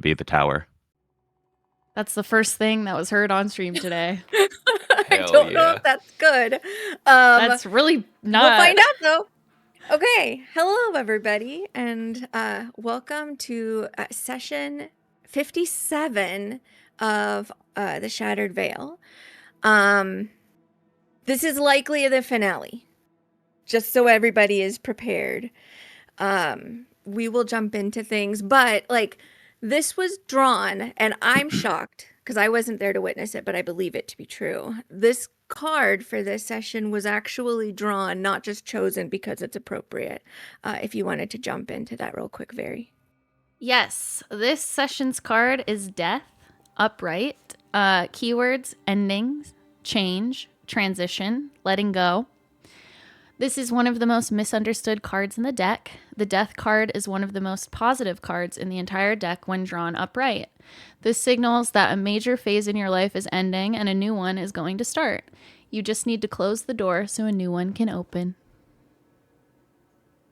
be the tower. That's the first thing that was heard on stream today. I don't know if that's good. That's really not. We'll find out though. Okay, hello everybody, and welcome to session 57 of the Shattered Veil. This is likely the finale, just so everybody is prepared. We will jump into things, but like this was drawn, and I'm shocked because I wasn't there to witness it, but I believe it to be true. This card for this session was actually drawn, not just chosen because it's appropriate. If you wanted to jump into that real quick, Very. Yes, this session's card is Death, Upright, keywords, endings, change, transition, letting go. This is one of the most misunderstood cards in the deck. The Death card is one of the most positive cards in the entire deck when drawn upright. This signals that a major phase in your life is ending and a new one is going to start. You just need to close the door so a new one can open.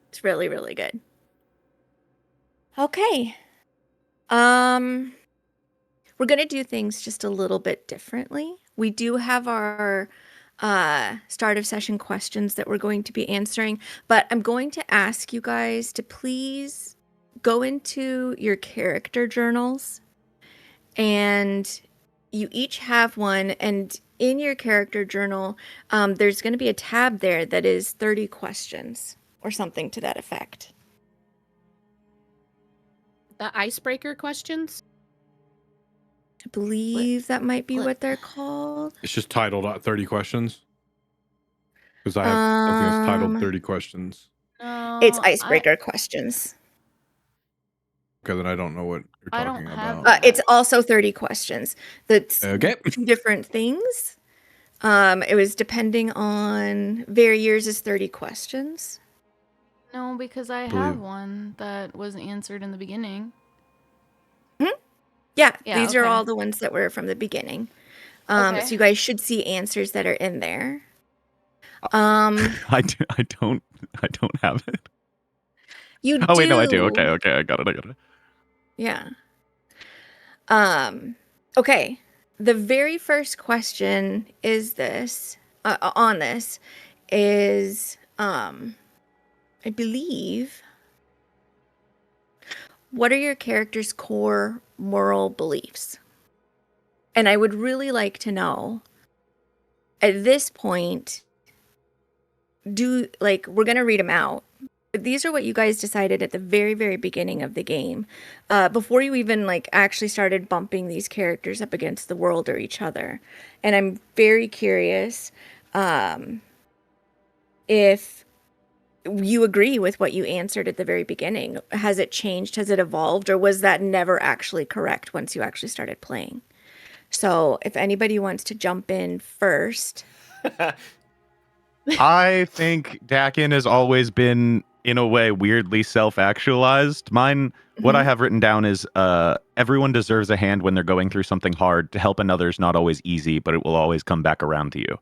It's really, really good. Okay. We're going to do things just a little bit differently. We do have our start of session questions that we're going to be answering, but I'm going to ask you guys to please go into your character journals, and you each have one, and in your character journal there's going to be a tab there that is 30 questions or something to that effect. The icebreaker questions? I believe that might be what they're called. It's just titled 30 questions. Because I have something that's titled 30 questions. No, It's icebreaker questions. Okay, then I don't know what you're talking about. It's also 30 questions. That's okay. Two different things. It was depending on yours is 30 questions. No, because I have one that was answered in the beginning. Yeah, these are all the ones that were from the beginning. Okay. So you guys should see answers that are in there. I don't have it. You do. Oh wait, no, I do. Okay, I got it. Yeah. Okay. The very first question is this. On this is I believe, what are your character's core moral beliefs? And I would really like to know, at this point, we're going to read them out. But these are what you guys decided at the very, very beginning of the game, before you even actually started bumping these characters up against the world or each other. And I'm very curious if you agree with what you answered at the very beginning. Has it changed? Has it evolved? Or was that never actually correct once you actually started playing? So if anybody wants to jump in first. I think Dakin has always been, in a way, weirdly self-actualized. Mine, what I have written down is everyone deserves a hand when they're going through something hard. To help another is not always easy, but it will always come back around to you.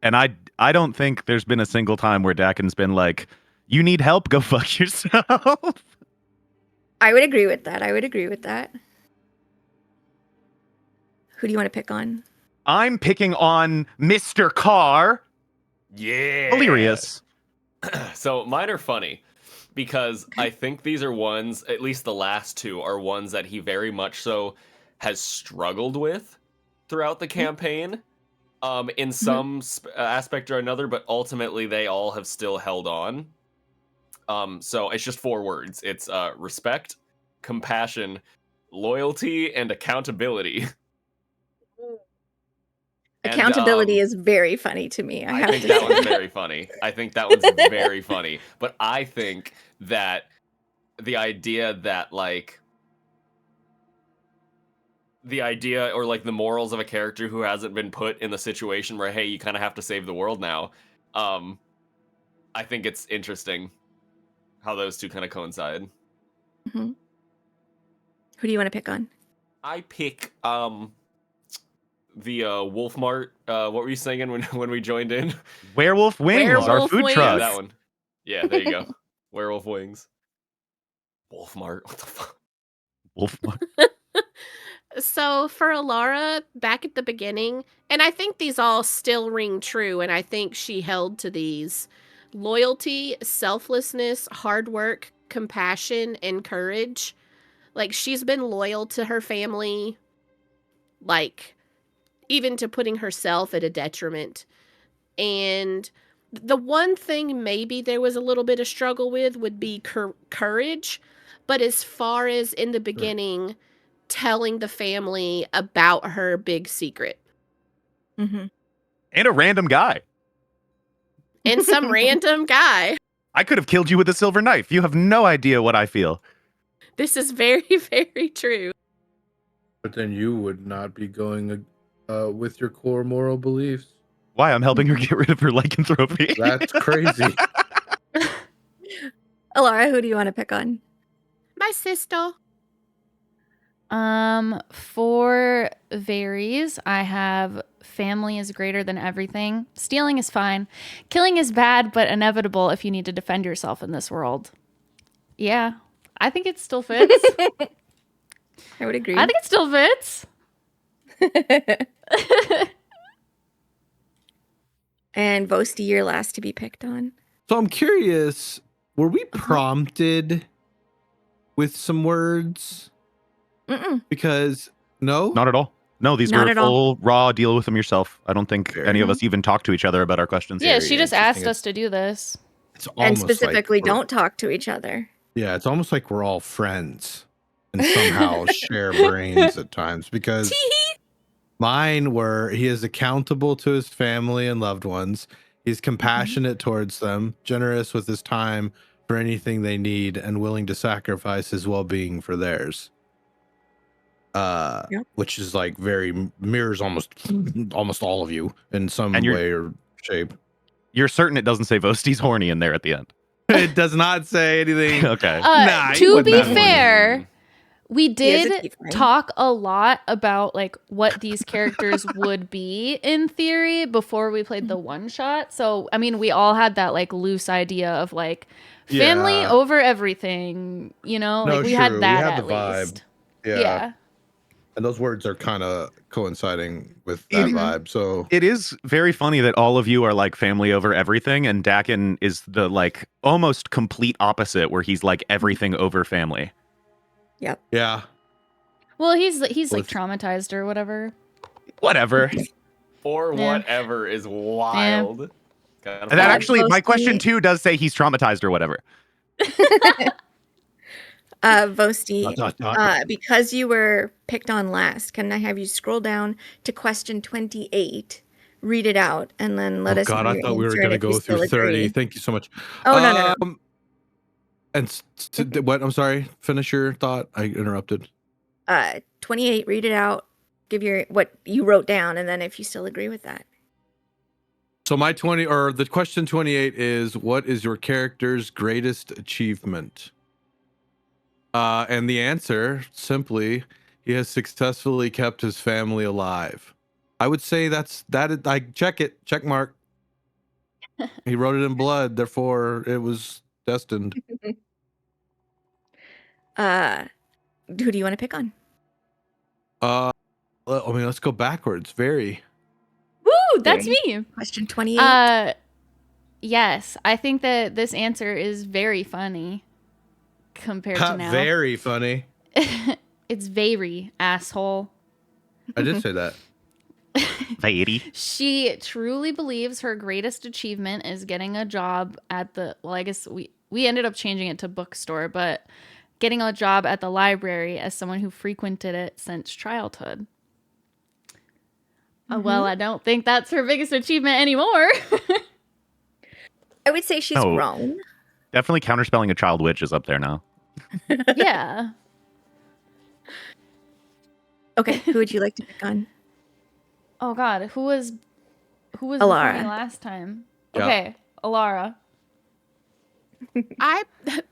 And I don't think there's been a single time where Dakin's been like, you need help, go fuck yourself. I would agree with that. Who do you want to pick on? I'm picking on Mr. Carr. Yeah. Hilarious. So mine are funny because I think these are ones, at least the last two, are ones that he very much so has struggled with throughout the campaign. In some aspect or another, but ultimately they all have still held on. So it's just 4 words. It's respect, compassion, loyalty, and accountability. Accountability is very funny to me. I think that one's very funny. But I think that the idea that or the morals of a character who hasn't been put in the situation where, hey, you kind of have to save the world now. I think it's interesting how those two kind of coincide. Who do you want to pick on? I pick the Wolf Mart. What were you singing when we joined in? Werewolf Wings, our food truck. Yeah, that one. Yeah, there you go. Werewolf Wings. Wolf Mart. What the fuck? Wolf Mart. So for Alara, back at the beginning, and I think these all still ring true, and I think she held to these: loyalty, selflessness, hard work, compassion, and courage. Like, she's been loyal to her family, like, even to putting herself at a detriment. And the one thing maybe there was a little bit of struggle with would be courage. But as far as in the beginning, telling the family about her big secret. Mm-hmm. And a random guy. And some random guy. I could have killed you with a silver knife. You have no idea what I feel. This is very, very true. But then you would not be going with your core moral beliefs. Why? I'm helping her get rid of her lycanthropy. That's crazy. Alara, who do you want to pick on? My sister. For varies, I have family is greater than everything. Stealing is fine. Killing is bad, but inevitable if you need to defend yourself in this world. Yeah, I think it still fits. I would agree. I think it still fits. And Vosti, you're last to be picked on. So I'm curious, were we prompted with some words? Mm-mm. Because no? Not at all. No, these Not were at all. full raw deal with them yourself. I don't think Fair. any of us even talked to each other about our questions. Yeah, Very she just interesting. asked us to do this. It's And almost specifically, like we're- don't talk to each other. Yeah, it's almost like we're all friends and somehow share brains at times, because mine were: he is accountable to his family and loved ones. He's compassionate towards them, generous with his time for anything they need, and willing to sacrifice his well-being for theirs. Yep. Which is like very mirrors almost all of you in some And you're- way or shape. You're certain it doesn't say Vosti's horny in there at the end. It does not say anything. Okay. Nah, he To wasn't be that horny. fair, we is a did tiefling. talk a lot about like what these characters would be in theory before we played the one shot. So I mean, we all had that like loose idea of like family Yeah. over everything. You know, No, like we had sure, we that had at the vibe. least. Yeah. Yeah. And those words are kind of coinciding with It- that vibe. So It is very funny that all of you are like family over everything, and Dakin is the like almost complete opposite, where he's like everything over family. yeah. Well, he's Well, like if- traumatized or whatever. Whatever. Or Yeah. whatever is wild. Gotta And that find- actually, my Vosti- question too does say he's traumatized or whatever. Vosti, Dot. because you were picked on last, can I have you scroll down to question 28, read it out, and then let Oh us God, know I your thought we were answer going and to if you go through still 30. agree. Thank you so much. Oh, no. And what? I'm sorry. Finish your thought. I interrupted. 28, read it out, give your what you wrote down, and then if you still agree with that. So my the question 28 is, what is your character's greatest achievement? And the answer, simply, he has successfully kept his family alive. I would say I check it, check mark. He wrote it in blood, therefore it was destined. Who do you want to pick on? Let's go backwards. Very. Woo, that's Okay. me. Question 28. Yes, I think that this answer is very funny compared to now. Very funny. It's very asshole. I did say that. Lady. She truly believes her greatest achievement is getting a job at the, well, I guess we ended up changing it to bookstore, but getting a job at the library as someone who frequented it since childhood. Well, I don't think that's her biggest achievement anymore. I would say she's No. grown. Definitely counterspelling a child witch is up there now. Yeah. Okay, who would you like to pick on? Oh God, who was Alara. before me last time? Yeah. Okay, Alara.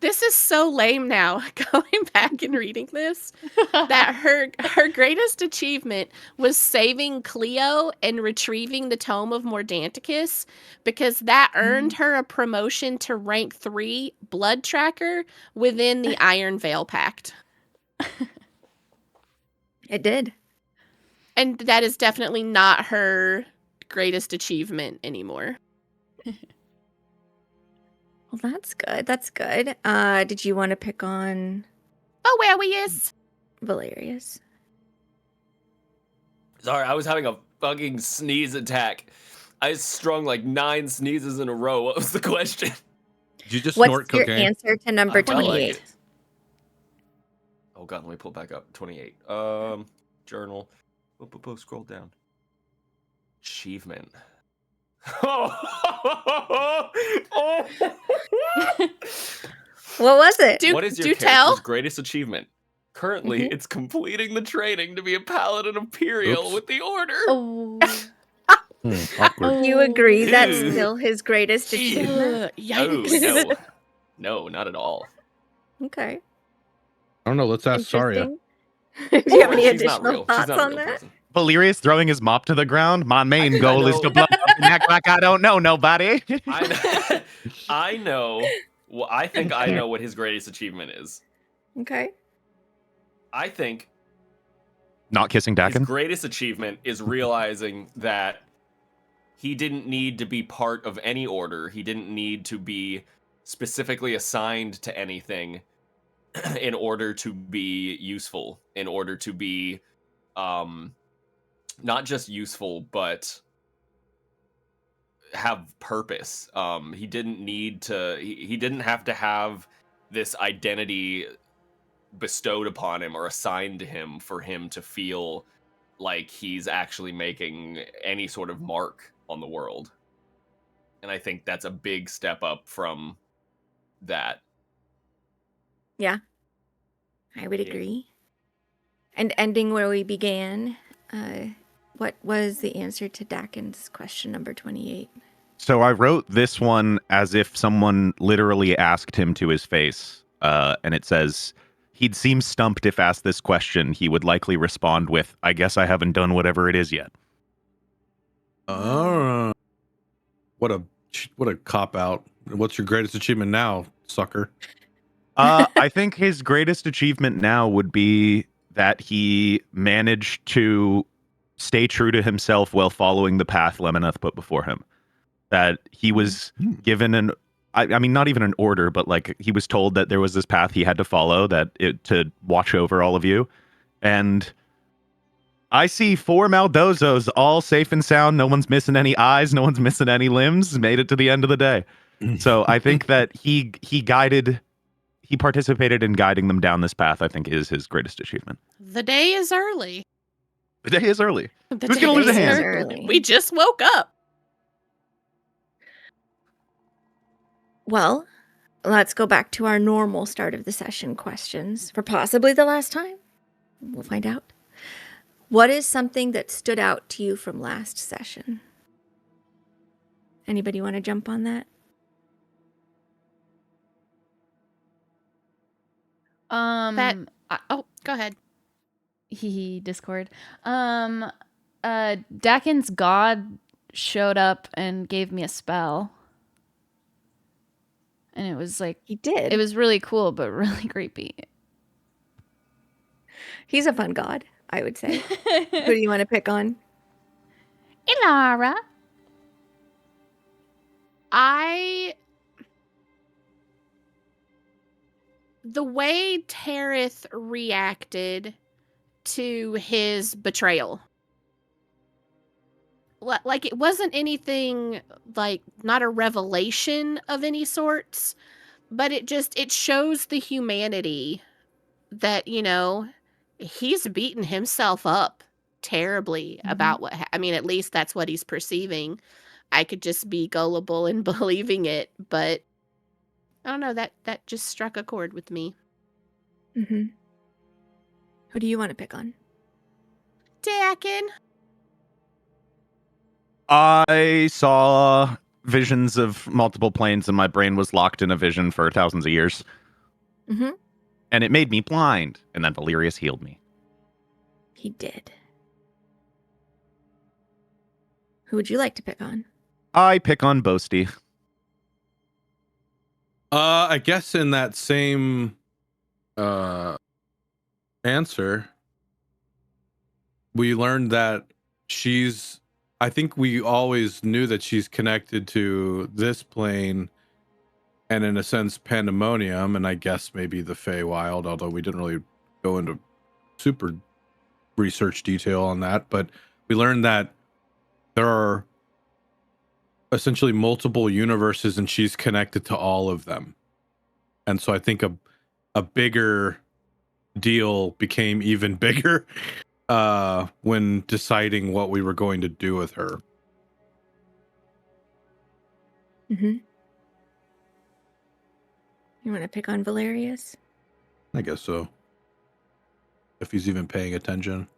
This is so lame now, going back and reading this, that her greatest achievement was saving Cleo and retrieving the Tome of Mordanticus, because that earned her a promotion to rank 3 blood tracker within the Iron Veil Pact. It did. And that is definitely not her greatest achievement anymore. Well, that's good. That's good. Did you want to pick on Oh, where we is? Valerius? Sorry, I was having a fucking sneeze attack. I strung like 9 sneezes in a row. What was the question? Did you just What's snort your cocaine? answer to number I felt like 28? it. Oh god, let me pull back up. 28. Journal. Scroll down. Achievement. What was it? Do, What is your do character's tell. greatest achievement? Currently, it's completing the training to be a paladin Imperial Oops. with the Order. Oh. Awkward. Do you agree that's Ew. still his greatest achievement? Yikes. Oh, no, not at all. Okay. I don't know. Let's ask Saria. Interesting. Do you have any She's not additional real. She's thoughts not a on real that? person. Valerius throwing his mop to the ground. My main I goal is know- to blow up and act like I don't know nobody. I know. Well, I think I know what his greatest achievement is. Okay. I think Not kissing his Dakin. greatest achievement is realizing that he didn't need to be part of any order. He didn't need to be specifically assigned to anything in order to be useful, in order to be not just useful, but have purpose. He didn't need to, he didn't have to have this identity bestowed upon him or assigned to him for him to feel like he's actually making any sort of mark on the world. And I think that's a big step up from that. Yeah. I would Yeah. agree. And ending where we began, what was the answer to Dakin's question number 28? So I wrote this one as if someone literally asked him to his face. And it says, he'd seem stumped if asked this question. He would likely respond with, I guess I haven't done whatever it is yet. Oh, what a cop out. What's your greatest achievement now, sucker? I think his greatest achievement now would be that he managed to stay true to himself while following the path Lemoneth put before him. That he was given I mean, not even an order, but like he was told that there was this path he had to follow to watch over all of you. And I see 4 Maldozos all safe and sound. No one's missing any eyes. No one's missing any limbs. Made it to the end of the day. So I think that he participated in guiding them down this path, I think is his greatest achievement. The day is early. The day is early. The Who's gonna day lose a is hand? Early. We just woke up. Well, let's go back to our normal start of the session questions for possibly the last time. We'll find out. What is something that stood out to you from last session? Anybody want to jump on that? Oh, go ahead. Discord. Dakin's god showed up and gave me a spell. And it was like, He did. it was really cool, but really creepy. He's a fun god, I would say. Who do you want to pick on? Ilara. The way Tareth reacted to his betrayal. Like, it wasn't anything, like, not a revelation of any sorts, but it shows the humanity that, he's beaten himself up terribly about what, I mean, at least that's what he's perceiving. I could just be gullible in believing it, but I don't know, that just struck a chord with me. Mm-hmm. Who do you want to pick on? Dakin. I saw visions of multiple planes and my brain was locked in a vision for thousands of years. Mm-hmm. And it made me blind. And then Valerius healed me. He did. Who would you like to pick on? I pick on Boasty. I guess in that same answer, we learned that she's, I think we always knew that she's connected to this plane and in a sense Pandemonium, and I guess maybe the Feywild, although we didn't really go into super research detail on that. But we learned that there are essentially multiple universes and she's connected to all of them. And so I think a bigger deal became even bigger when deciding what we were going to do with her. Mm-hmm. You want to pick on Valerius? I guess so. If he's even paying attention.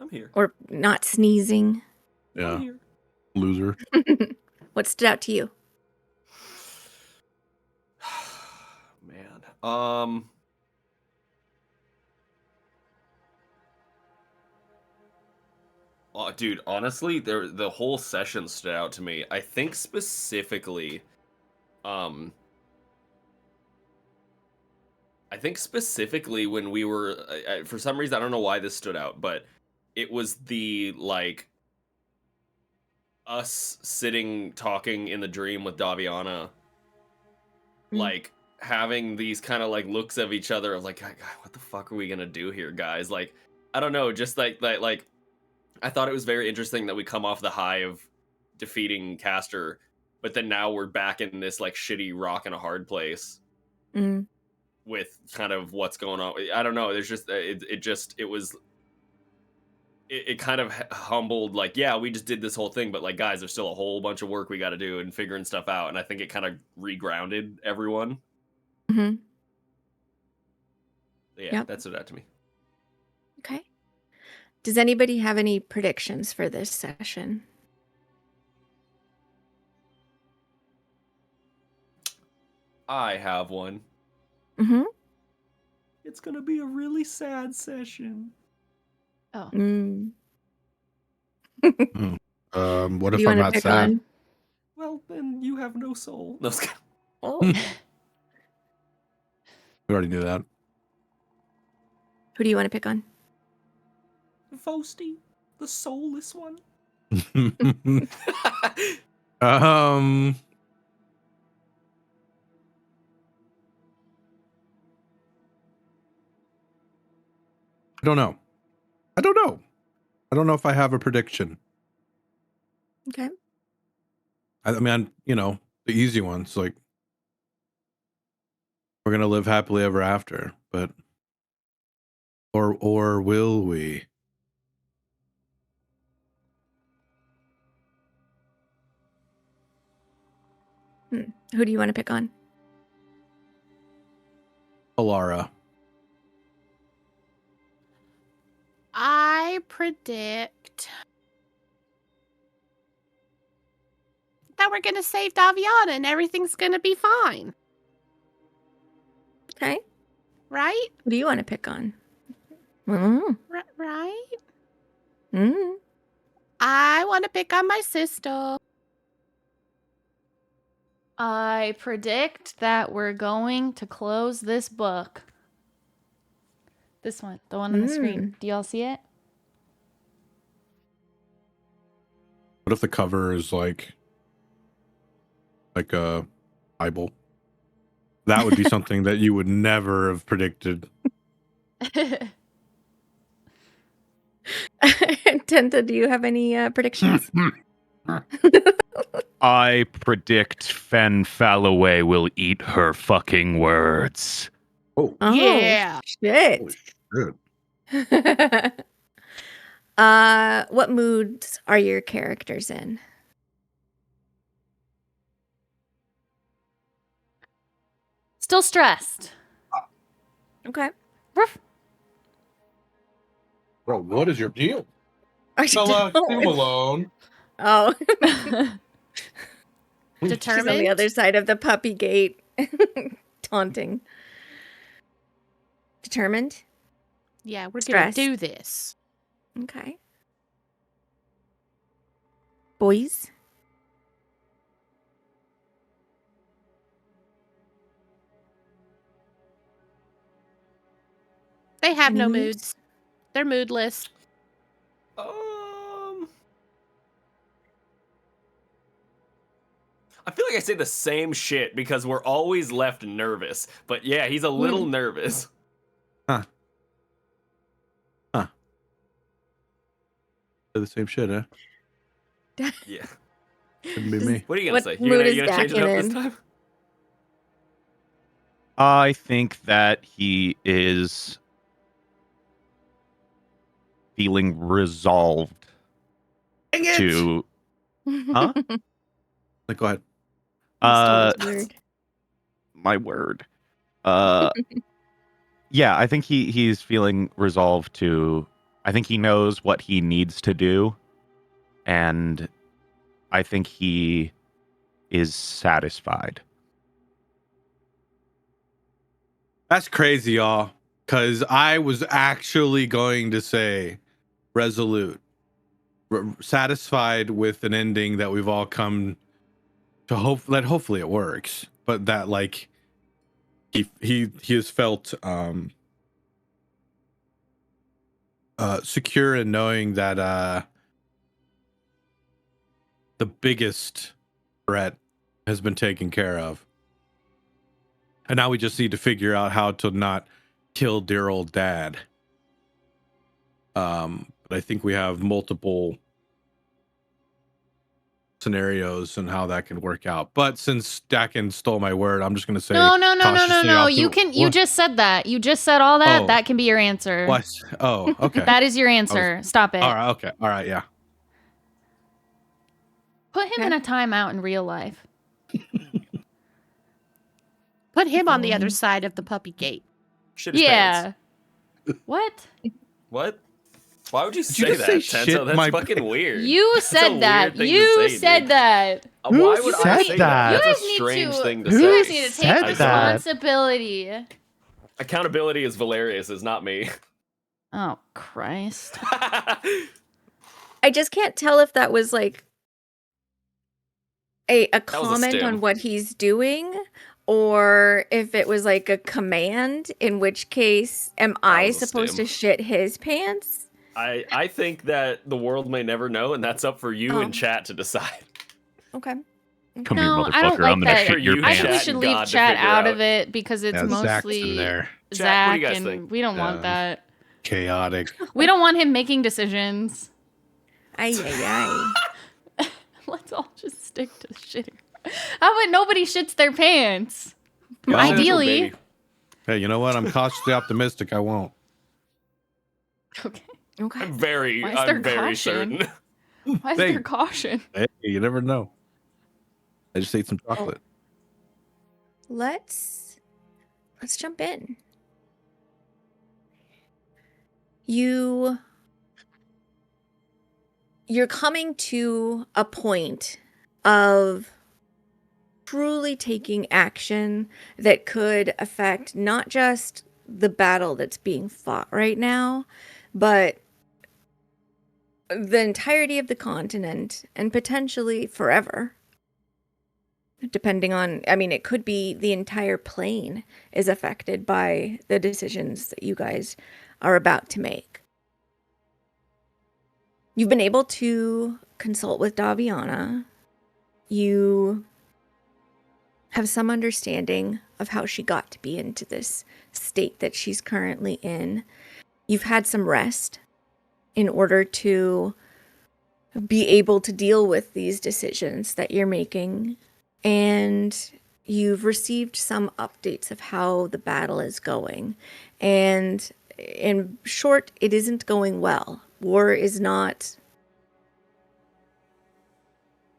I'm here. Or not sneezing? I'm Yeah. here. Loser. What stood out to you? Man. Oh, dude, honestly, the whole session stood out to me. I think specifically, when we were, for some reason, I don't know why this stood out, but it was the, like, us sitting, talking in the dream with Daviana, like, having these kind of, like, looks of each other of, like, God, what the fuck are we gonna do here, guys? Like, I don't know, just, like, I thought it was very interesting that we come off the high of defeating Castor, but then now we're back in this, like, shitty rock and a hard place with kind of what's going on. I don't know. There's just, it kind of humbled, like, yeah, we just did this whole thing, but, like, guys, there's still a whole bunch of work we got to do and figuring stuff out. And I think it kind of regrounded everyone. Mm-hmm. Yeah, that stood out to me. Okay. Does anybody have any predictions for this session? I have one. Mm-hmm. It's gonna be a really sad session. Oh. What Do if you I'm want to not pick sad? on? Well, then you have no soul. No, Oh. We already knew that. Who do you want to pick on? Vosti, the soulless one. I don't know. I don't know if I have a prediction. Okay. I mean, the easy ones, like, we're gonna live happily ever after, but or will we? Who do you want to pick on? Alara. I predict that we're going to save Daviana and everything's going to be fine. Okay. Right? Who do you want to pick on? Mm-hmm. Right? Mm-hmm. I want to pick on my sister. I predict that we're going to close this book. This one, the one on the screen. Do y'all see it? What if the cover is like a Bible? That would be something that you would never have predicted. Tenta, do you have any predictions? I predict Fen Falloway will eat her fucking words. Oh, Yeah. Shit. holy shit. What moods are your characters in? Still stressed. Okay. Ruff. Bro, what is your deal? I Fella, don't- leave him alone. Oh, she's Determined. on the other side of the puppy gate, taunting. Determined? Yeah, we're going to Stressed. do this. Okay. Boys? They have Any no moods? moods. They're moodless. I feel like I say the same shit because we're always left nervous. But yeah, he's a little nervous. Huh. They're the same shit, huh? Yeah. Couldn't be me. What are you gonna What say? mood is You gonna change it Dak up this in? time? I think that he is feeling resolved Dang it! to Huh? Like, go ahead. He stole uh his word. my word. Yeah, I think he's feeling resolved to I think he knows what he needs to do, and I think he is satisfied. That's crazy, y'all. Because I was actually going to say resolute, satisfied with an ending that we've all come to hope that hopefully it works, but that like he has felt secure in knowing that the biggest threat has been taken care of. And now we just need to figure out how to not kill dear old dad. But I think we have multiple scenarios and how that can work out. But since Dakin stole my word, I'm just going to say No. cautiously You just said that. You just said all that. Oh. That can be your answer. What? Oh, okay. That is your answer. Stop it. All right. Okay. All right. Yeah. Put him in a timeout in real life. Put him on the other side of the puppy gate. Shit his pants. Yeah. What? What? Why would you Did you say just that, say Tenso? shit That's my fucking weird. You That's a said weird that. thing to You say, said dude. that. Who Why would I said say that? That's You a guys need strange to- thing to You say. guys need to said take that? responsibility. Accountability is Valerius, is not me. Oh, Christ. I just can't tell if that was like a was a comment stim. on what he's doing, or if it was like a command, in which case am I was a supposed stim. to shit his pants? I think that the world may never know, and that's up for you in Oh. chat to decide. Okay. Come No, here, I motherfucker. don't like I'm gonna that. shit your You I think we pants. chat should and leave God to chat figure out out. of it because it's Yeah, Zach's in mostly there. Chat, what do Zach, you guys and think? we don't want Yeah. that. Chaotic. We don't want him making decisions. Ay, ay, ay. Let's all just stick to shitting. How about nobody shits their pants? Yeah, Ideally. Baby. Hey, you know what? I'm cautiously optimistic. I won't. Okay. Okay. I'm very Why is there very caution? certain. Why is Hey. there caution? Hey, you never know. I just ate some chocolate. Let's jump in. You're coming to a point of truly taking action that could affect not just the battle that's being fought right now, but the entirety of the continent and potentially forever. Depending on, I mean, it could be the entire plane is affected by the decisions that you guys are about to make. You've been able to consult with Daviana. You have some understanding of how she got to be into this state that she's currently in. You've had some rest in order to be able to deal with these decisions that you're making. And you've received some updates of how the battle is going. And in short, it isn't going well. War is not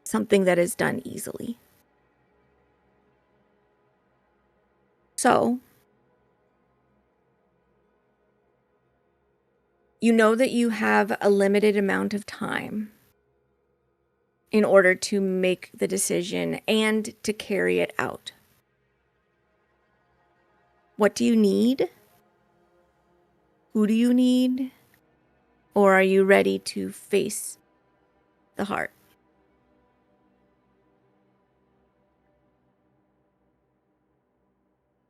something that is done easily. So, you know that you have a limited amount of time in order to make the decision and to carry it out. What do you need? Who do you need? Or are you ready to face the heart?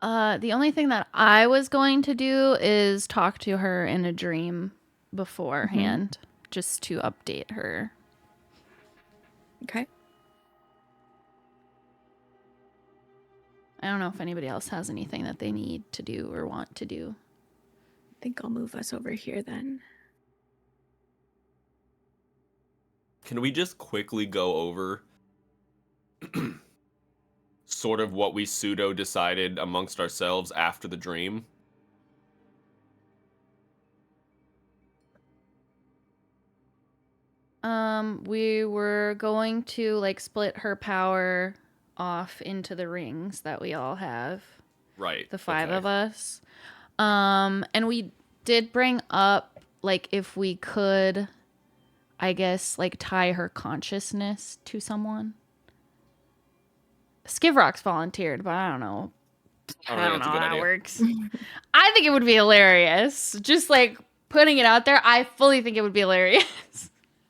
The only thing that I was going to do is talk to her in a dream beforehand, just to update her. Okay. don't know if anybody else has anything that they need to do or want to do. I think I'll move us over here then. Can we just quickly go over sort of what we pseudo decided amongst ourselves after the dream? We were going to like split her power off into the rings that we all have. Right. The 5 okay. of us. And we did bring up like if we could, I guess, like tie her consciousness to someone. Skivrock's volunteered, but I don't know. I don't know that's a how good that idea. works. I think it would be hilarious. Just like putting it out there, I fully think it would be hilarious.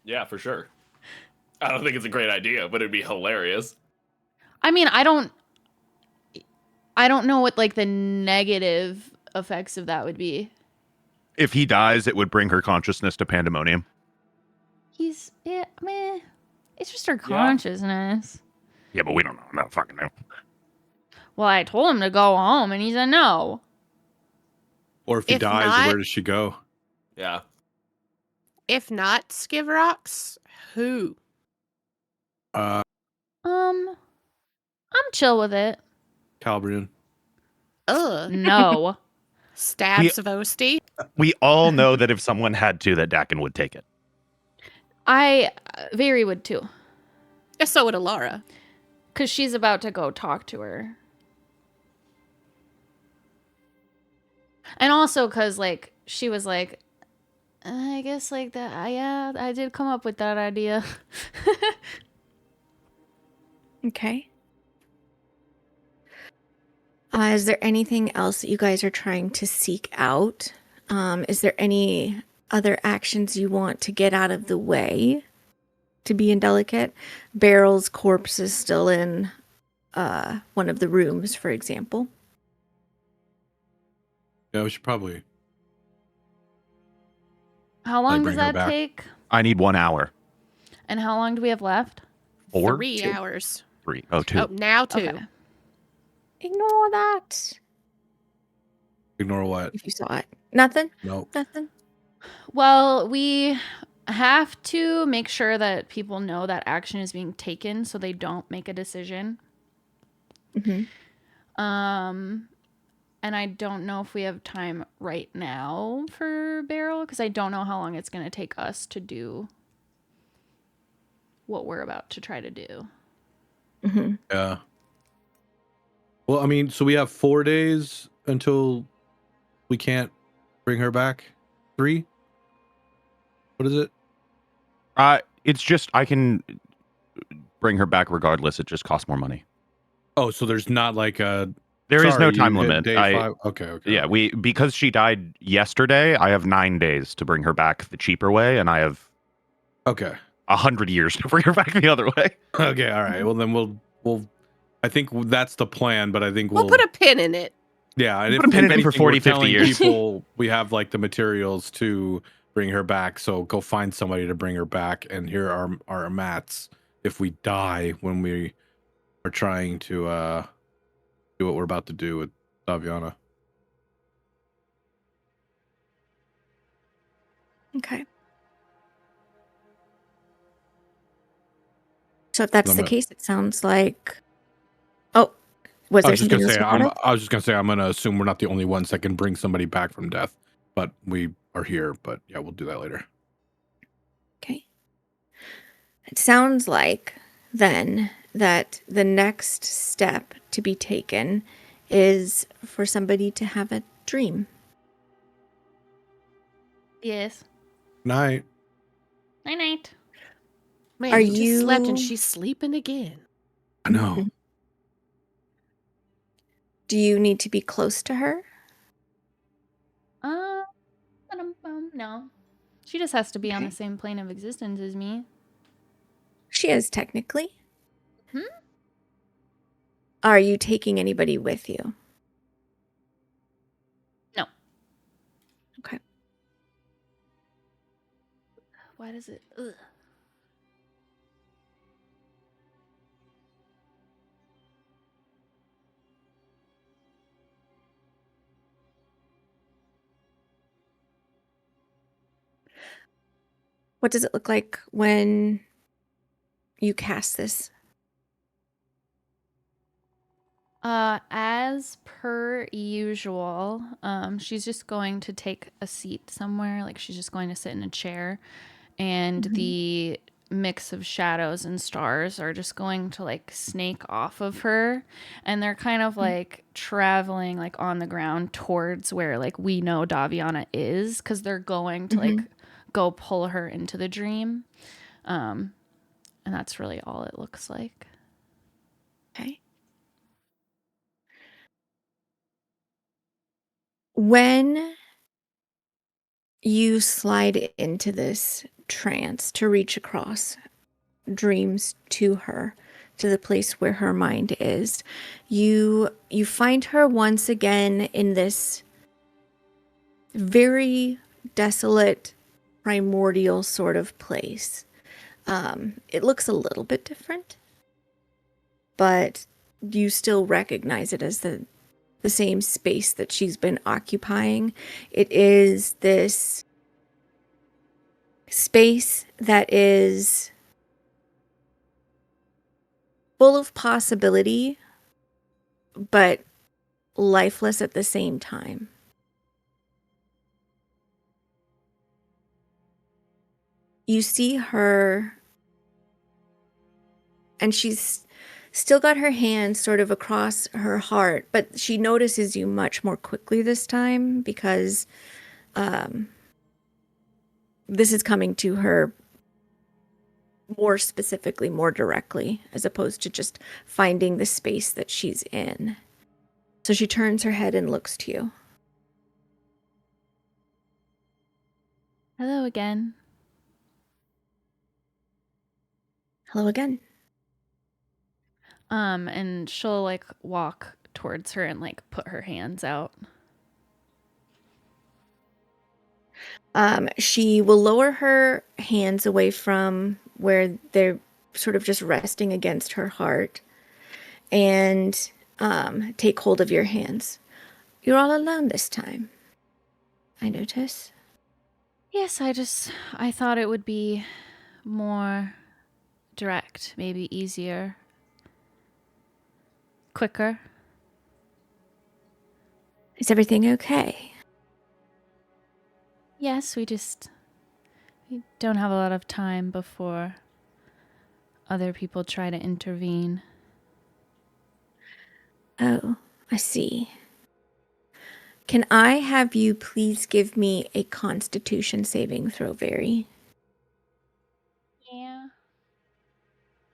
Yeah, for sure. I don't think it's a great idea, but it'd be hilarious. I mean, I don't know what like the negative effects of that would be. If he dies, it would bring her consciousness to pandemonium. It's just her consciousness. Yeah, but we don't know. No fucking know. Well, I told him to go home, and he said no. Or if he If dies, not- where does she go? Yeah. If not Skivrocks, who? I'm chill with it. Calbrian. Ugh. No. Stab Savosti. We all know that if someone had to, that Dakin would take it. I Very would too. So would Alara. Because she's about to go talk to her. And also because, like, she was like, I guess, like, that, yeah, I did come up with that idea. Okay. Is there anything else that you guys are trying to seek out? Is there any other actions you want to get out of the way to be indelicate? Beryl's corpse is still in one of the rooms, for example. Yeah, we should probably. How long bring does her that back. take? I need 1 hour. And how long do we have left? 4? 3 2. hours. 3. Oh, 2. Oh, now 2. Okay. Ignore that. Ignore what? If you saw it. Nothing? No. Nothing? Well, we have to make sure that people know that action is being taken so they don't make a decision. Mm-hmm. And I don't know if we have time right now for Beryl because I don't know how long it's going to take us to do what we're about to try to do. Mm-hmm. Yeah. Well, I mean, so we have 4 days until we can't bring her back. 3? What is it? It's just I can bring her back regardless. It just costs more money. Oh, so there's not like a. There is Sorry, no you time hit limit. Day 5? Okay. Yeah, because she died yesterday, I have 9 days to bring her back the cheaper way, and I have Okay. 100 years to bring her back the other way. Okay. All right. Well, then we'll. I think that's the plan, but I think We'll put a pin in it. Yeah, and Put a pin in it for anything, we're 40, 50 telling years. people we have like the materials to bring her back, so go find somebody to bring her back, and here are our mats if we die when we are trying to do what we're about to do with Daviana. Okay. So if that's the case, it sounds like. Oh, was there something else? I was just gonna say I'm gonna assume we're not the only ones that can bring somebody back from death, but we are here. But yeah, we'll do that later. Okay. It sounds like then that the next step to be taken is for somebody to have a dream. Yes. Night. Night. Man, Are he just slept and you- she's sleeping again. I know. Do you need to be close to her? No. She just has to be on Okay. the same plane of existence as me. She is technically. Hmm? Are you taking anybody with you? No. Okay. Why does it? Ugh. What does it look like when you cast this? As per usual, she's just going to take a seat somewhere. Like she's just going to sit in a chair, and the mix of shadows and stars are just going to like snake off of her, and they're kind of like traveling like on the ground towards where like we know Daviana is, because they're going to like go pull her into the dream. And that's really all it looks like. Okay. When you slide into this trance to reach across dreams to her, to the place where her mind is, you find her once again in this very desolate, primordial sort of place. It looks a little bit different, but you still recognize it as the same space that she's been occupying. It is this space that is full of possibility, but lifeless at the same time. You see her, and she's still got her hand sort of across her heart, but she notices you much more quickly this time because this is coming to her more specifically, more directly, as opposed to just finding the space that she's in. So she turns her head and looks to you. Hello again. Hello again. And she'll like walk towards her and like put her hands out. She will lower her hands away from where they're sort of just resting against her heart and take hold of your hands. You're all alone this time, I notice. Yes, I thought it would be more direct, maybe easier, quicker. Is everything okay? Yes, we don't have a lot of time before other people try to intervene. Oh, I see. Can I have you please give me a Constitution saving throw, Very? Yeah.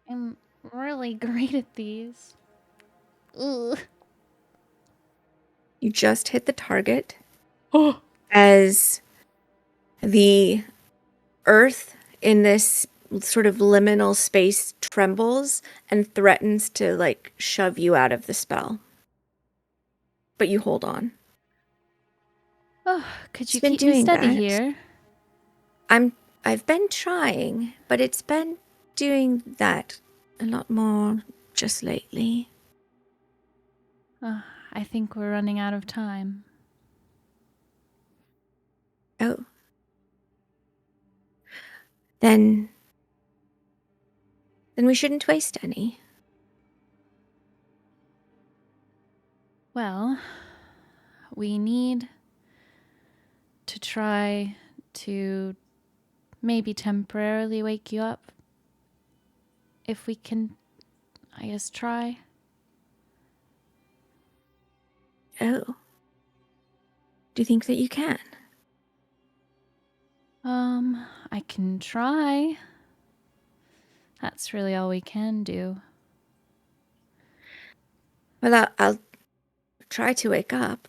I'm really great at these. Ugh. You just hit the target Oh. as the earth in this sort of liminal space trembles and threatens to like shove you out of the spell. But you hold on. Oh, could It's you been keep me doing steady that. here? I've been trying, but it's been doing that a lot more just lately. Oh, I think we're running out of time. Oh. Then we shouldn't waste any. Well, we need to try to maybe temporarily wake you up. If we can, I guess, try. Oh. Do you think that you can? I can try. That's really all we can do. Well, I'll try to wake up.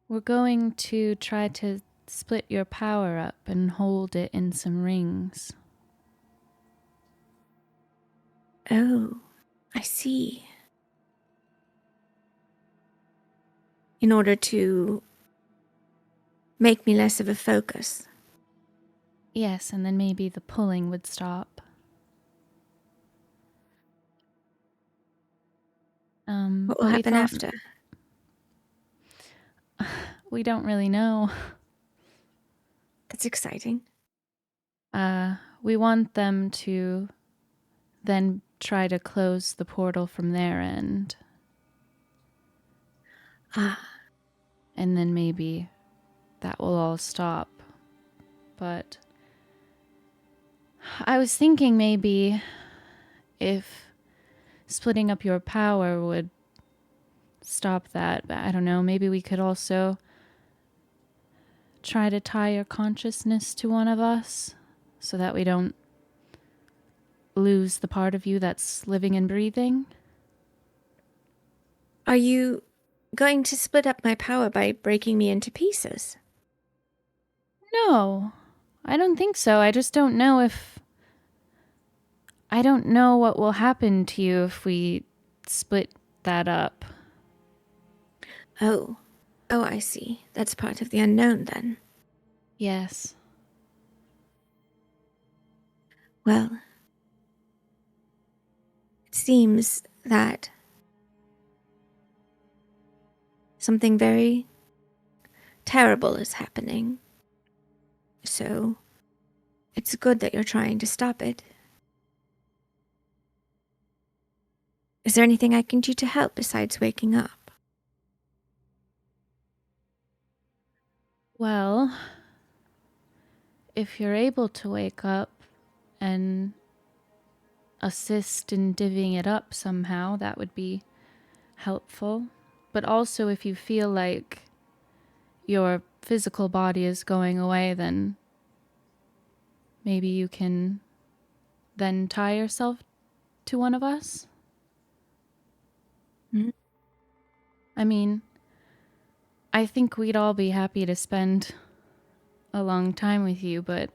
We're going to try to split your power up and hold it in some rings. Oh, I see. In order to make me less of a focus. Yes, and then maybe the pulling would stop. What will happen after? We don't really know. That's exciting. We want them to then try to close the portal from their end. Ah, And then maybe that will all stop. But I was thinking maybe if splitting up your power would stop that. But I don't know, maybe we could also try to tie your consciousness to one of us so that we don't lose the part of you that's living and breathing. are you going to split up my power by breaking me into pieces? No, I don't think so. I just don't know if... I don't know what will happen to you if we split that up. Oh, I see. That's part of the unknown then. Yes. Well, it seems that something very terrible is happening. So, it's good that you're trying to stop it. Is there anything I can do to help besides waking up? Well, if you're able to wake up and assist in divvying it up somehow, that would be helpful. But also, if you feel like your physical body is going away, then maybe you can then tie yourself to one of us. Hmm? I mean, I think we'd all be happy to spend a long time with you, but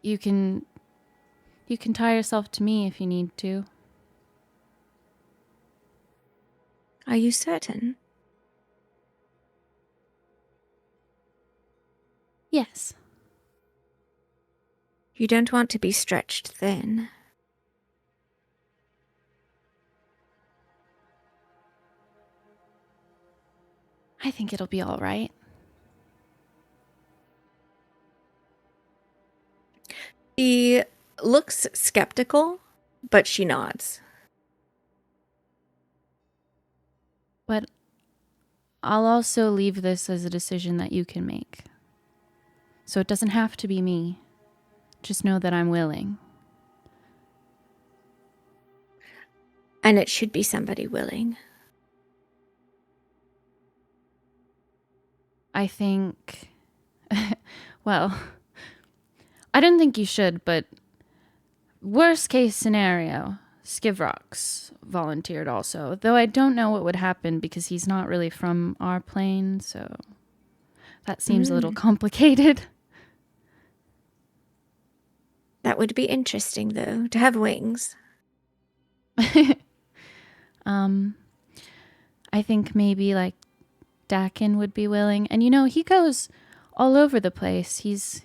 you can tie yourself to me if you need to. Are you certain? Yes. You don't want to be stretched thin. I think it'll be all right. She looks skeptical, but she nods. But I'll also leave this as a decision that you can make. So it doesn't have to be me. Just know that I'm willing. And it should be somebody willing. I think... well, I don't think you should, but worst case scenario, Skivrox volunteered also. Though I don't know what would happen because he's not really from our plane, so that seems a little complicated. That would be interesting, though, to have wings. I think maybe like Dakin would be willing. And you know, he goes all over the place. He's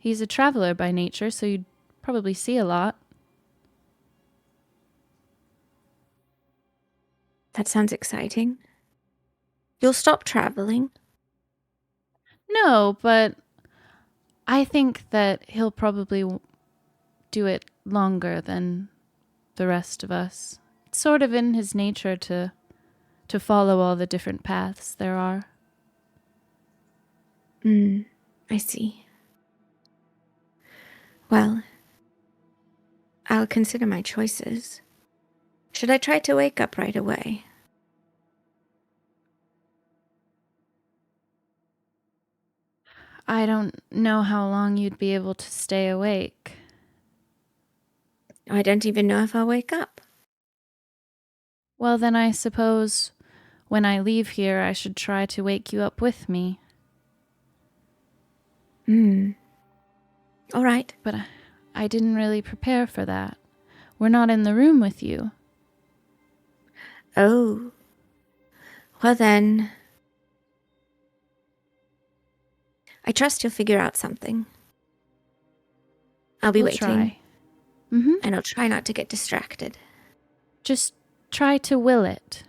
a traveler by nature, so you'd probably see a lot. That sounds exciting. You'll stop traveling. No, but I think that he'll probably do it longer than the rest of us. It's sort of in his nature to follow all the different paths there are. I see. Well, I'll consider my choices. Should I try to wake up right away? I don't know how long you'd be able to stay awake. I don't even know if I'll wake up. Well, then I suppose when I leave here, I should try to wake you up with me. All right. But I didn't really prepare for that. We're not in the room with you. Oh. Well then. I trust you'll figure out something. I'll be We'll waiting. try. And I'll try not to get distracted. Just try to will it.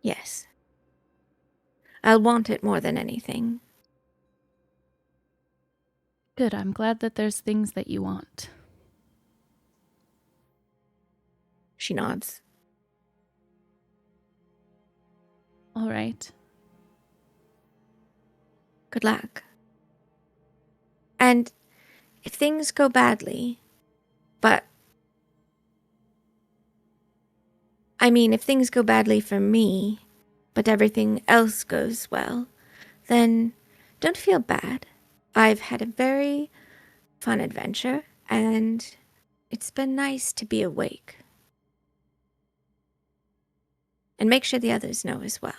Yes. I'll want it more than anything. Good. I'm glad that there's things that you want. She nods. All right. Good luck. And if things go badly, if things go badly for me, but everything else goes well, then don't feel bad. I've had a very fun adventure, and it's been nice to be awake. And make sure the others know as well.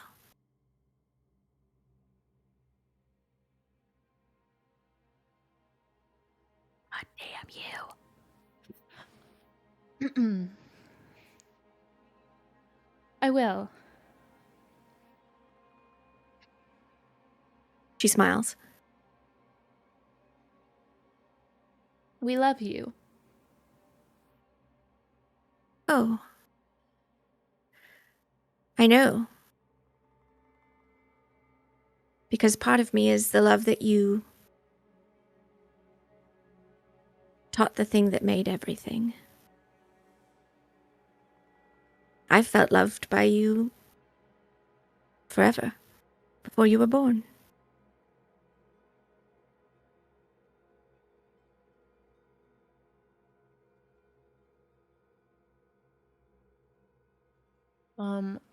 God damn you. I will. She smiles. We love you. Oh. I know. Because part of me is the love that you taught the thing that made everything. I felt loved by you forever, before you were born.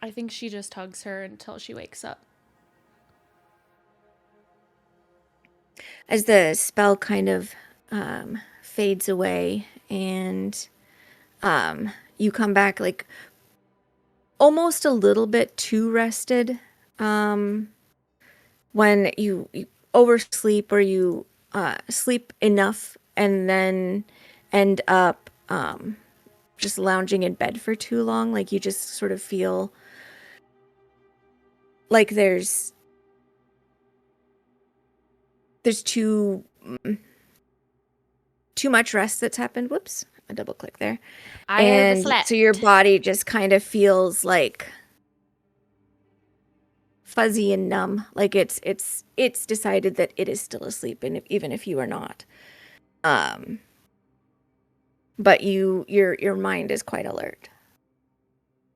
I think she just hugs her until she wakes up. As the spell kind of fades away and you come back like almost a little bit too rested when you oversleep or you sleep enough and then end up just lounging in bed for too long. Like you just sort of feel like there's too much rest that's happened. Whoops, a double click there. I overslept. So your body just kind of feels like fuzzy and numb. Like it's decided that it is still asleep, and even if you are not. But your mind is quite alert.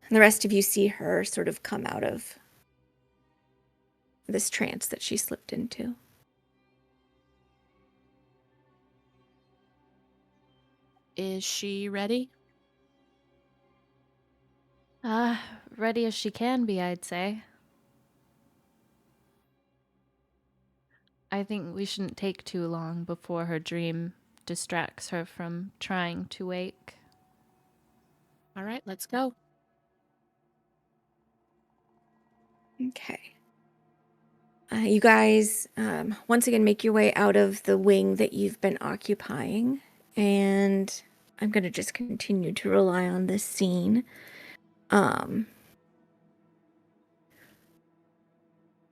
And the rest of you see her sort of come out of this trance that she slipped into. Is she ready? Ready as she can be, I'd say. I think we shouldn't take too long before her dream distracts her from trying to wake. All right, let's go. Okay. You guys, once again, make your way out of the wing that you've been occupying. And I'm going to just continue to rely on this scene.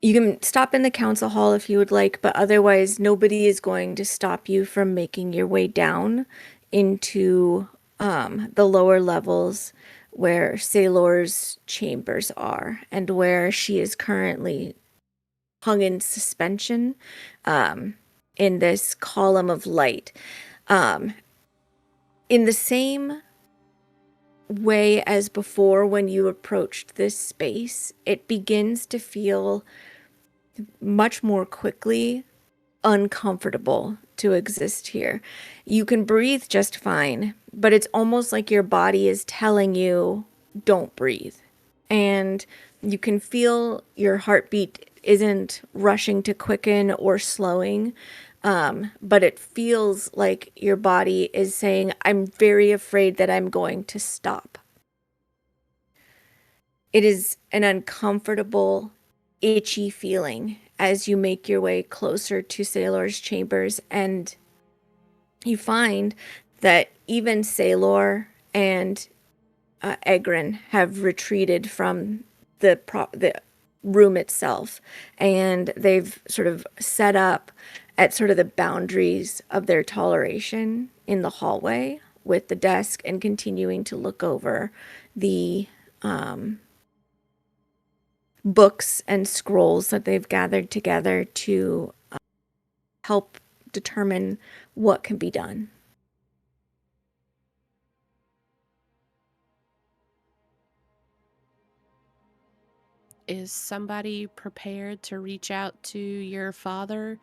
You can stop in the council hall if you would like, but otherwise nobody is going to stop you from making your way down into the lower levels where Sailor's chambers are and where she is currently hung in suspension in this column of light. In the same way as before when you approached this space, it begins to feel much more quickly uncomfortable to exist here. You can breathe just fine, but it's almost like your body is telling you, don't breathe. And you can feel your heartbeat isn't rushing to quicken or slowing, but it feels like your body is saying, I'm very afraid that I'm going to stop. It is an uncomfortable, itchy feeling as you make your way closer to Sailor's chambers, and you find that even Sailor and Egrin have retreated from the room itself, and they've sort of set up at sort of the boundaries of their toleration in the hallway with the desk and continuing to look over the books and scrolls that they've gathered together to help determine what can be done. Is somebody prepared to reach out to your father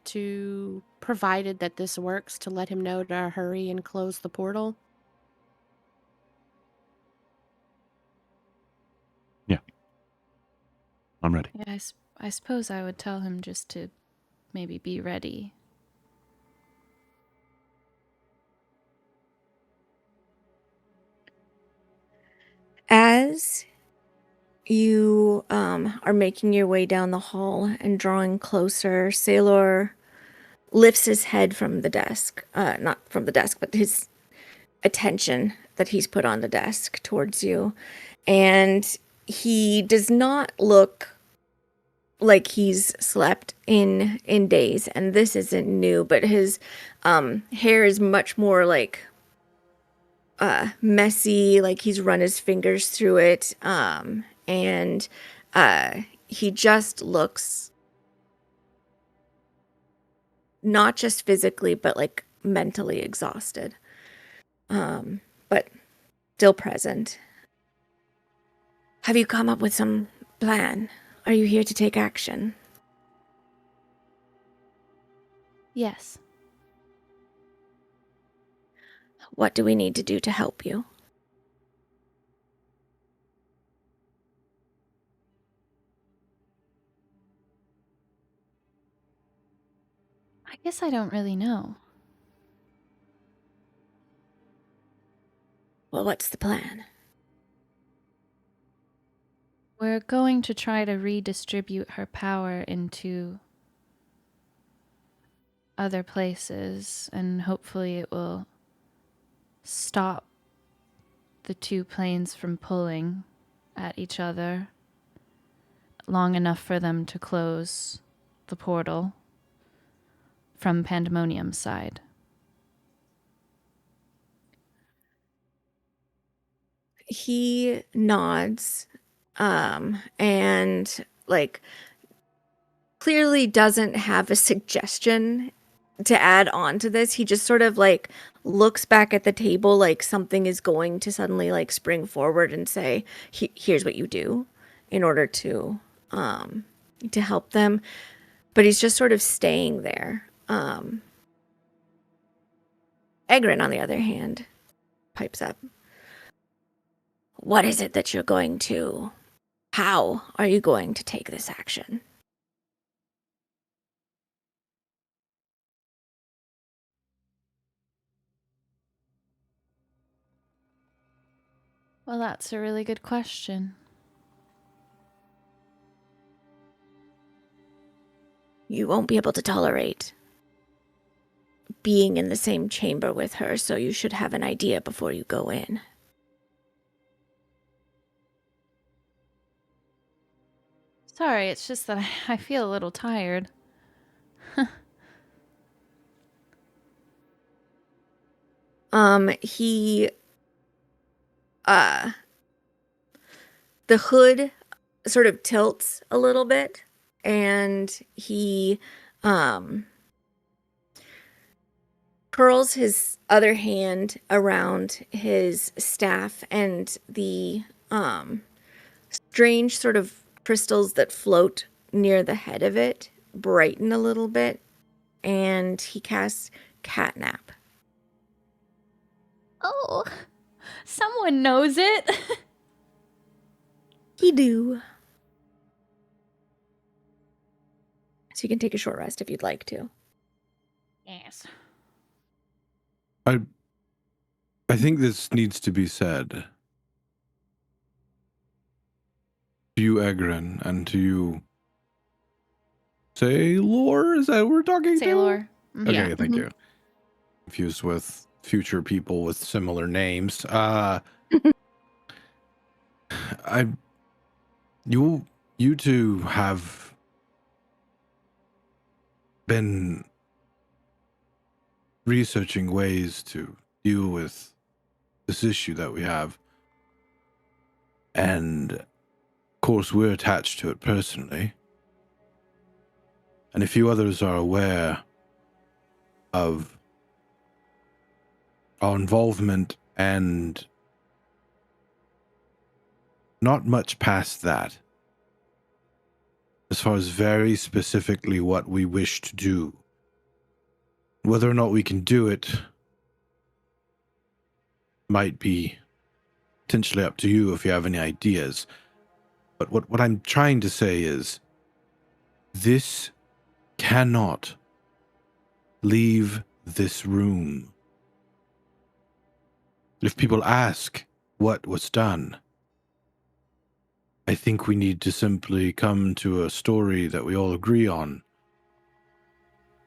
to, provided that this works, to let him know to hurry and close the portal? I'm ready. Yeah, I suppose I would tell him just to maybe be ready. As you are making your way down the hall and drawing closer, Sailor lifts his head from the desk. Not from the desk, but his attention that he's put on the desk towards you. And he does not look like he's slept in days. And this isn't new, but his hair is much more like messy, like he's run his fingers through it. And he just looks not just physically, but like mentally exhausted. But still present. Have you come up with some plan? Are you here to take action? Yes. What do we need to do to help you? I guess I don't really know. Well, what's the plan? We're going to try to redistribute her power into other places, and hopefully it will stop the two planes from pulling at each other long enough for them to close the portal from Pandemonium's side. He nods, and like clearly doesn't have a suggestion to add on to this. He just sort of like looks back at the table like something is going to suddenly like spring forward and say, here's what you do in order to help them. But he's just sort of staying there. Egrin, on the other hand, pipes up. What is it that you're going to... How are you going to take this action? Well, that's a really good question. You won't be able to tolerate being in the same chamber with her, so you should have an idea before you go in. Sorry, it's just that I feel a little tired. He the hood sort of tilts a little bit, and he curls his other hand around his staff, and the strange sort of crystals that float near the head of it brighten a little bit, and he casts Catnap. Oh, someone knows it. He do. So you can take a short rest if you'd like to. Yes. I think this needs to be said to you, Egrin, and to you, Sailor. Is that what we're talking Sailor. to? Okay, Yeah. thank you. Confused with future people with similar names. You two have been researching ways to deal with this issue that we have, and Of course, we're attached to it personally. And if you others are aware of our involvement and not much past that, as far as very specifically what we wish to do, whether or not we can do it might be potentially up to you if you have any ideas. But what I'm trying to say is, this cannot leave this room. If people ask what was done, I think we need to simply come to a story that we all agree on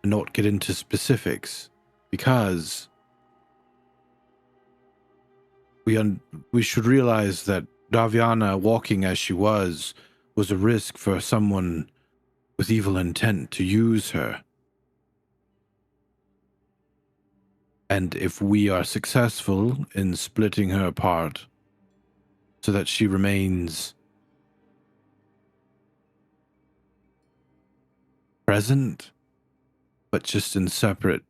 and not get into specifics, because we should realize that Daviana, walking as she was a risk for someone with evil intent to use her. And if we are successful in splitting her apart so that she remains present, but just in separate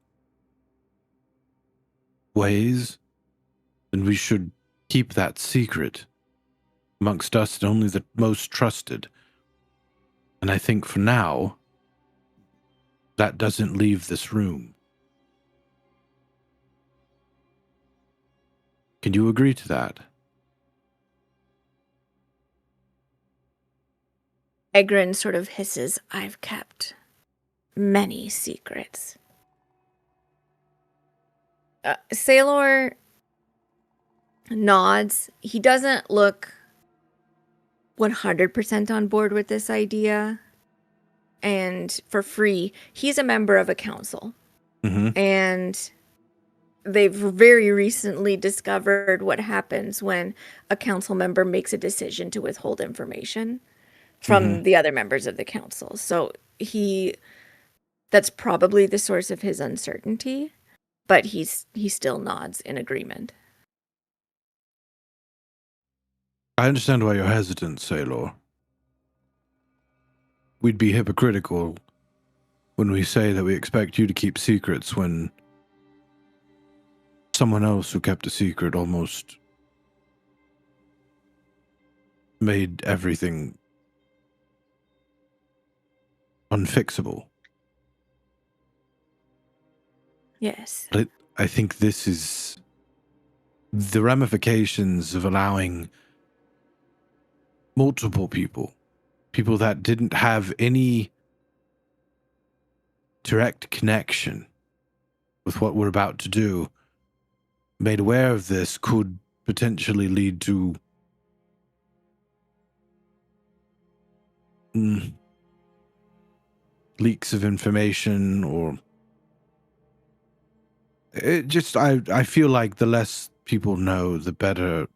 ways, then we should keep that secret amongst us and only the most trusted. And I think for now, that doesn't leave this room. Can you agree to that? Egrin sort of hisses, I've kept many secrets. Sailor nods. He doesn't look 100% on board with this idea. And for free, he's a member of a council. Mm-hmm. And they've very recently discovered what happens when a council member makes a decision to withhold information from the other members of the council. So that's probably the source of his uncertainty, but he still nods in agreement. I understand why you're hesitant, Sailor. We'd be hypocritical when we say that we expect you to keep secrets when someone else who kept a secret almost made everything unfixable. Yes. But I think this is the ramifications of allowing multiple people that didn't have any direct connection with what we're about to do, made aware of this, could potentially lead to leaks of information, or it just, I feel like the less people know, the better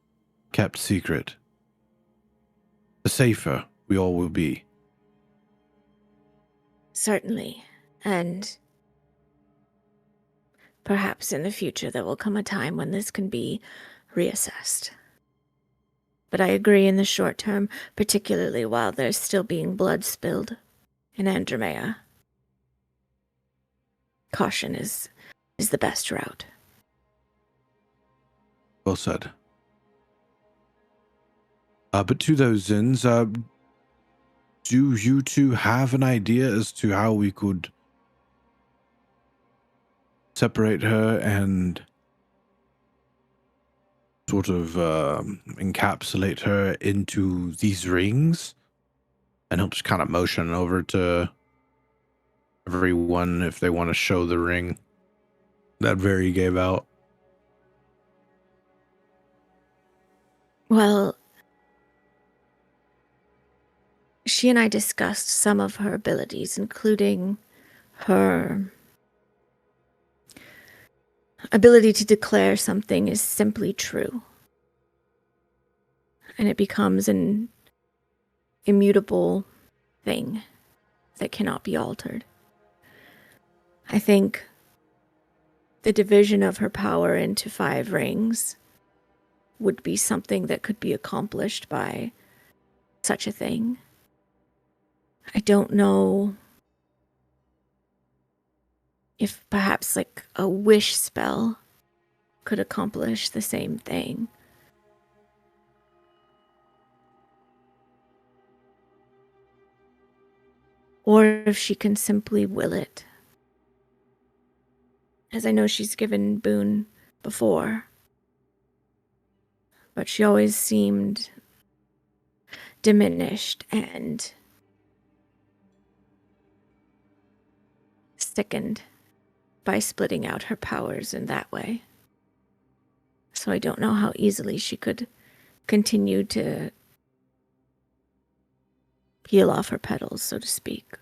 kept secret, the safer we all will be. Certainly. And perhaps in the future there will come a time when this can be reassessed. But I agree, in the short term, particularly while there's still being blood spilled in Andromea, caution is the best route. Well said. But to those ends, do you two have an idea as to how we could separate her and sort of encapsulate her into these rings? And he'll just kind of motion over to everyone if they want to show the ring that Very gave out. Well, she and I discussed some of her abilities, including her ability to declare something is simply true. And it becomes an immutable thing that cannot be altered. I think the division of her power into 5 rings would be something that could be accomplished by such a thing. I don't know if perhaps like a wish spell could accomplish the same thing. Or if she can simply will it. As I know she's given boon before. But she always seemed diminished and sickened by splitting out her powers in that way. So I don't know how easily she could continue to peel off her petals, so to speak.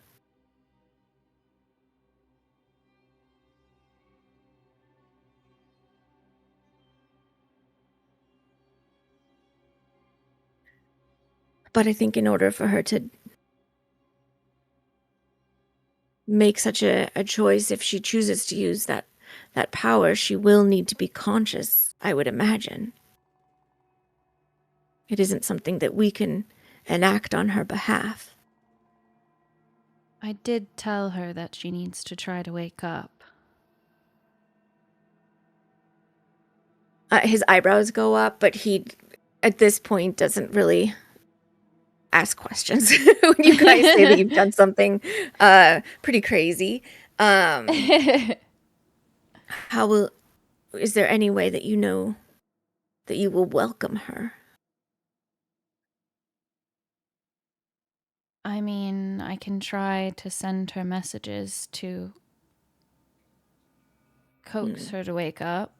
But I think in order for her to make such a choice, if she chooses to use that power, she will need to be conscious, I would imagine. It isn't something that we can enact on her behalf. I did tell her that she needs to try to wake up. His eyebrows go up, but he, at this point, doesn't really ask questions. When you guys say that you've done something pretty crazy, is there any way that you know that you will welcome her? I mean, I can try to send her messages to coax her to wake up.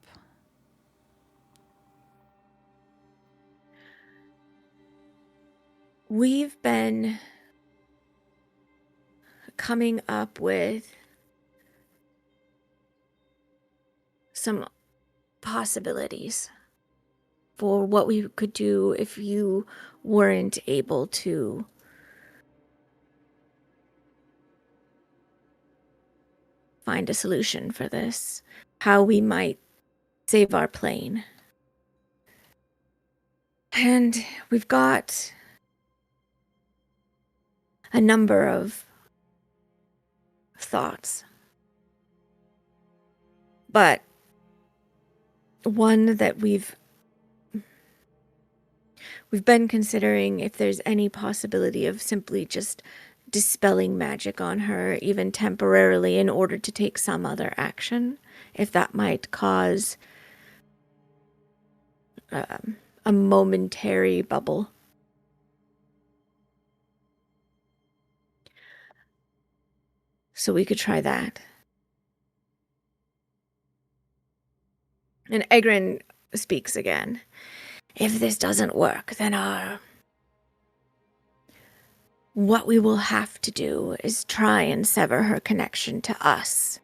We've been coming up with some possibilities for what we could do if you weren't able to find a solution for this. How we might save our plane. And we've got a number of thoughts. But one that we've been considering, if there's any possibility of simply just dispelling magic on her, even temporarily, in order to take some other action, if that might cause a momentary bubble. So we could try that. And Egrin speaks again. If this doesn't work, then what we will have to do is try and sever her connection to us.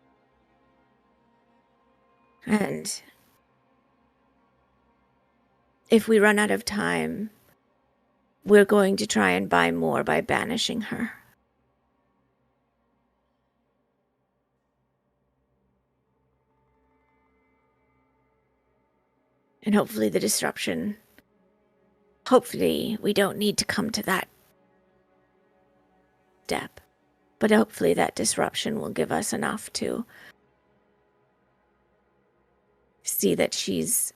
And if we run out of time, we're going to try and buy more by banishing her. And hopefully the disruption, hopefully we don't need to come to that step, but hopefully that disruption will give us enough to see that she's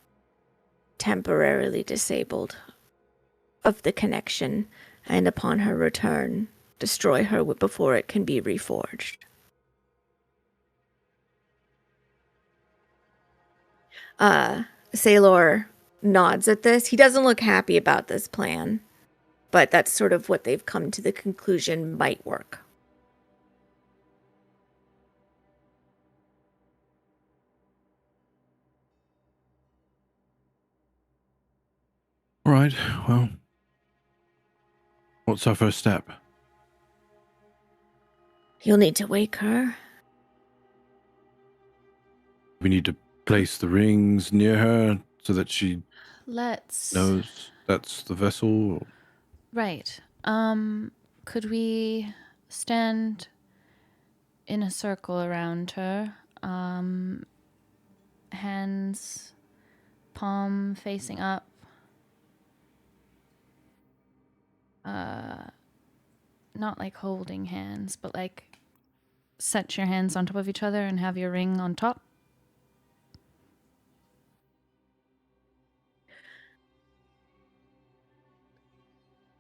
temporarily disabled of the connection, and upon her return, destroy her before it can be reforged. Sailor nods at this. He doesn't look happy about this plan, but that's sort of what they've come to the conclusion might work. All right, well, what's our first step? You'll need to wake her. We need to place the rings near her so that she Let's... knows that's the vessel. Right. Could we stand in a circle around her? Hands, palm facing up. not like holding hands, but like set your hands on top of each other and have your ring on top.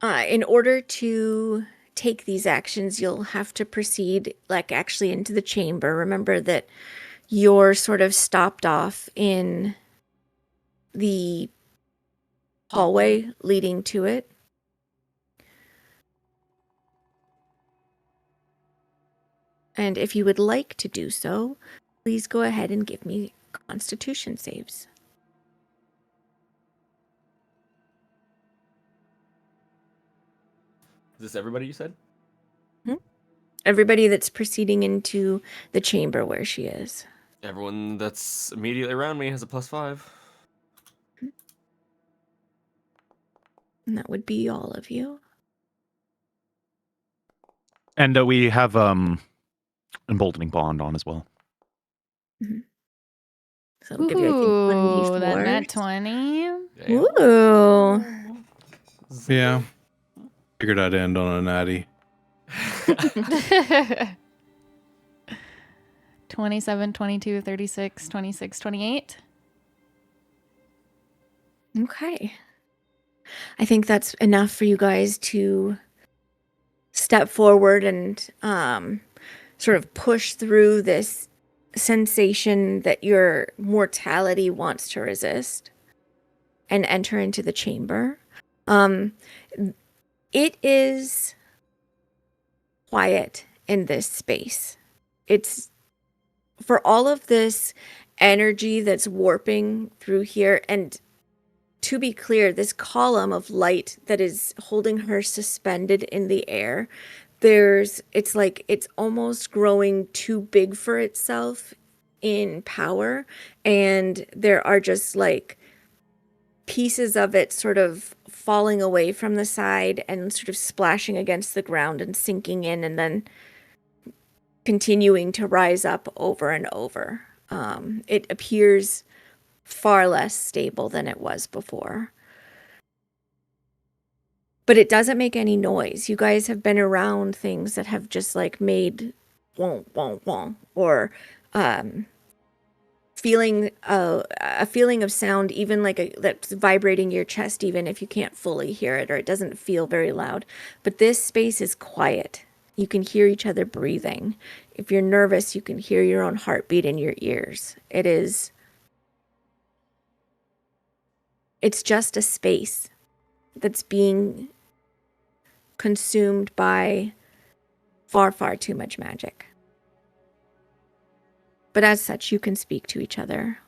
In order to take these actions, you'll have to proceed like actually into the chamber. Remember that you're sort of stopped off in the hallway leading to it. And if you would like to do so, please go ahead and give me Constitution saves. Is this everybody you said? Everybody that's proceeding into the chamber where she is. Everyone that's immediately around me has a +5. And that would be all of you. And we have emboldening bond on as well. So I'll give you, I think, Ooh, 1d4. that nat 20. Ooh. Yeah. Figured I'd end on a natty. 27, 22, 36, 26, 28. Okay. I think that's enough for you guys to step forward and sort of push through this sensation that your mortality wants to resist and enter into the chamber. It is quiet in this space. It's for all of this energy that's warping through here, and to be clear, this column of light that is holding her suspended in the air, it's like it's almost growing too big for itself in power, and there are just like pieces of it sort of falling away from the side and sort of splashing against the ground and sinking in and then continuing to rise up over and over. It appears far less stable than it was before. But it doesn't make any noise. You guys have been around things that have just like made wonk, wonk, wonk, or feeling a feeling of sound, even like that's vibrating your chest, even if you can't fully hear it or it doesn't feel very loud. But this space is quiet. You can hear each other breathing. If you're nervous, you can hear your own heartbeat in your ears. It's just a space that's being consumed by far, far too much magic. But as such, you can speak to each other.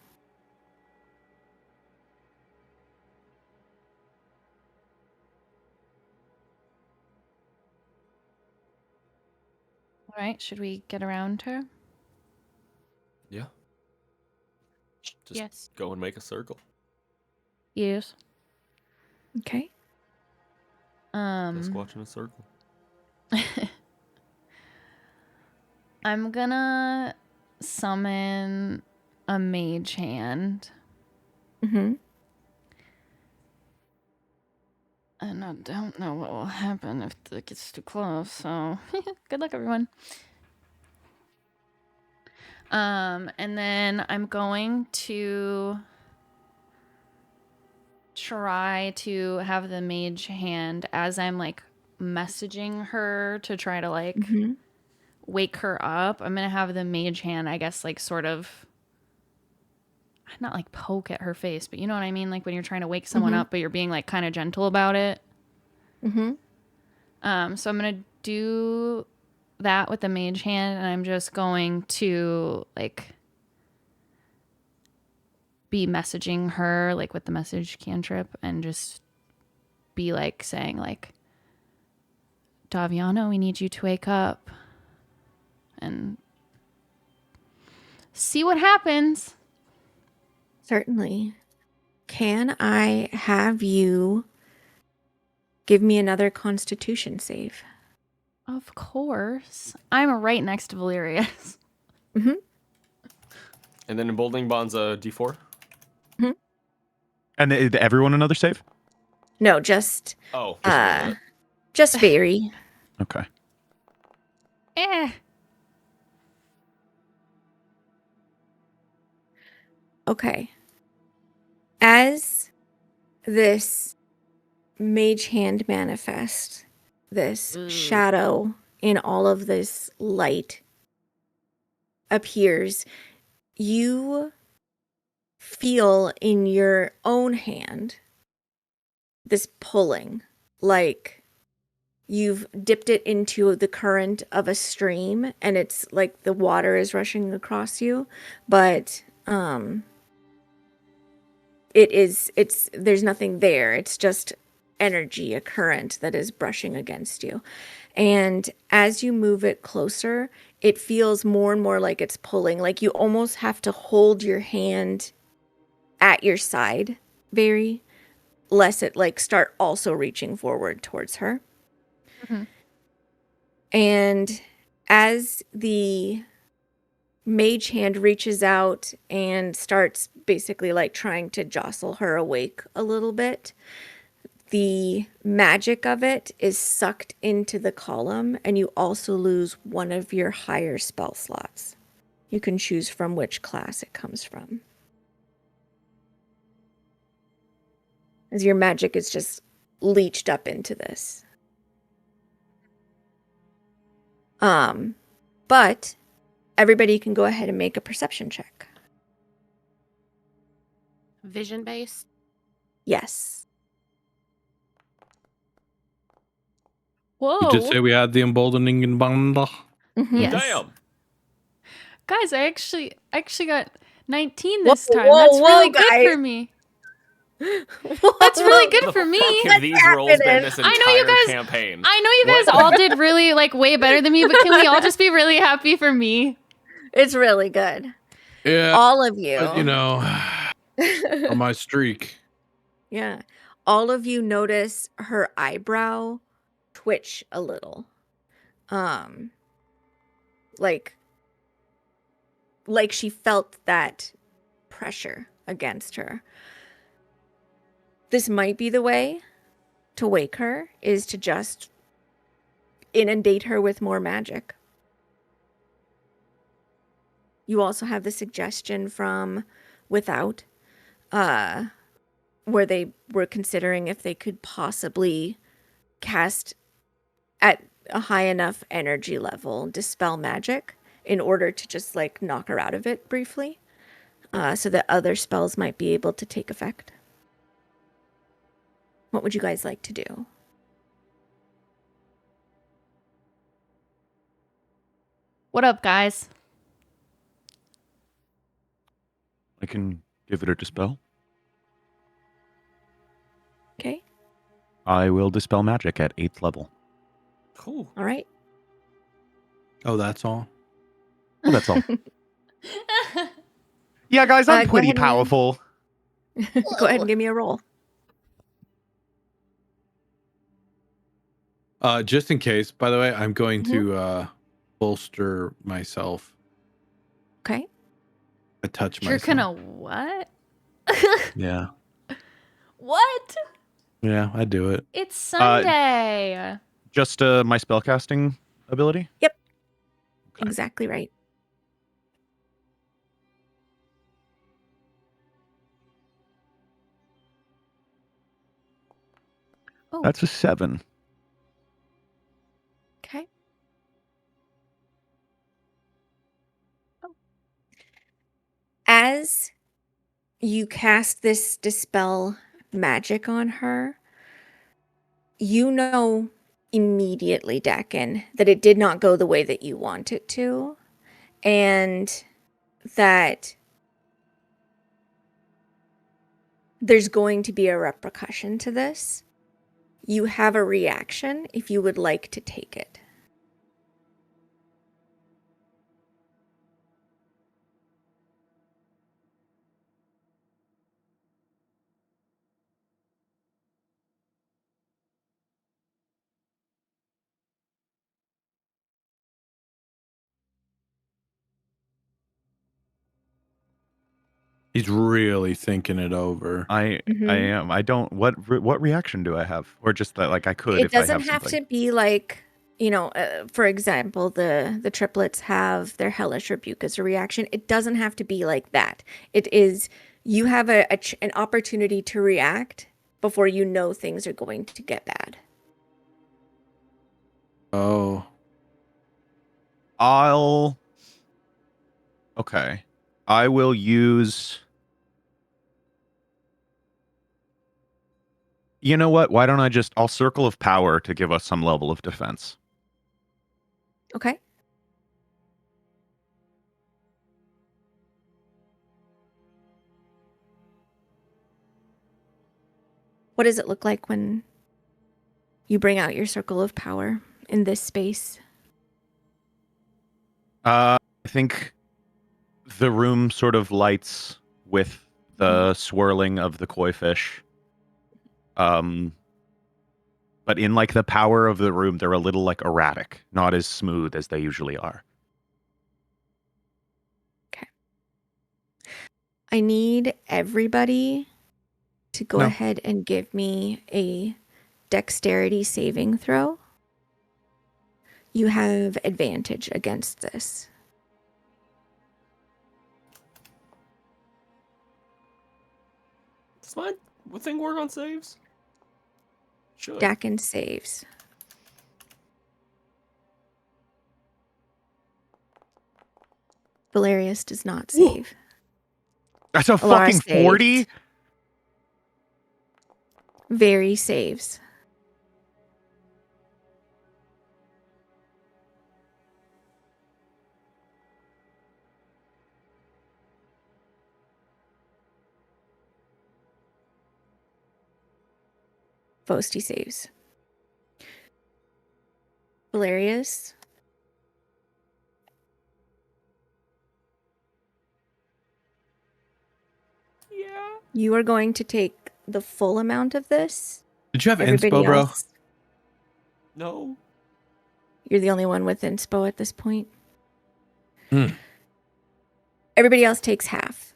All right, should we get around her? Yeah. Just Yes. go and make a circle. Yes. Okay. Just watching a circle. I'm gonna summon a mage hand. Mm-hmm. And I don't know what will happen if it gets too close, so good luck, everyone. And then I'm going to try to have the mage hand as I'm like messaging her to try to like wake her up. I'm gonna have the mage hand, I guess, like sort of not like poke at her face, but you know what I mean, like when you're trying to wake someone up but you're being like kind of gentle about it. So I'm gonna do that with the mage hand, and I'm just going to like be messaging her like with the message cantrip and just be like saying like, Daviano, we need you to wake up and see what happens. Certainly. Can I have you give me another Constitution save? Of course. I'm right next to Valerius. And then emboldening bond's a D4. And everyone another save? No, just Oh, just one minute. Just very. Okay. Eh. Okay. As this mage hand manifests, this shadow in all of this light appears, you feel in your own hand this pulling, like you've dipped it into the current of a stream and it's like the water is rushing across you, but it's there's nothing there. It's just energy, a current that is brushing against you. And as you move it closer, it feels more and more like it's pulling, like you almost have to hold your hand at your side, very, lest it like start also reaching forward towards her. Mhm. And as the mage hand reaches out and starts basically like trying to jostle her awake a little bit, the magic of it is sucked into the column, and you also lose one of your higher spell slots. You can choose from which class it comes from, as your magic is just leached up into this. But everybody can go ahead and make a perception check. Vision based. Yes. Whoa. You did say we had the emboldening in banda. Mhm. Yes. Damn. Guys, I actually got 19 this Whoa, time. whoa, That's really whoa, good guys. for me. That's really good The for me. fuck have these rolls been this I know entire you guys- campaign? I know you guys What? all did really like way better than me, but can we all just be really happy for me? It's really good. Yeah, All of you. but, you know, on my streak. Yeah. All of you notice her eyebrow twitch a little. Like she felt that pressure against her. This might be the way to wake her, is to just inundate her with more magic. You also have the suggestion from Without, where they were considering if they could possibly cast at a high enough energy level, dispel magic, in order to just like knock her out of it briefly, so that other spells might be able to take effect. What would you guys like to do? What up, guys? I can give it a dispel. Okay. I will dispel magic at 8th level. Cool. All right. Oh, that's all. Well, that's all. Yeah, guys, I'm Go pretty ahead and- powerful. Go ahead and give me a roll. Just in case, by the way, I'm going Mhm. to bolster myself. Okay. I touch You're myself. gonna what? Yeah. What? Yeah, I do it. It's Sunday. Just my spellcasting ability? Yep. Okay. Exactly right. Oh. That's a 7. Okay. As you cast this dispel magic on her, you know immediately, Dakin, that it did not go the way that you want it to, and that there's going to be a repercussion to this. You have a reaction if you would like to take it. He's really thinking it over. I am. I don't. What reaction do I have, or just that like I could It if I doesn't have have something? to be like, for example, the triplets have their hellish rebuke as a reaction. It doesn't have to be like that. It is, you have an opportunity to react before you know things are going to get bad. Oh. Okay. I will use. You know what? Why don't I'll circle of power to give us some level of defense. Okay. What does it look like when you bring out your circle of power in this space? I think the room sort of lights with the swirling of the koi fish. But in like the power of the room, they're a little like erratic, not as smooth as they usually are. Okay. I need everybody to go ahead and give me a dexterity saving throw. You have advantage against this. Does my thing work on saves? Should. Dakin saves. Valerius does not save. That's a Alara fucking 40? saves. Very saves. Vosti saves. Valerius. Yeah. You are going to take the full amount of this. Did you have Everybody inspo, bro? else, No. you're the only one with inspo at this point. Hmm. Everybody else takes half.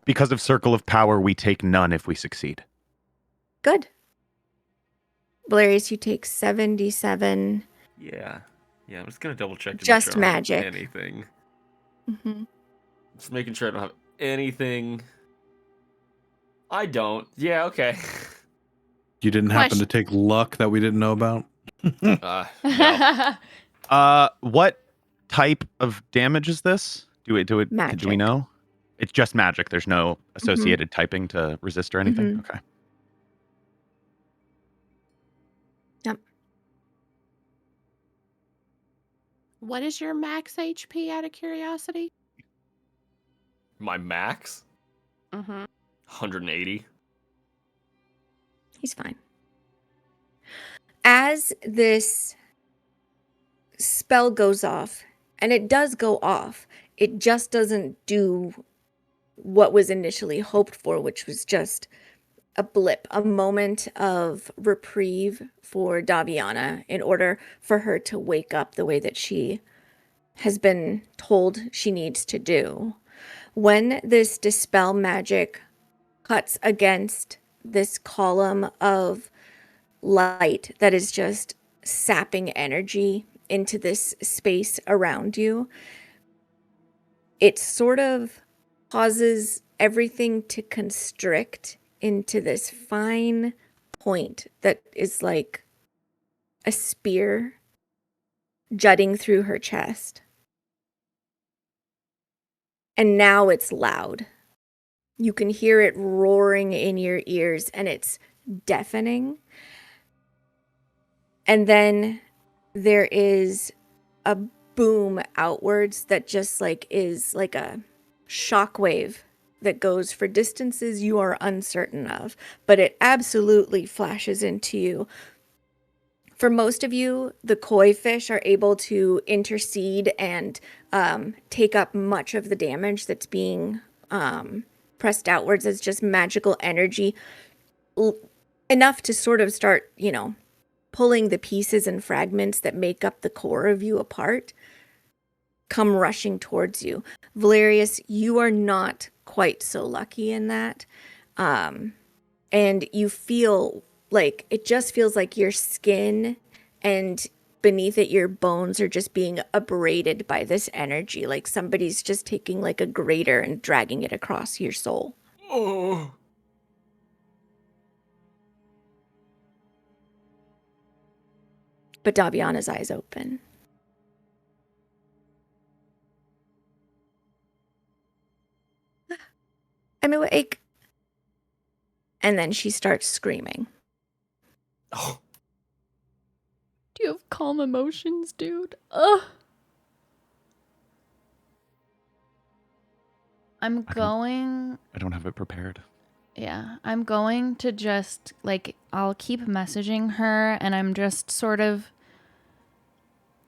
Because of circle of power, we take none if we succeed. Good. Valerius, you take 77. Yeah. Yeah, I'm just gonna double check to Just make sure I don't have magic. anything. Mm-hmm. Just making sure I don't have anything. I don't. Yeah, okay. You didn't happen to Question. take luck that we didn't know about? No. What type of damage is this? Do we Magic. know? It's just magic. There's no associated typing to resist or anything. Mhm. Okay. Yep. What is your max HP out of curiosity? My max? Mm-hmm. 180. He's fine. As this spell goes off, and it does go off, it just doesn't do what was initially hoped for, which was just a blip, a moment of reprieve for Daviana in order for her to wake up the way that she has been told she needs to do. When this dispel magic cuts against this column of light that is just sapping energy into this space around you, it sort of causes everything to constrict into this fine point that is like a spear jutting through her chest. And now it's loud. You can hear it roaring in your ears, and it's deafening. And then there is a boom outwards that just like is like a shockwave that goes for distances you are uncertain of, but it absolutely flashes into you. For most of you, the koi fish are able to intercede and take up much of the damage that's being pressed outwards as just magical energy, enough to sort of start, pulling the pieces and fragments that make up the core of you apart, come rushing towards you. Valerius, you are not quite so lucky in that. And you feel like it just feels like your skin and beneath it your bones are just being abraded by this energy, like somebody's just taking like a grater and dragging it across your soul. Oh. But Daviana's eyes open. I'm awake. And then she starts screaming. Oh. Do you have calm emotions, dude? Ugh. I don't have it prepared. Yeah, I'm going to just, like, I'll keep messaging her, and I'm just sort of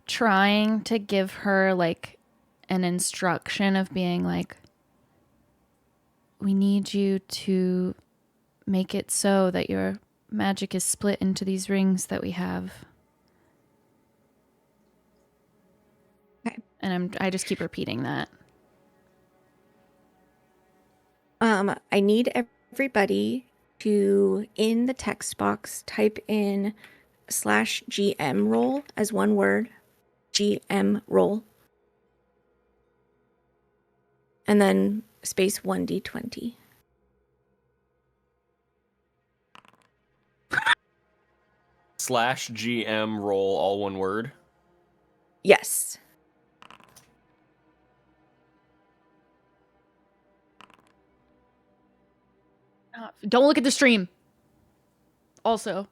trying to give her, like, an instruction of being like, we need you to make it so that your magic is split into these rings that we have. Okay. And I just keep repeating that. I need everybody to, in the text box, type in /GM roll as one word. GM roll. And then space 1d20. /GM roll, all one word. Yes. Don't look at the stream. Also.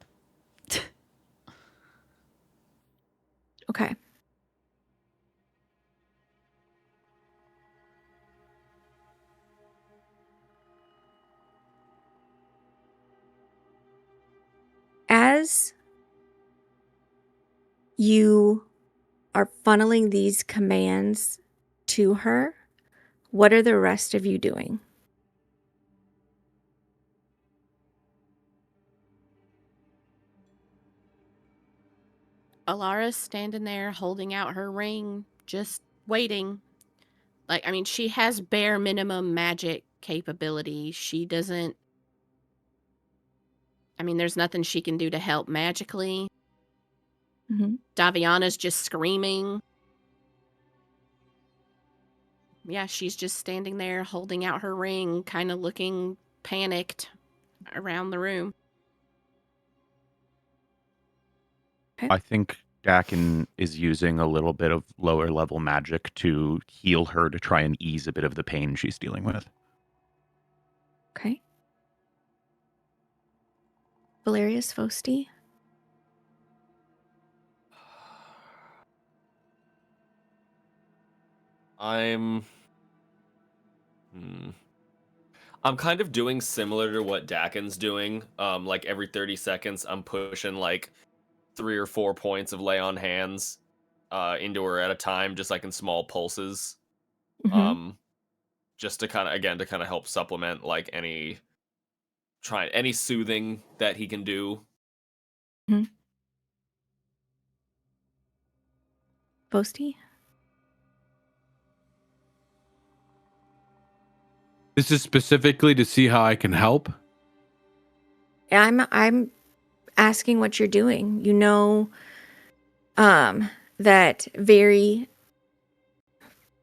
Okay. As you are funneling these commands to her, what are the rest of you doing? Alara's standing there holding out her ring, just waiting. Like, I mean, she has bare minimum magic capability. She doesn't. I mean, there's nothing she can do to help magically. Mm-hmm. Daviana's just screaming. Yeah, she's just standing there holding out her ring, kind of looking panicked around the room. I think Dakin is using a little bit of lower level magic to heal her to try and ease a bit of the pain she's dealing with. Okay. Valerius Fosti? I'm kind of doing similar to what Dakin's doing. Like every 30 seconds, I'm pushing like 3 or 4 points of lay on hands into her at a time, just like in small pulses. Mm-hmm. Just to kind of help supplement like any soothing that he can do. Fosti? This is specifically to see how I can help. I'm asking what you're doing. You know, that very,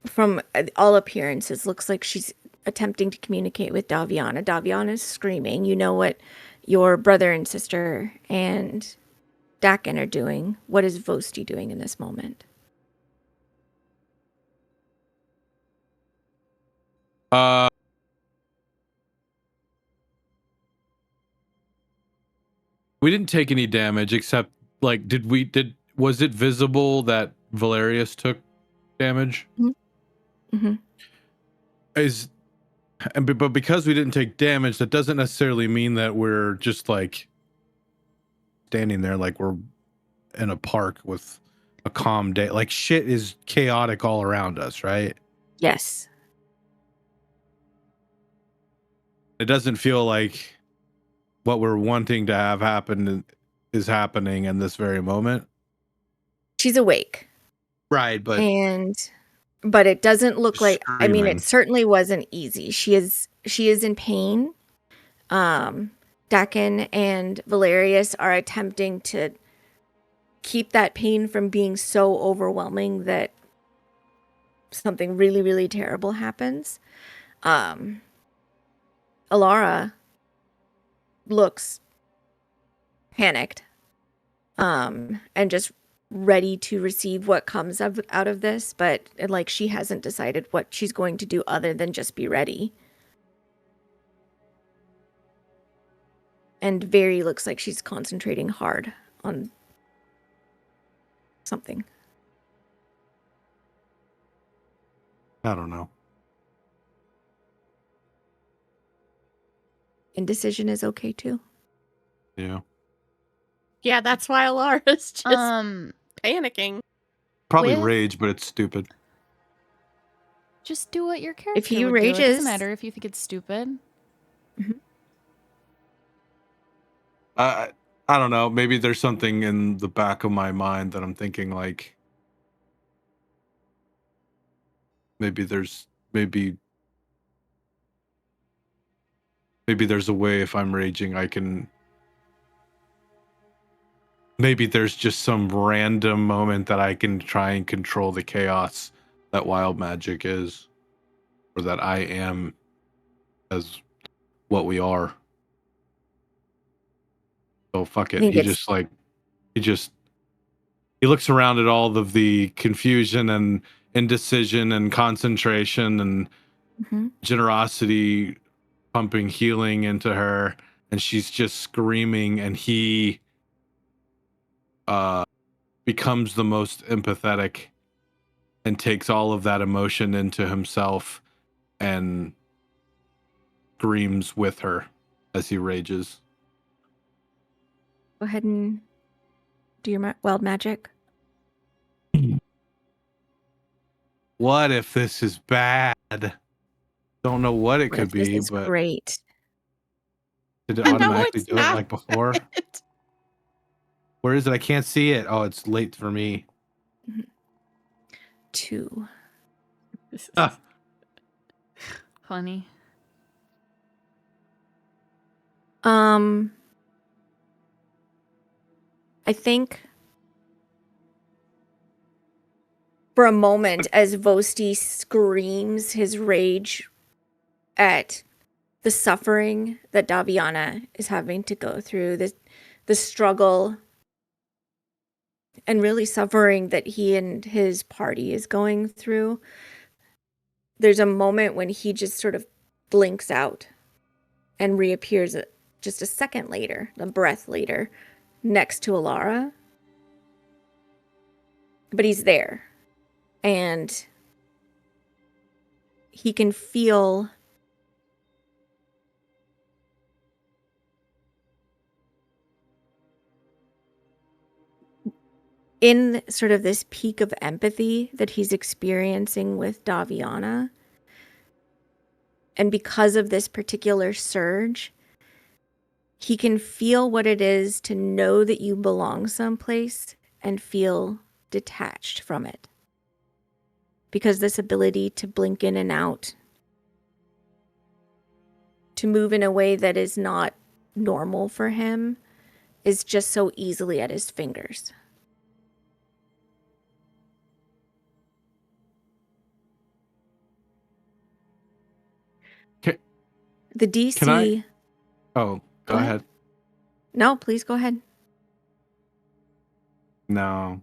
from all appearances, looks like she's attempting to communicate with Daviana. Daviana's screaming. You know what your brother and sister and Dakin are doing. What is Vosti doing in this moment? We didn't take any damage except like was it visible that Valerius took damage? Mm-hmm. But because we didn't take damage, that doesn't necessarily mean that we're just like standing there like we're in a park with a calm day. Like shit is chaotic all around us, right? Yes. It doesn't feel like what we're wanting to have happen is happening in this very moment. She's awake. Right, but And but it doesn't look like, I mean, Screaming. it certainly wasn't easy. She is in pain. Dakin and Valerius are attempting to keep that pain from being so overwhelming that something really, really terrible happens. Alara looks panicked, and just ready to receive what comes out of this, but like she hasn't decided what she's going to do other than just be ready. And Very looks like she's concentrating hard on something. I don't know. Indecision is okay too. Yeah. Yeah, that's why Alara's just panicking. Probably With- rage, but it's stupid. Just do what your character he would do. It rages- doesn't matter if you think it's stupid. I don't know. Maybe there's something in the back of my mind that I'm thinking like maybe there's a way if I'm raging I can maybe there's just some random moment that I can try and control the chaos that wild magic is, or that I am as what we are. So fuck it. think He it's- just like he looks around at all of the confusion and indecision and concentration and Mhm. generosity pumping healing into her, and she's just screaming, and he becomes the most empathetic and takes all of that emotion into himself and screams with her as he rages. Go ahead and do your wild magic. What if this is bad? Don't know what it What could if this be, is but great. did it No, automatically it's do it not. like before? Where is it? I can't see it. Oh, it's late for me. 2. This is Ah. funny. I think for a moment as Vosti screams his rage at the suffering that Daviana is having to go through, the struggle and really suffering that he and his party is going through, there's a moment when he just sort of blinks out and reappears just a second later, a breath later, next to Alara. But he's there. And he can feel in sort of this peak of empathy that he's experiencing with Daviana. And because of this particular surge, he can feel what it is to know that you belong someplace and feel detached from it. Because this ability to blink in and out, to move in a way that is not normal for him, is just so easily at his fingers. The DC... Can I? Oh, go Go ahead. ahead. No, please go ahead. No.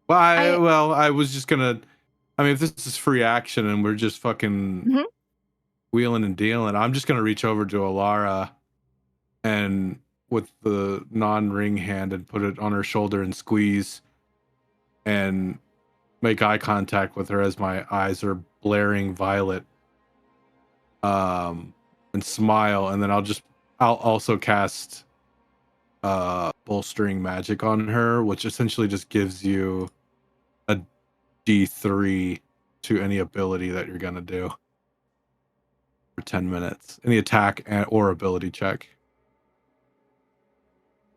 Well, I was just gonna. I mean, if this is free action and we're just fucking Mhm. wheeling and dealing, I'm just gonna reach over to Alara and with the non-ring hand and put it on her shoulder and squeeze and make eye contact with her as my eyes are blaring violet. And smile, and then I'll also cast bolstering magic on her, which essentially just gives you a D3 to any ability that you're gonna do for 10 minutes, any attack or ability check.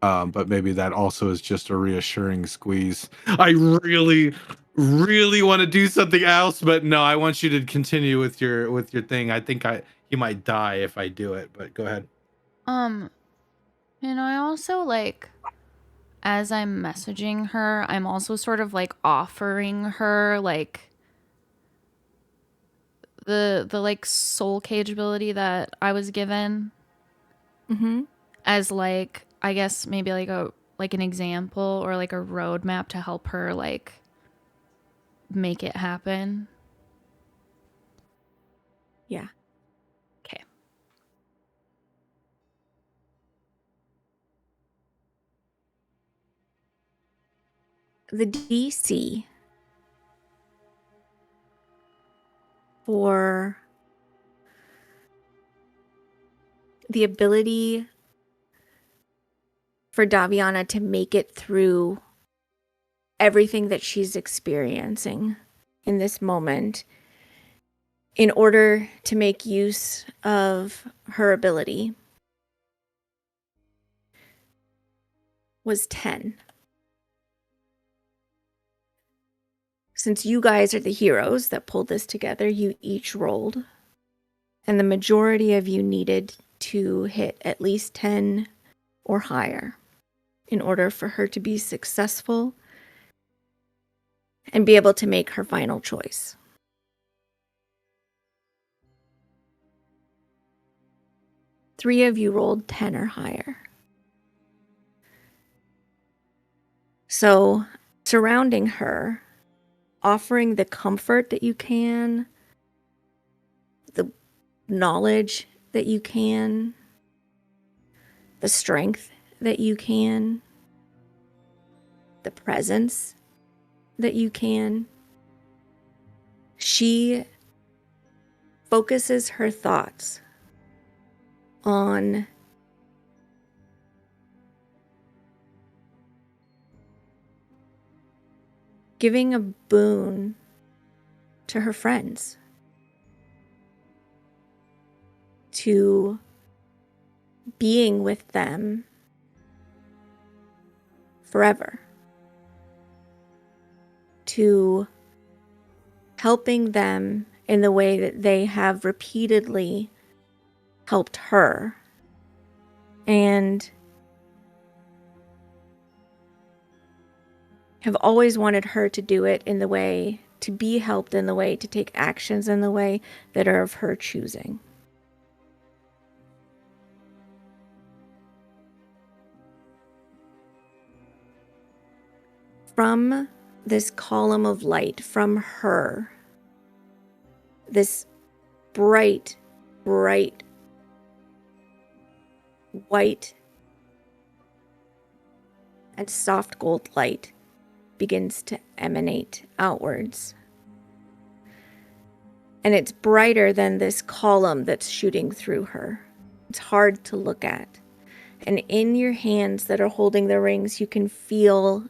But maybe that also is just a reassuring squeeze. I really really want to do something else, but no, I want you to continue with your thing. I think he might die if I do it, but go ahead. And I also like, as I'm messaging her, I'm also sort of like offering her like the like soul cage ability that I was given Mm-hmm. as like, I guess maybe like an example or like a roadmap to help her like make it happen. Yeah. Okay. The DC for the ability for Daviana to make it through everything that she's experiencing in this moment in order to make use of her ability was 10. Since you guys are the heroes that pulled this together, you each rolled, and the majority of you needed to hit at least 10 or higher in order for her to be successful and be able to make her final choice. Three of you rolled 10 or higher. So, surrounding her, offering the comfort that you can, the knowledge that you can, the strength that you can, the presence that you can. She focuses her thoughts on giving a boon to her friends, to being with them forever, to helping them in the way that they have repeatedly helped her, and have always wanted her to do it in the way, to be helped in the way, to take actions in the way that are of her choosing. From this column of light, from her, this bright, bright, white and soft gold light begins to emanate outwards. And it's brighter than this column that's shooting through her. It's hard to look at. And in your hands that are holding the rings, you can feel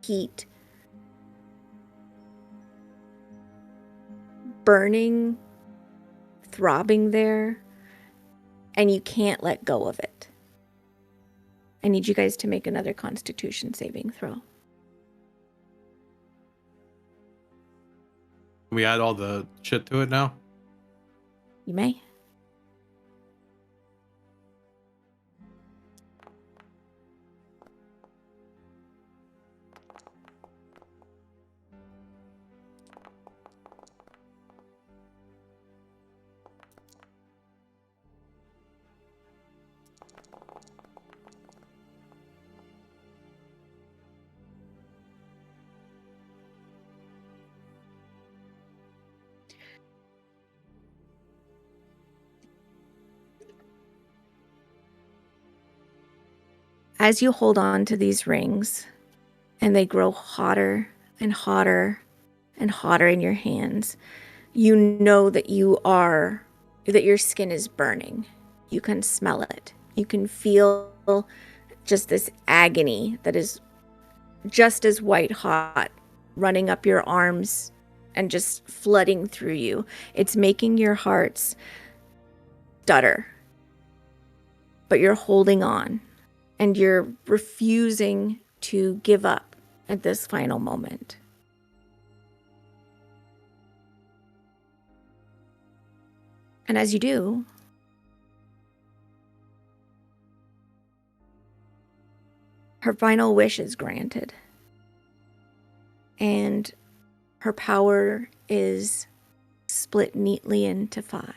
heat burning, throbbing there, and you can't let go of it. I need you guys to make another Constitution saving throw. Can we add all the shit to it now? You may. As you hold on to these rings and they grow hotter and hotter and hotter in your hands, you know that that your skin is burning. You can smell it. You can feel just this agony that is just as white hot running up your arms and just flooding through you. It's making your hearts stutter. But you're holding on and you're refusing to give up at this final moment. And as you do, her final wish is granted. And her power is split neatly into 5.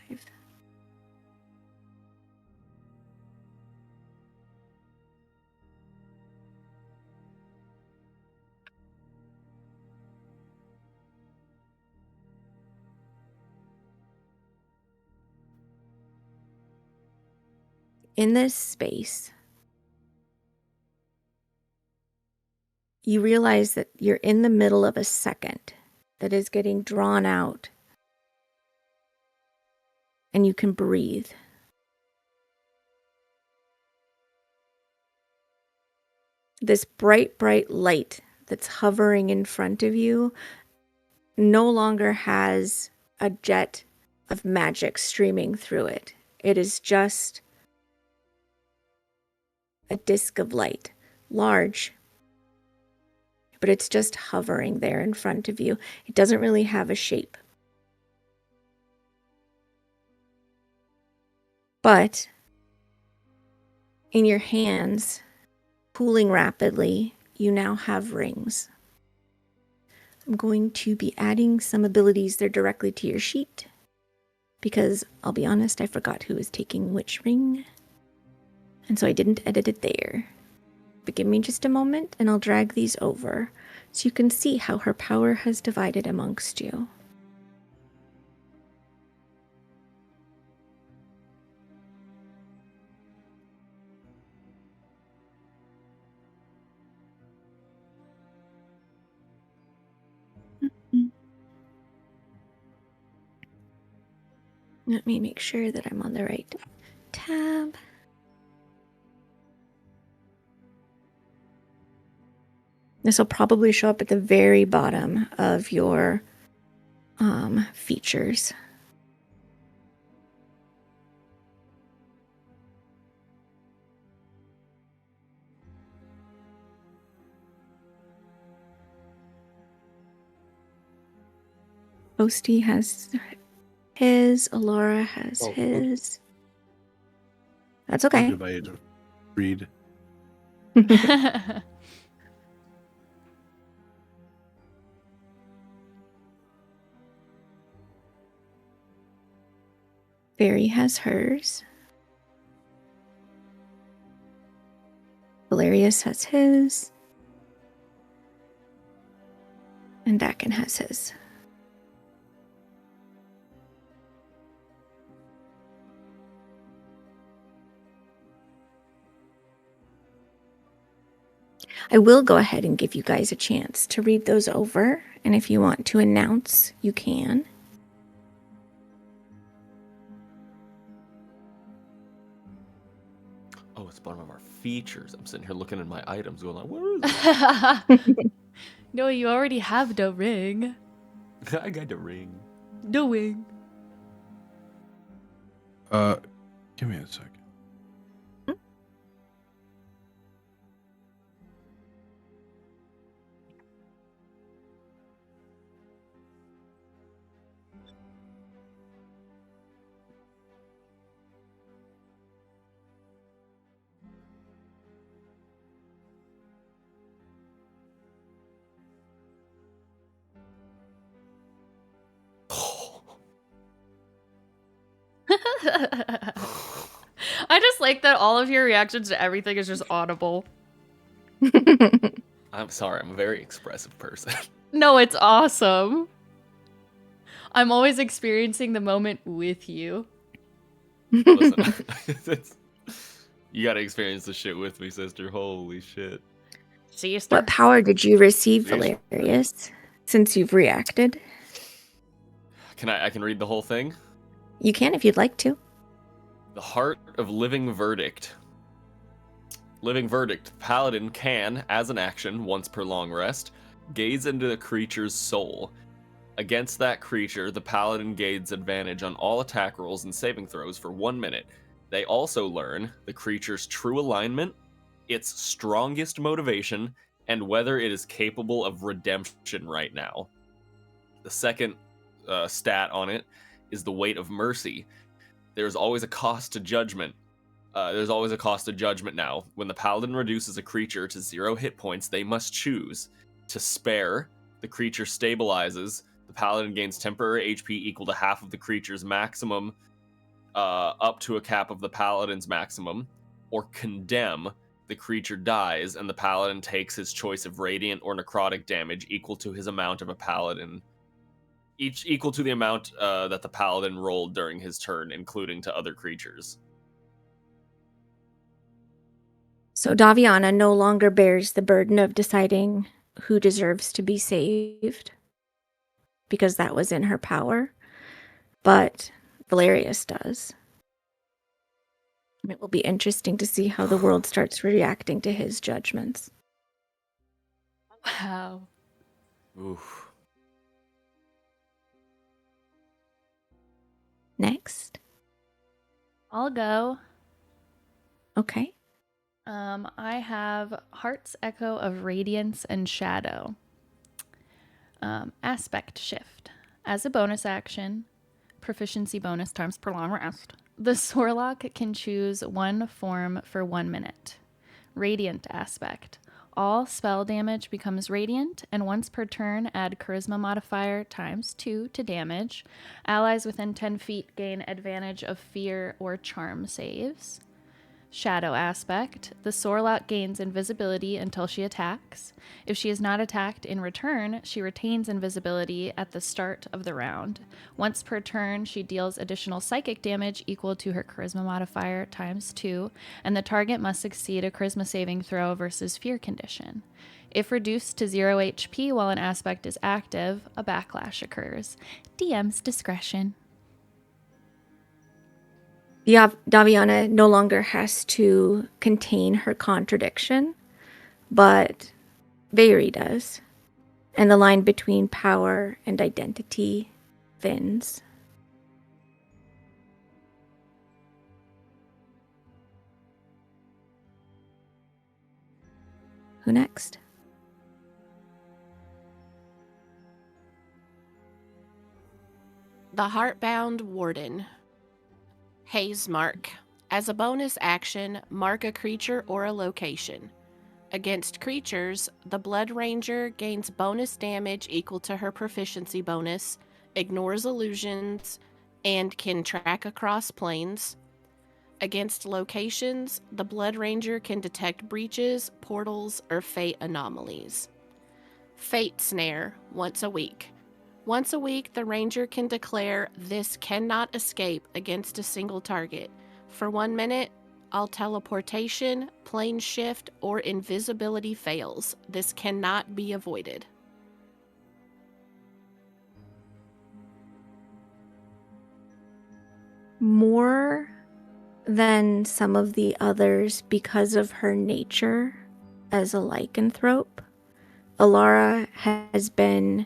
In this space, you realize that you're in the middle of a second that is getting drawn out, and you can breathe. This bright, bright light that's hovering in front of you no longer has a jet of magic streaming through it. It is just a disk of light, large, but it's just hovering there in front of you. It doesn't really have a shape. But in your hands, cooling rapidly, you now have rings. I'm going to be adding some abilities there directly to your sheet because I'll be honest, I forgot who was taking which ring. And so I didn't edit it there. But give me just a moment and I'll drag these over so you can see how her power has divided amongst you. Let me make sure that I'm on the right tab. This will probably show up at the very bottom of your features. Posty has his, Alora has his. That's okay. Did I read? Barry has hers. Valerius has his. And Dakin has his. I will go ahead and give you guys a chance to read those over, and if you want to announce, you can. Oh, it's one of our features. I'm sitting here looking at my items going like, where is it? No, you already have the ring. I got the ring. The ring. Give me a second. I just like that all of your reactions to everything is just audible. I'm sorry, I'm a very expressive person. No, it's awesome. I'm always experiencing the moment with you. Listen, you gotta experience the shit with me, sister. Holy shit. Sister. What power did you receive, Valerius, since you've reacted? I can read the whole thing? You can if you'd like to. The Heart of Living Verdict. Living Verdict. Paladin can, as an action, once per long rest, gaze into the creature's soul. Against that creature, the Paladin gains advantage on all attack rolls and saving throws for 1 minute. They also learn the creature's true alignment, its strongest motivation, and whether it is capable of redemption right now. The second stat on it is the Weight of Mercy. there's always a cost to judgment. There's always a cost to judgment now. When the paladin reduces a creature to 0 hit points, they must choose to spare. The creature stabilizes. The paladin gains temporary HP equal to half of the creature's maximum, up to a cap of the paladin's maximum, or condemn. The creature dies, and the paladin takes his choice of radiant or necrotic damage equal to his amount of a paladin, each equal to the amount that the paladin rolled during his turn, including to other creatures. So Daviana no longer bears the burden of deciding who deserves to be saved, because that was in her power, but Valerius does. It will be interesting to see how the world starts reacting to his judgments. Wow. Oof. Next. I'll go. Okay. I have Heart's Echo of Radiance and Shadow. Aspect Shift. As a bonus action, proficiency bonus times prolonged rest, the Sorlock can choose one form for 1 minute. Radiant Aspect. All spell damage becomes radiant, and once per turn, add Charisma modifier times 2 to damage. Allies within 10 feet gain advantage of fear or charm saves. Shadow Aspect. The Sorlock gains invisibility until she attacks. If she is not attacked in return, she retains invisibility at the start of the round. Once per turn, she deals additional psychic damage equal to her Charisma modifier times 2, and the target must succeed a Charisma saving throw versus fear condition. If reduced to 0 HP while an aspect is active, a backlash occurs. DM's discretion. Daviana no longer has to contain her contradiction, but Veiri does. And the line between power and identity thins. Who next? The Heartbound Warden. Haze Mark. As a bonus action, mark a creature or a location. Against creatures, the Blood Ranger gains bonus damage equal to her proficiency bonus, ignores illusions, and can track across planes. Against locations, the Blood Ranger can detect breaches, portals, or fate anomalies. Fate Snare, once a week. Once a week, the Ranger can declare, "This cannot escape" against a single target. For 1 minute, all teleportation, plane shift, or invisibility fails. This cannot be avoided. More than some of the others because of her nature as a lycanthrope, Alara has been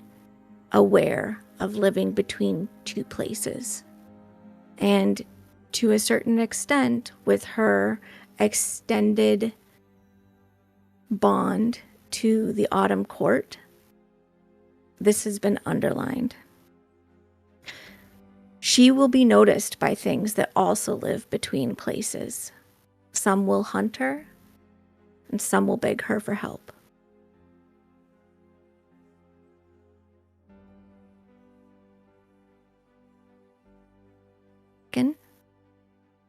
aware of living between two places. And to a certain extent, with her extended bond to the Autumn Court, this has been underlined. She will be noticed by things that also live between places. Some will hunt her, and some will beg her for help.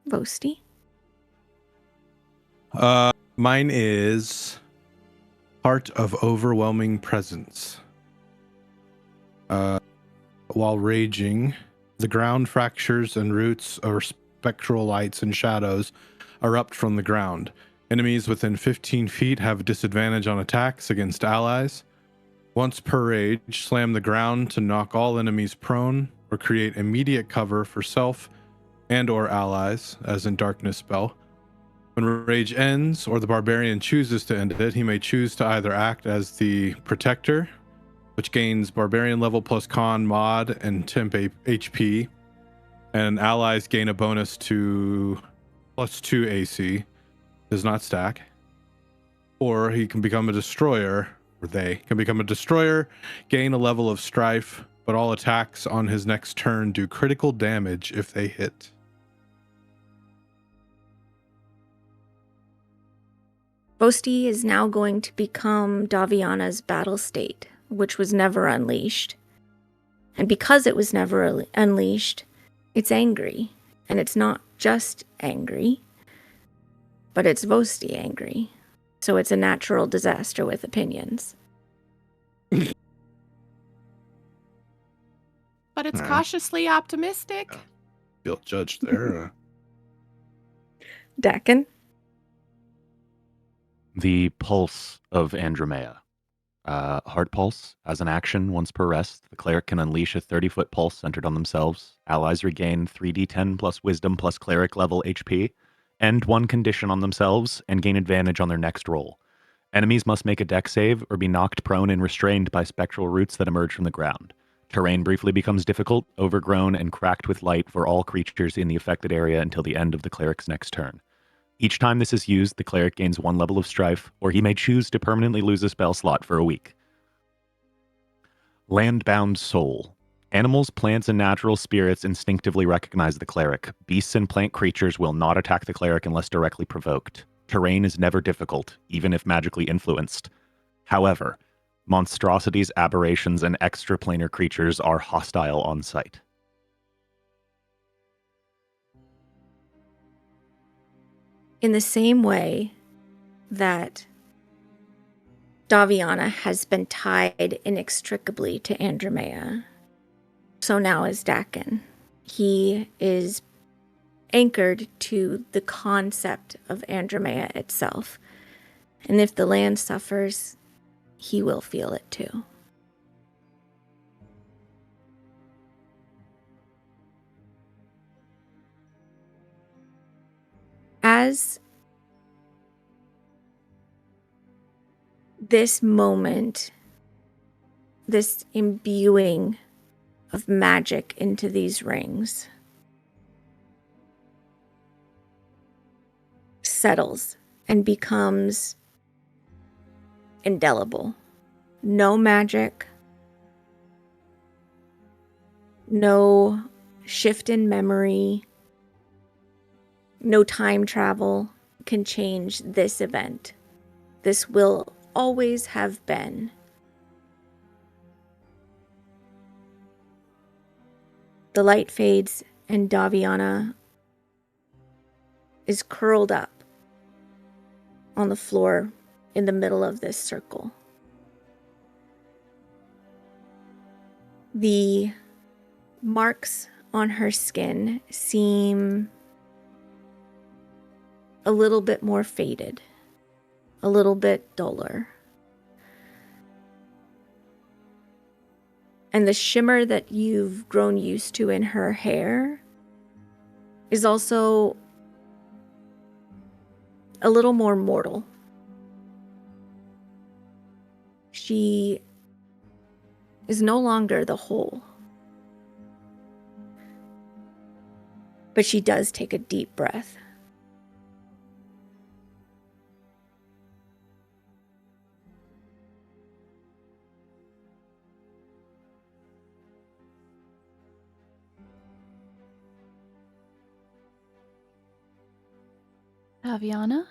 Vosti. Mine is Heart of Overwhelming Presence. While raging, the ground fractures and roots or spectral lights and shadows erupt from the ground. Enemies within 15 feet have disadvantage on attacks against allies. Once per rage, slam the ground to knock all enemies prone or create immediate cover for self and or allies, as in Darkness spell. When rage ends, or the barbarian chooses to end it, he may choose to either act as the protector, which gains barbarian level plus con mod and temp HP, and allies gain a bonus to +2 AC, does not stack. Or he can become a destroyer, or they can become a destroyer, gain a level of strife, but all attacks on his next turn do critical damage if they hit. Bosti is now going to become Daviana's battle state, which was never unleashed. And because it was never unleashed, it's angry. And it's not just angry, but it's Bosti angry. So it's a natural disaster with opinions. But it's cautiously optimistic. Feel judged there. Dakin? The pulse of Andromea. Heart pulse. As an action, once per rest, the cleric can unleash a 30-foot pulse centered on themselves. Allies regain 3d10 plus wisdom plus cleric level HP, end one condition on themselves, and gain advantage on their next roll. Enemies must make a dex save or be knocked prone and restrained by spectral roots that emerge from the ground. Terrain briefly becomes difficult, overgrown, and cracked with light for all creatures in the affected area until the end of the cleric's next turn. Each time this is used, the cleric gains 1 level of strife, or he may choose to permanently lose a spell slot for a week. Landbound Soul. Animals, plants, and natural spirits instinctively recognize the cleric. Beasts and plant creatures will not attack the cleric unless directly provoked. Terrain is never difficult, even if magically influenced. However, monstrosities, aberrations, and extraplanar creatures are hostile on sight. In the same way that Daviana has been tied inextricably to Andromea, so now is Dakin. He is anchored to the concept of Andromea itself. And if the land suffers, he will feel it too. As this moment, this imbuing of magic into these rings settles and becomes indelible. No magic, no shift in memory, no time travel can change this event. This will always have been. The light fades and Daviana is curled up on the floor in the middle of this circle. The marks on her skin seem a little bit more faded, a little bit duller. And the shimmer that you've grown used to in her hair is also a little more mortal. She is no longer the whole. But she does take a deep breath. Daviana?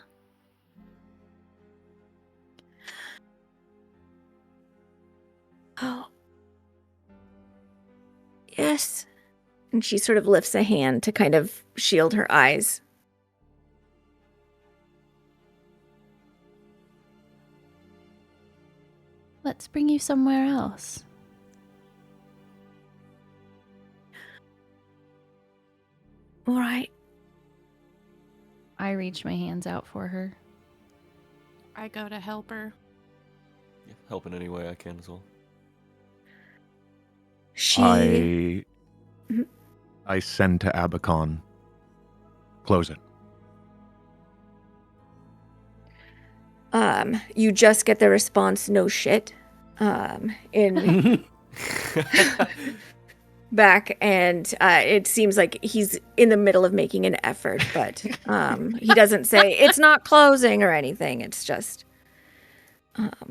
Oh. Yes. And she sort of lifts a hand to kind of shield her eyes. Let's bring you somewhere else. All right. I reach my hands out for her. I go to help her. Yeah, help in any way I can as well. She... I send to Abacon. Close it. You just get the response, no shit, in back, and it seems like he's in the middle of making an effort, but he doesn't say it's not closing or anything. It's just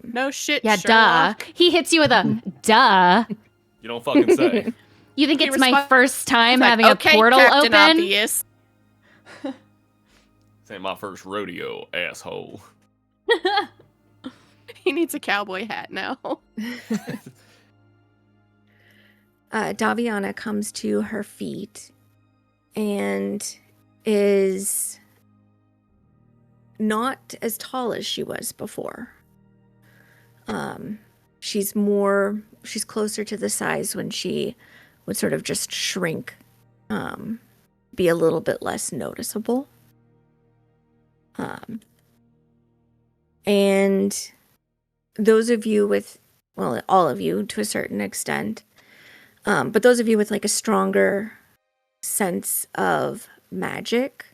No shit, Yeah, Sherlock. duh. He hits you with a duh. You don't fucking say. You think He it's my responds first time like, having okay, a portal Captain open? Obvious. This ain't my first rodeo, asshole. He needs a cowboy hat now. Daviana comes to her feet and is not as tall as she was before. She's closer to the size when she would sort of just shrink, be a little bit less noticeable. And those of you with, well, all of you to a certain extent, but those of you with like a stronger sense of magic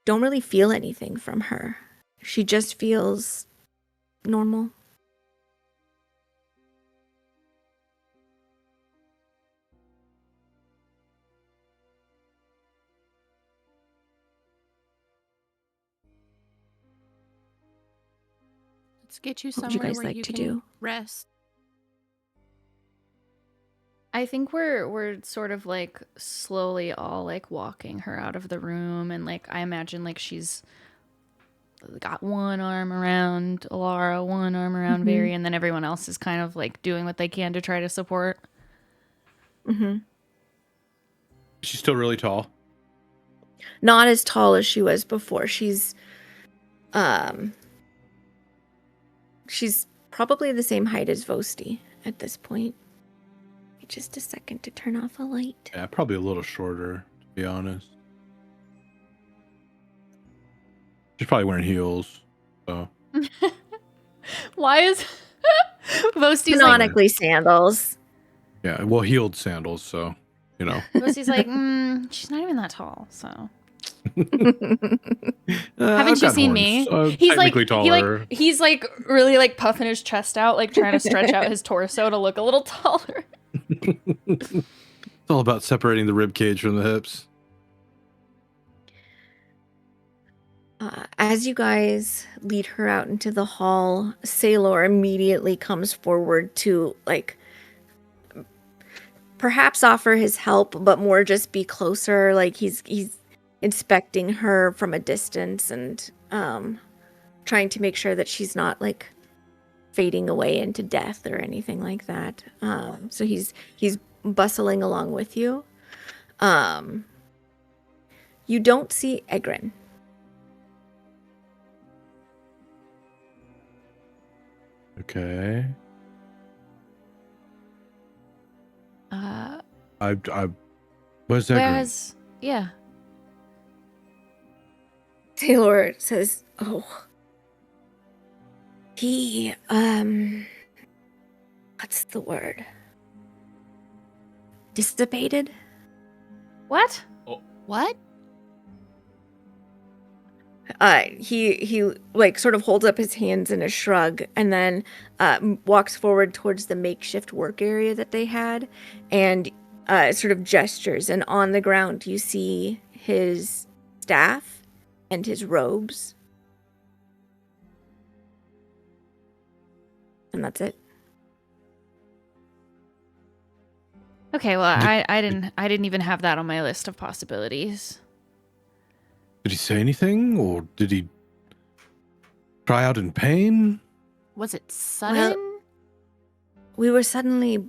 don't really feel anything from her. She just feels normal. Let's get you What would somewhere you guys where like you to can do? rest. I think we're sort of like slowly all like walking her out of the room, and like I imagine like she's got one arm around Alara, one arm around Veri, and then everyone else is kind of like doing what they can to try to support. Mm-hmm. She's still really tall. Not as tall as she was before. She's probably the same height as Vosti at this point. Just a second to turn off a light. Yeah, probably a little shorter, to be honest. She's probably wearing heels. So Why is Vosti's like, Canonically sandals. yeah, well, heeled sandals. So you know. Vosti's like, she's not even that tall, so. Haven't Haven't you seen me? He's like, technically taller. he's like really like puffing his chest out, like trying to stretch out his torso to look a little taller. It's all about separating the rib cage from the hips. As you guys lead her out into the hall, Sailor immediately comes forward to like perhaps offer his help, but more just be closer. Like he's inspecting her from a distance and trying to make sure that she's not like fading away into death or anything like that. So he's bustling along with you. You don't see Egrin. Okay. Where's that? Whereas, yeah. Taylor says, "Oh, he, what's the word? Dissipated?" What? What? He like sort of holds up his hands in a shrug and then walks forward towards the makeshift work area that they had and sort of gestures, and on the ground you see his staff and his robes. And that's it. Okay, well, I didn't even have that on my list of possibilities. Did he say anything, or did he cry out in pain? Was it sudden? We were suddenly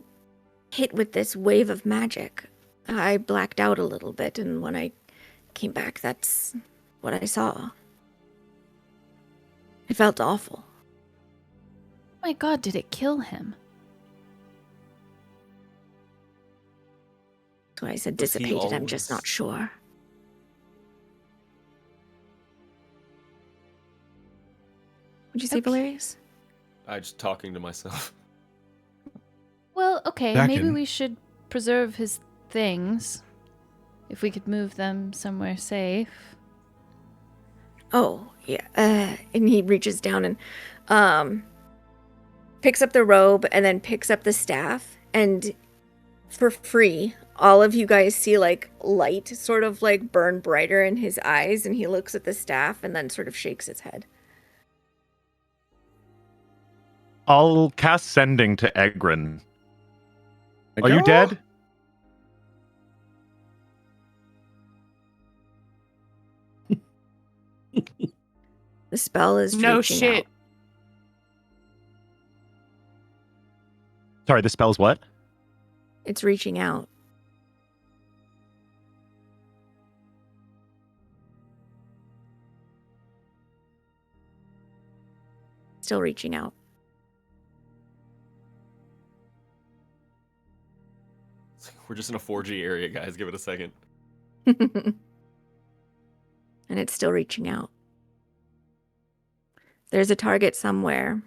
hit with this wave of magic. I blacked out a little bit, and when I came back, that's what I saw. It felt awful. Oh my god, did it kill him? That's why I said Was he dissipated. I'm just always- not sure. What'd you say, Okay. Valerius? I just talking to myself. Well, okay, Back maybe in. we should preserve his things. If we could move them somewhere safe. Oh, yeah. And he reaches down and picks up the robe and then picks up the staff. And for free, all of you guys see like light sort of like burn brighter in his eyes. And he looks at the staff and then sort of shakes his head. I'll cast Sending to Egrin. Are you dead? The spell is No reaching shit. out. Sorry, the spell's what? It's reaching out. Still reaching out. We're just in a 4G area, guys. Give it a second. And it's still reaching out. There's a target somewhere,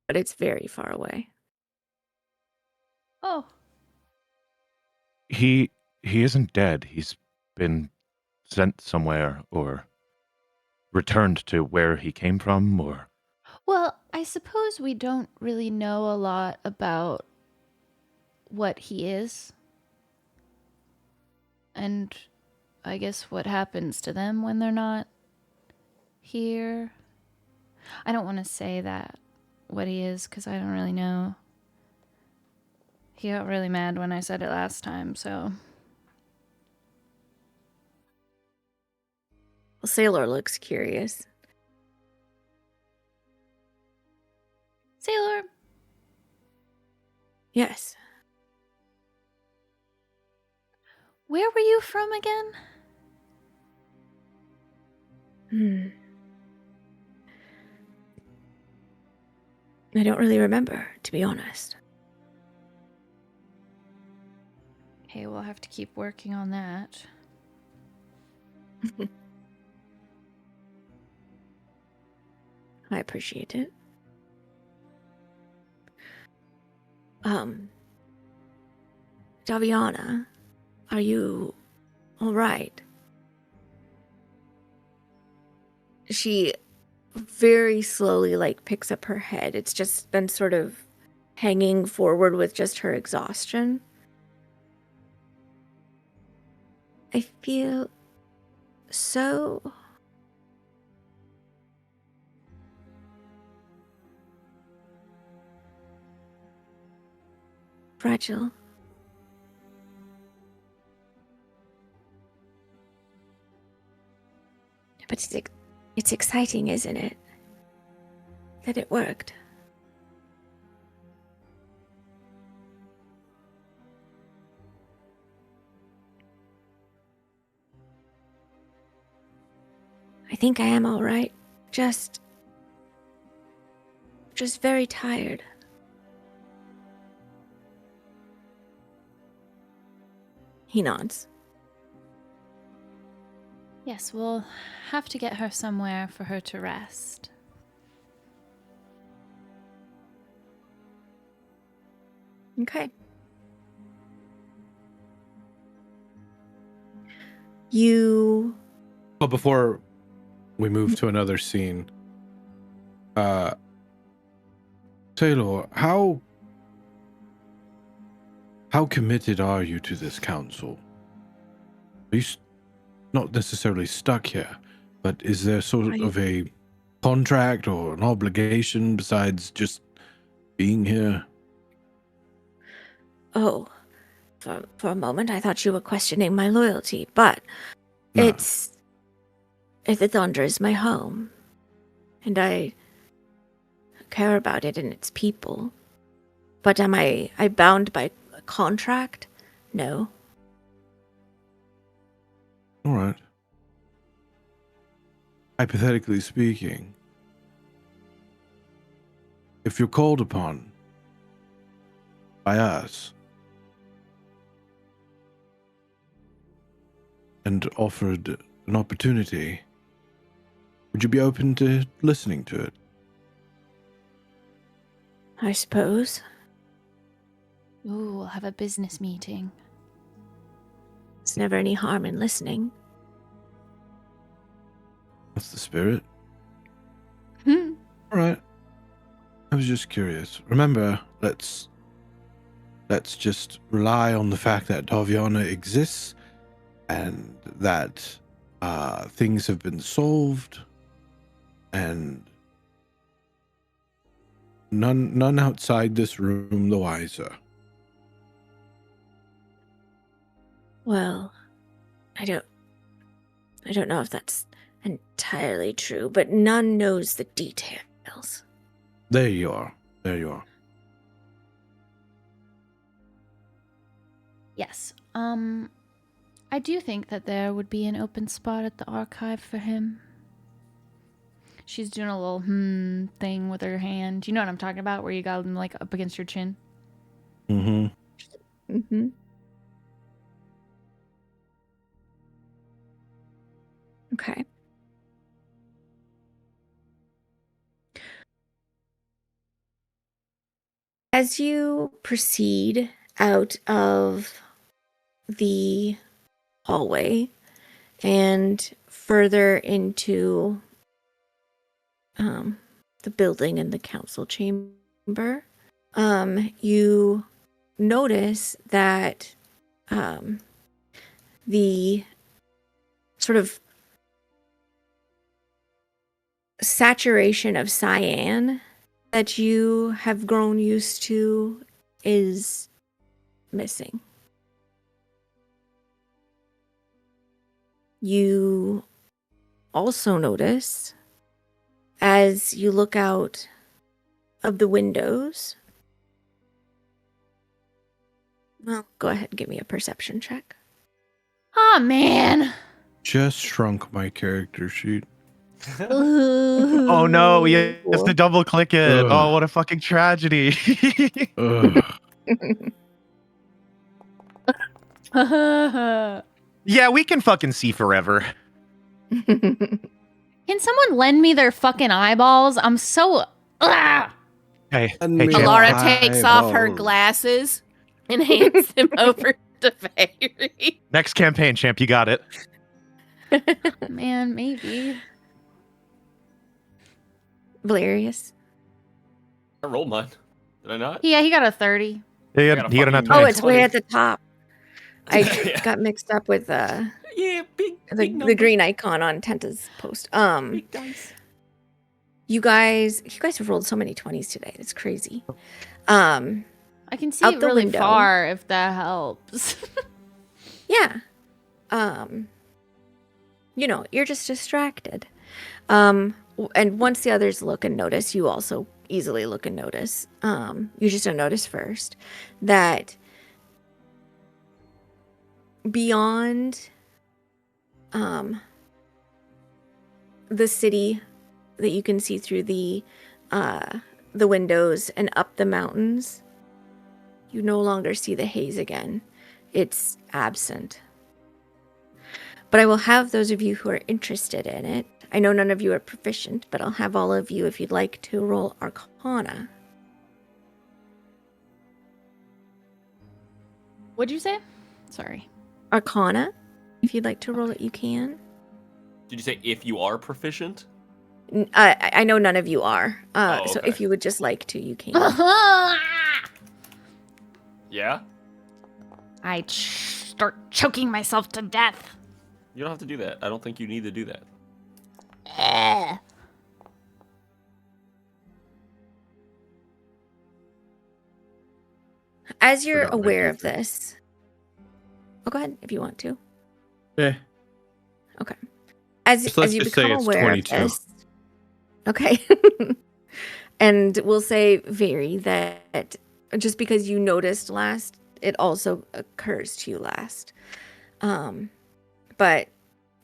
but it's very far away. Oh, He isn't dead. He's been sent somewhere or returned to where he came from, or well, I suppose we don't really know a lot about what he is. And I guess what happens to them when they're not here. I don't want to say that, what he is, because I don't really know. He got really mad when I said it last time, so. Well, Sailor looks curious. Sailor, Yes. where were you from again? I don't really remember, to be honest. Okay, we'll have to keep working on that. I appreciate it. Daviana, are you all right? She very slowly, picks up her head. It's just been sort of hanging forward with just her exhaustion. I feel so fragile. But it's exciting, isn't it? That it worked. I think I am all right. Just very tired. He nods. Yes, we'll have to get her somewhere for her to rest. Okay. You Well, before we move to another scene, Taylor, how committed are you to this council? Are you not necessarily stuck here, but is there sort of a contract or an obligation besides just being here? Oh, for a moment I thought you were questioning my loyalty, but No. it's the Thunder is my home, and I care about it and its people. But am I bound by a contract? No. All right. Hypothetically speaking, if you're called upon by us and offered an opportunity, would you be open to listening to it? I suppose. Ooh, we'll have a business meeting. There's never any harm in listening. That's the spirit. Hmm. All right. I was just curious. Remember, let's just rely on the fact that Daviana exists and that things have been solved and none outside this room the wiser. Well, I don't know if that's entirely true, but none knows the details. There you are. There you are. Yes. I do think that there would be an open spot at the archive for him. She's doing a little thing with her hand. You know what I'm talking about? Where you got them like up against your chin. Mm-hmm. Mm-hmm. Okay. As you proceed out of the hallway and further into the building and the council chamber, you notice that the sort of saturation of cyan that you have grown used to is missing. You also notice, as you look out of the windows, well, go ahead and give me a perception check. Oh, man. Just shrunk my character sheet. Oh no, he has to double click it. Ugh. Oh, what a fucking tragedy. Ugh. Yeah, we can fucking see forever. Can someone lend me their fucking eyeballs? I'm so... Ugh. Hey, And hey, me Champ. Alara Hi, takes off her balls. glasses and hands them over to Fairy. Next campaign, Champ, you got it. Man, maybe. Valerius. I rolled mine. Did I not? Yeah, he got a 30. Yeah, I got a you got enough fucking- Oh, time. it's way 20. at the top. I Yeah. got mixed up with Yeah, big, the big number, green icon on Tenta's post. big dice. You guys have rolled so many 20s today. It's crazy. I can see Out it the really window. far if that helps. Yeah. You're just distracted. And once the others look and notice, you also easily look and notice. You just don't notice first that beyond the city that you can see through the windows and up the mountains, you no longer see the haze again. It's absent. But I will have those of you who are interested in it. I know none of you are proficient, but I'll have all of you, if you'd like to roll Arcana. What'd you say? Sorry. Arcana. If you'd like to roll it, you can. Did you say if you are proficient? I know none of you are. Oh, So okay. if you would just like to, you can. Yeah? I start choking myself to death. You don't have to do that. I don't think you need to do that. As you're Forgot my aware of D3. this, go ahead if you want to. Eh. Okay. As Let's you just say become it's aware 22. of this, okay. And we'll say, Very, that just because you noticed last, it also occurs to you last. But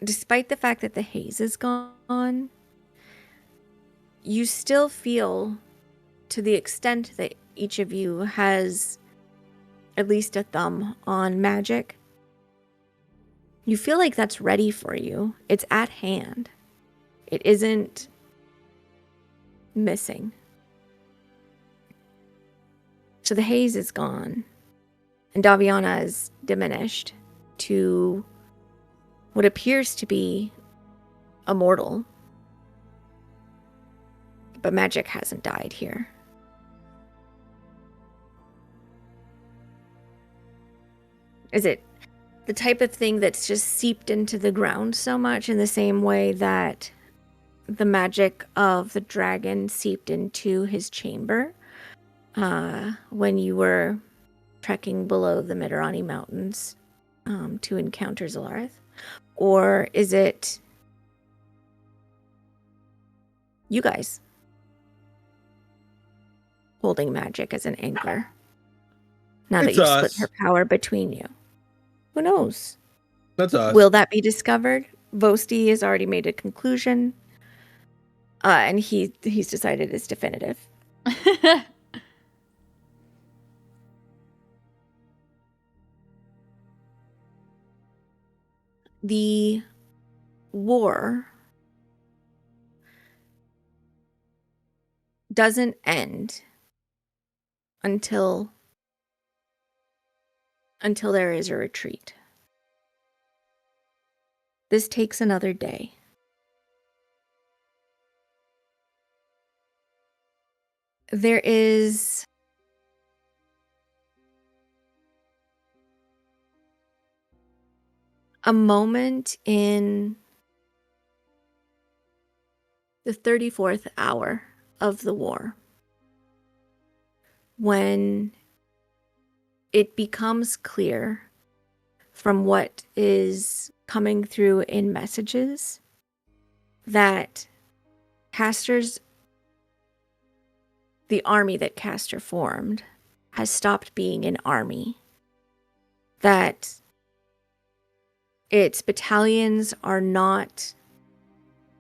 despite the fact that the haze is gone, you still feel, to the extent that each of you has at least a thumb on magic, you feel like that's ready for you. It's at hand. It isn't missing. So the haze is gone, and Daviana is diminished to what appears to be a mortal. But magic hasn't died here. Is it the type of thing that's just seeped into the ground so much, in the same way that the magic of the dragon seeped into his chamber when you were trekking below the Midirani Mountains to encounter Zalareth? Or is it You guys holding magic as an anchor. Now that It's you've split us. her power between you. Who knows? That's us. Will that be discovered? Vosti has already made a conclusion. And he's decided it's definitive. The war doesn't end until there is a retreat. This takes another day. There is a moment in the 34th hour of the war when it becomes clear from what is coming through in messages that the army that Castor formed has stopped being an army, that its battalions are not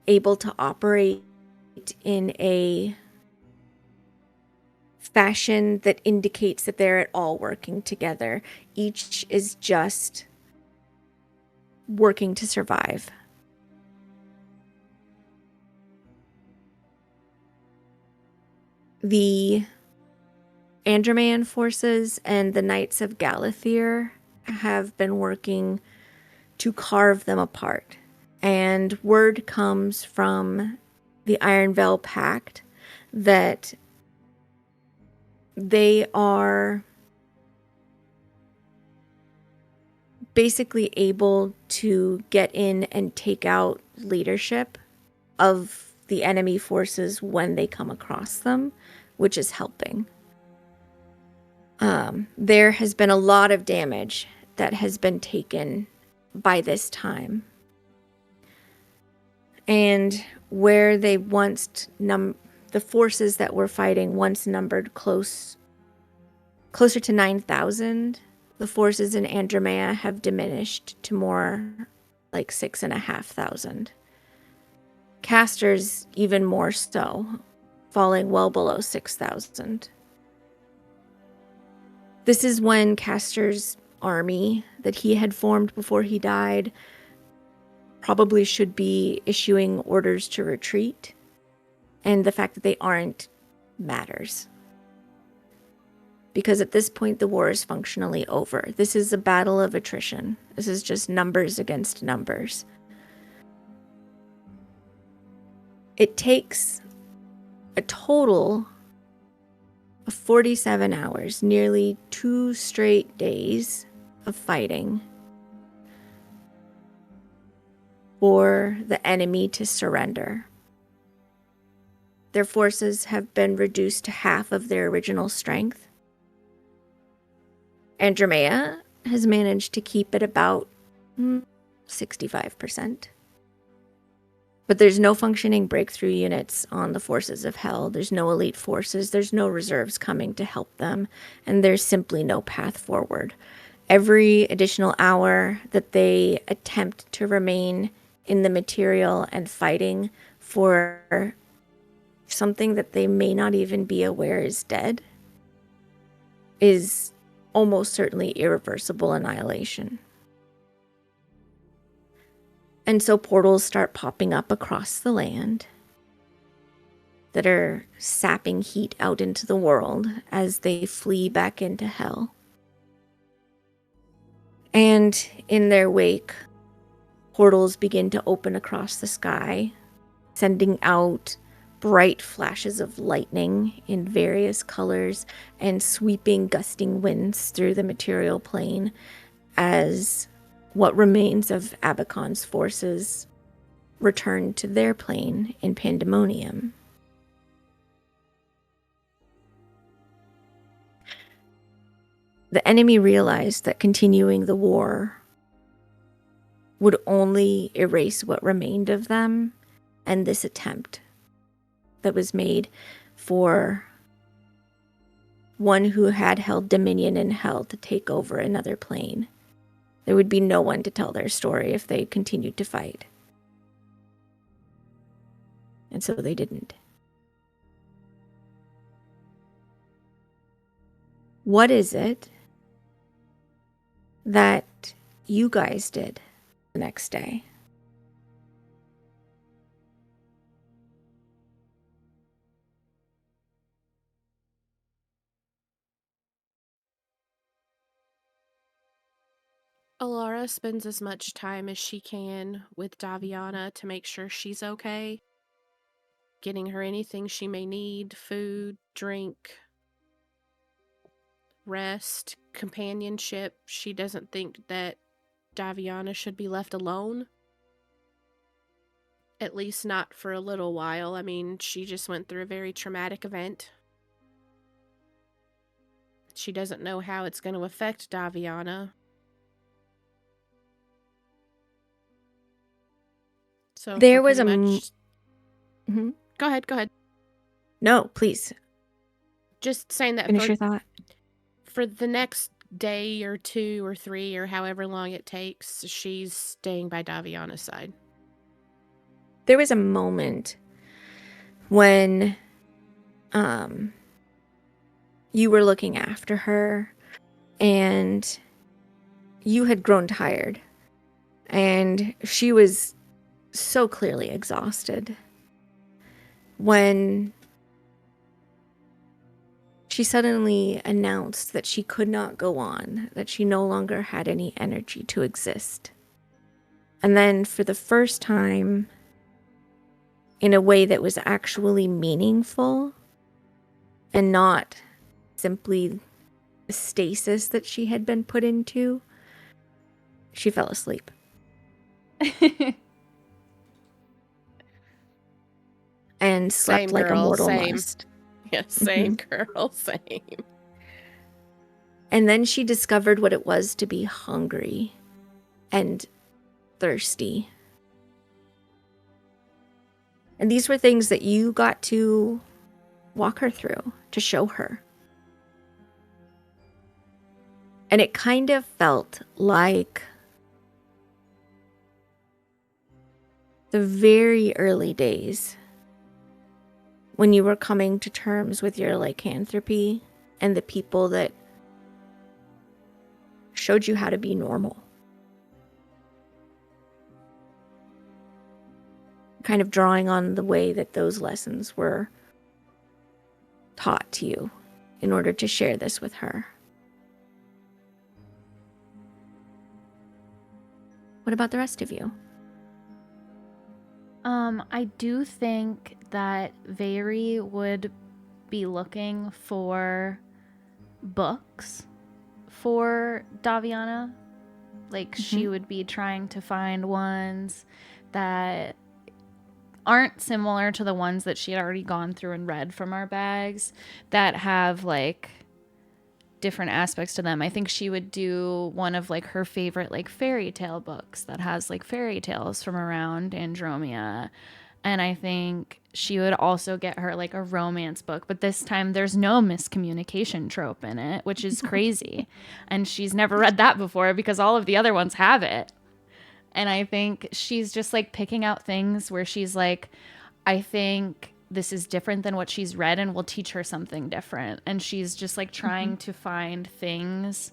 able to operate in a fashion that indicates that they're at all working together. Each is just working to survive. The Andromean forces and the Knights of Galathir have been working to carve them apart. And word comes from the Iron Veil Pact that they are basically able to get in and take out leadership of the enemy forces when they come across them, which is helping. There has been a lot of damage that has been taken by this time. And where they once the forces that were fighting once numbered closer to 9,000, the forces in Andromea have diminished to more like 6,500. Casters even more so, falling well below 6,000. This is when Castor's army that he had formed before he died probably should be issuing orders to retreat, and the fact that they aren't matters. Because at this point, the war is functionally over. This is a battle of attrition. This is just numbers against numbers. It takes a total of 47 hours, nearly 2 straight days of fighting, for the enemy to surrender. Their forces have been reduced to half of their original strength. Andromea has managed to keep it about 65%. But there's no functioning breakthrough units on the forces of hell. There's no elite forces. There's no reserves coming to help them. And there's simply no path forward. Every additional hour that they attempt to remain in the material and fighting for something that they may not even be aware is dead is almost certainly irreversible annihilation. And so portals start popping up across the land that are sapping heat out into the world as they flee back into hell. And in their wake, portals begin to open across the sky, sending out bright flashes of lightning in various colors and sweeping, gusting winds through the material plane as what remains of Abacon's forces return to their plane in Pandemonium. The enemy realized that continuing the war would only erase what remained of them, and this attempt that was made for one who had held dominion in hell to take over another plane. There would be no one to tell their story if they continued to fight. And so they didn't. What is it that you guys did the next day? Alara spends as much time as she can with Daviana to make sure she's okay, getting her anything she may need, food, drink, rest, companionship. She doesn't think that Daviana should be left alone. At least not for a little while. I mean, she just went through a very traumatic event. She doesn't know how it's going to affect Daviana. So There for was pretty a much... Mhm. Go ahead. No, please Just saying that finish your thought. for the next day or 2 or 3 or however long it takes, she's staying by Daviana's side. There was a moment when you were looking after her and you had grown tired and she was so clearly exhausted when she suddenly announced that she could not go on, that she no longer had any energy to exist. And then for the first time, in a way that was actually meaningful and not simply the stasis that she had been put into, she fell asleep. And slept Same like a girl, mortal same. must. Yeah, same girl, same. And then she discovered what it was to be hungry and thirsty. And these were things that you got to walk her through, to show her. And it kind of felt like the very early days when you were coming to terms with your lycanthropy and the people that showed you how to be normal. Kind of drawing on the way that those lessons were taught to you in order to share this with her. What about the rest of you? I do think that Veri would be looking for books for Daviana. Like, she would be trying to find ones that aren't similar to the ones that she had already gone through and read from our bags, that have, like, different aspects to them. I think she would do one of, like, her favorite, like, fairy tale books that has, like, fairy tales from around Andromea. And I think she would also get her, like, a romance book, but this time there's no miscommunication trope in it, which is crazy. And she's never read that before because all of the other ones have it. And I think she's just, like, picking out things where she's like, I think this is different than what she's read and will teach her something different. And she's just, like, trying to find things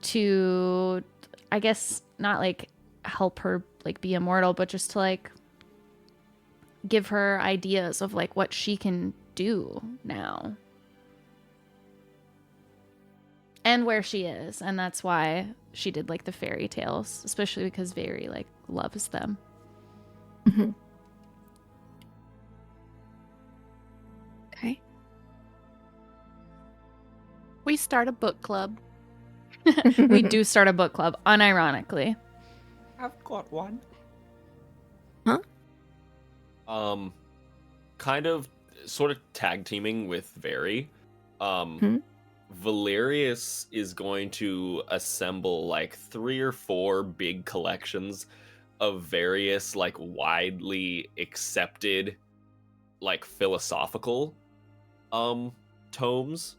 to, I guess, not, like, help her, like, be immortal, but just to, like, give her ideas of, like, what she can do now and where she is. And that's why she did, like, the fairy tales, especially because Veri, like, loves them. Okay. We start a book club. We do start a book club, unironically. I've got one. Huh? Kind of, sort of tag teaming with Veri. Valerius is going to assemble like 3 or 4 big collections of various like widely accepted like philosophical tomes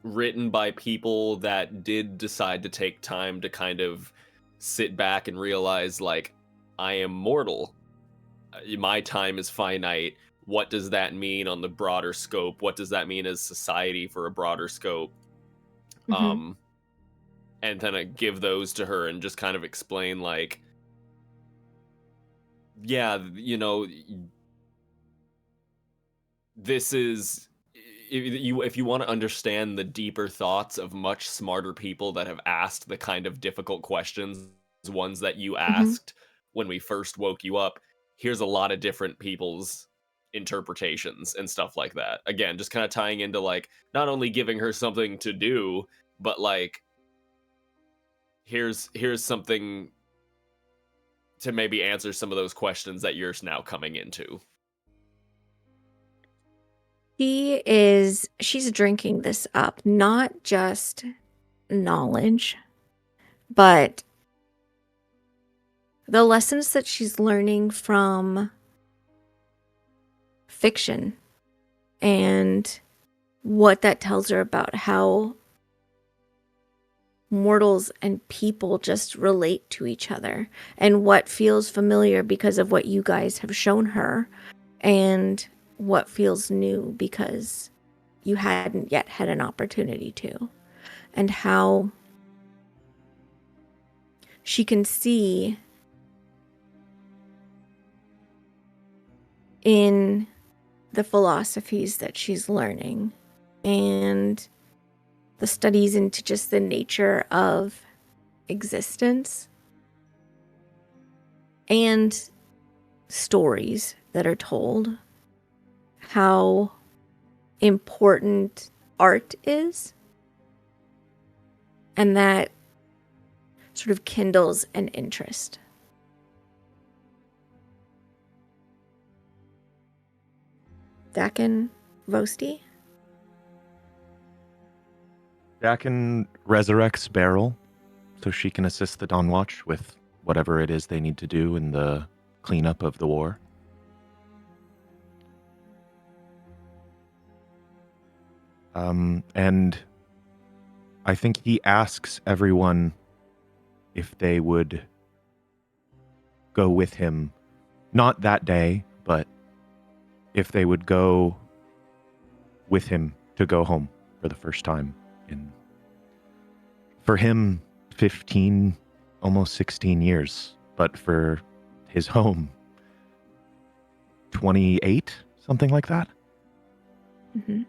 written by people that did decide to take time to kind of sit back and realize, like, I am mortal. My time is finite. What does that mean on the broader scope? What does that mean as society for a broader scope? Mhm. And then I give those to her and just kind of explain, like, yeah, you know, this is, if you want to understand the deeper thoughts of much smarter people that have asked the kind of difficult questions, ones that you asked when we first woke you up, here's a lot of different people's interpretations and stuff like that. Again, just kind of tying into, like, not only giving her something to do, but like, here's something to maybe answer some of those questions that you're now coming into. She's drinking this up, not just knowledge, but the lessons that she's learning from fiction and what that tells her about how mortals and people just relate to each other and what feels familiar because of what you guys have shown her and what feels new because you hadn't yet had an opportunity to, and how she can see in the philosophies that she's learning and the studies into just the nature of existence and stories that are told, how important art is, and that sort of kindles an interest. Dakin Vosti? Dakin resurrects Beryl so she can assist the Dawn Watch with whatever it is they need to do in the cleanup of the war. And I think he asks everyone if they would go with him, not that day, but if they would go with him to go home for the first time in, for him, 15, almost 16 years, but for his home, 28, something like that. Mm-hmm.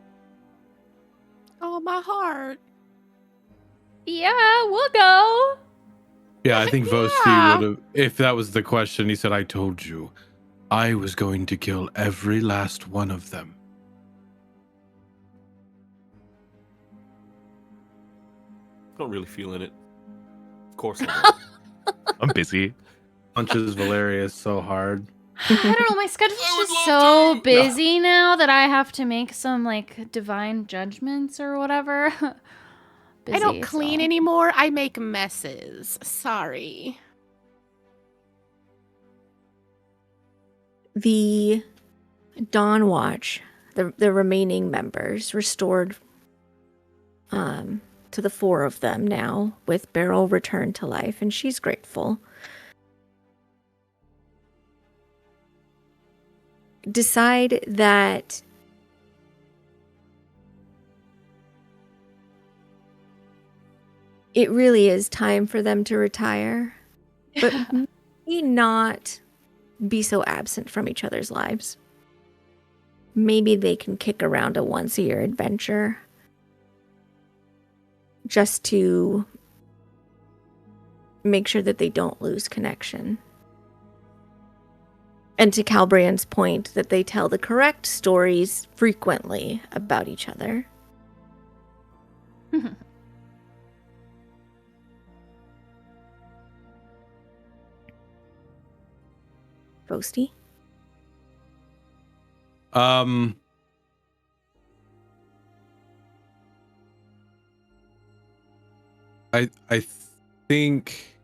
Oh, my heart. Yeah, we'll go. Yeah, I think Vosti Yeah. would have, if that was the question, he said, I told you, I was going to kill every last one of them. Not really feeling it. Of course I don't. I'm busy. Punches Valerius so hard. I don't know, my schedule's just so busy now that I have to make some like divine judgments or whatever. I don't Busy, clean so. anymore. I make messes. Sorry. The Dawn Watch, the remaining members, restored to the 4 of them now, with Beryl returned to life, and she's grateful. Decide that it really is time for them to retire, but maybe not be so absent from each other's lives. Maybe they can kick around a once-a-year adventure just to make sure that they don't lose connection. And to Calbrian's point, that they tell the correct stories frequently about each other. Vosti? I think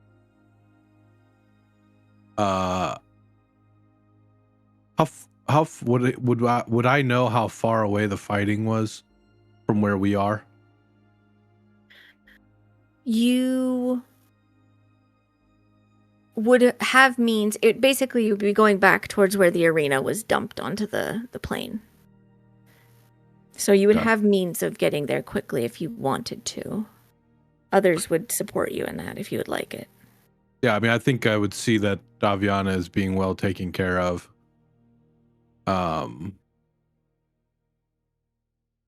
how would I know how far away the fighting was from where we are? You would have means. It basically you'd be going back towards where the arena was dumped onto the plane. So you would Okay. have means of getting there quickly if you wanted to. Others would support you in that if you would like it. Yeah, I mean, I think I would see that Daviana is being well taken care of.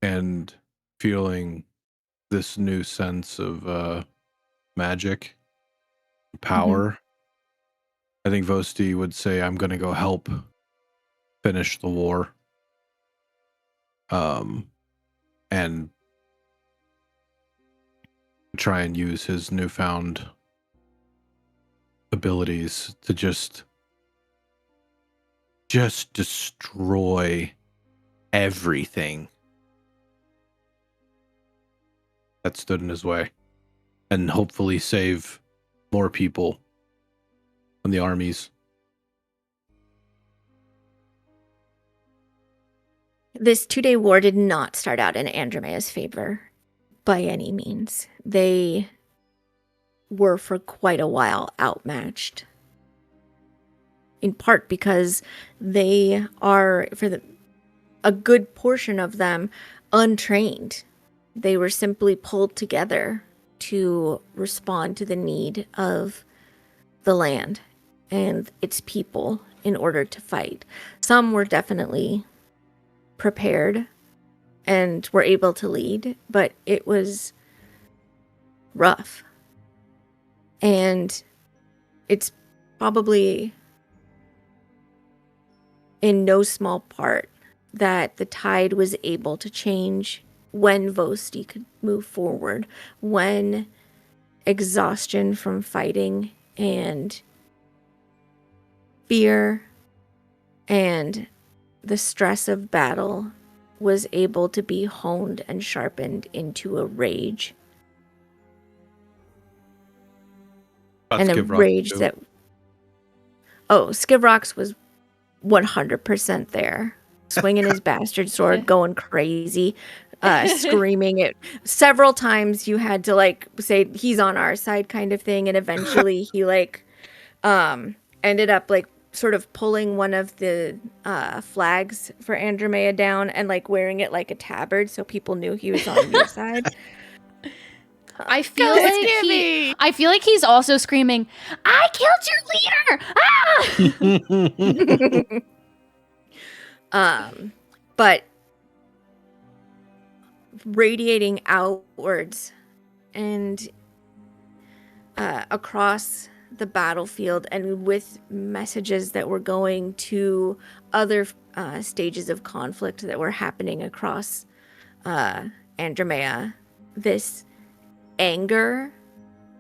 And feeling this new sense of magic, power. I think Vosti would say, I'm going to go help finish the war. And try and use his newfound abilities to just destroy everything that stood in his way, and hopefully save more people from the armies. This 2-day war did not start out in Andromea's favor by any means. They were for quite a while outmatched. In part because they are, a good portion of them, untrained. They were simply pulled together to respond to the need of the land and its people in order to fight. Some were definitely prepared and were able to lead, but it was rough. And it's probably in no small part that the tide was able to change when Vosti could move forward, when exhaustion from fighting and fear and the stress of battle was able to be honed and sharpened into a rage. And a rage that... Oh, Skivrox was 100% there. Swinging his bastard sword, going crazy, screaming it. Several times you had to, say, he's on our side kind of thing. And eventually he, ended up, sort of pulling one of the flags for Andromea down and, wearing it like a tabard so people knew he was on your side. I feel like he's also screaming, "I killed your leader!" Ah! But radiating outwards and across the battlefield, and with messages that were going to other stages of conflict that were happening across Andromea, this anger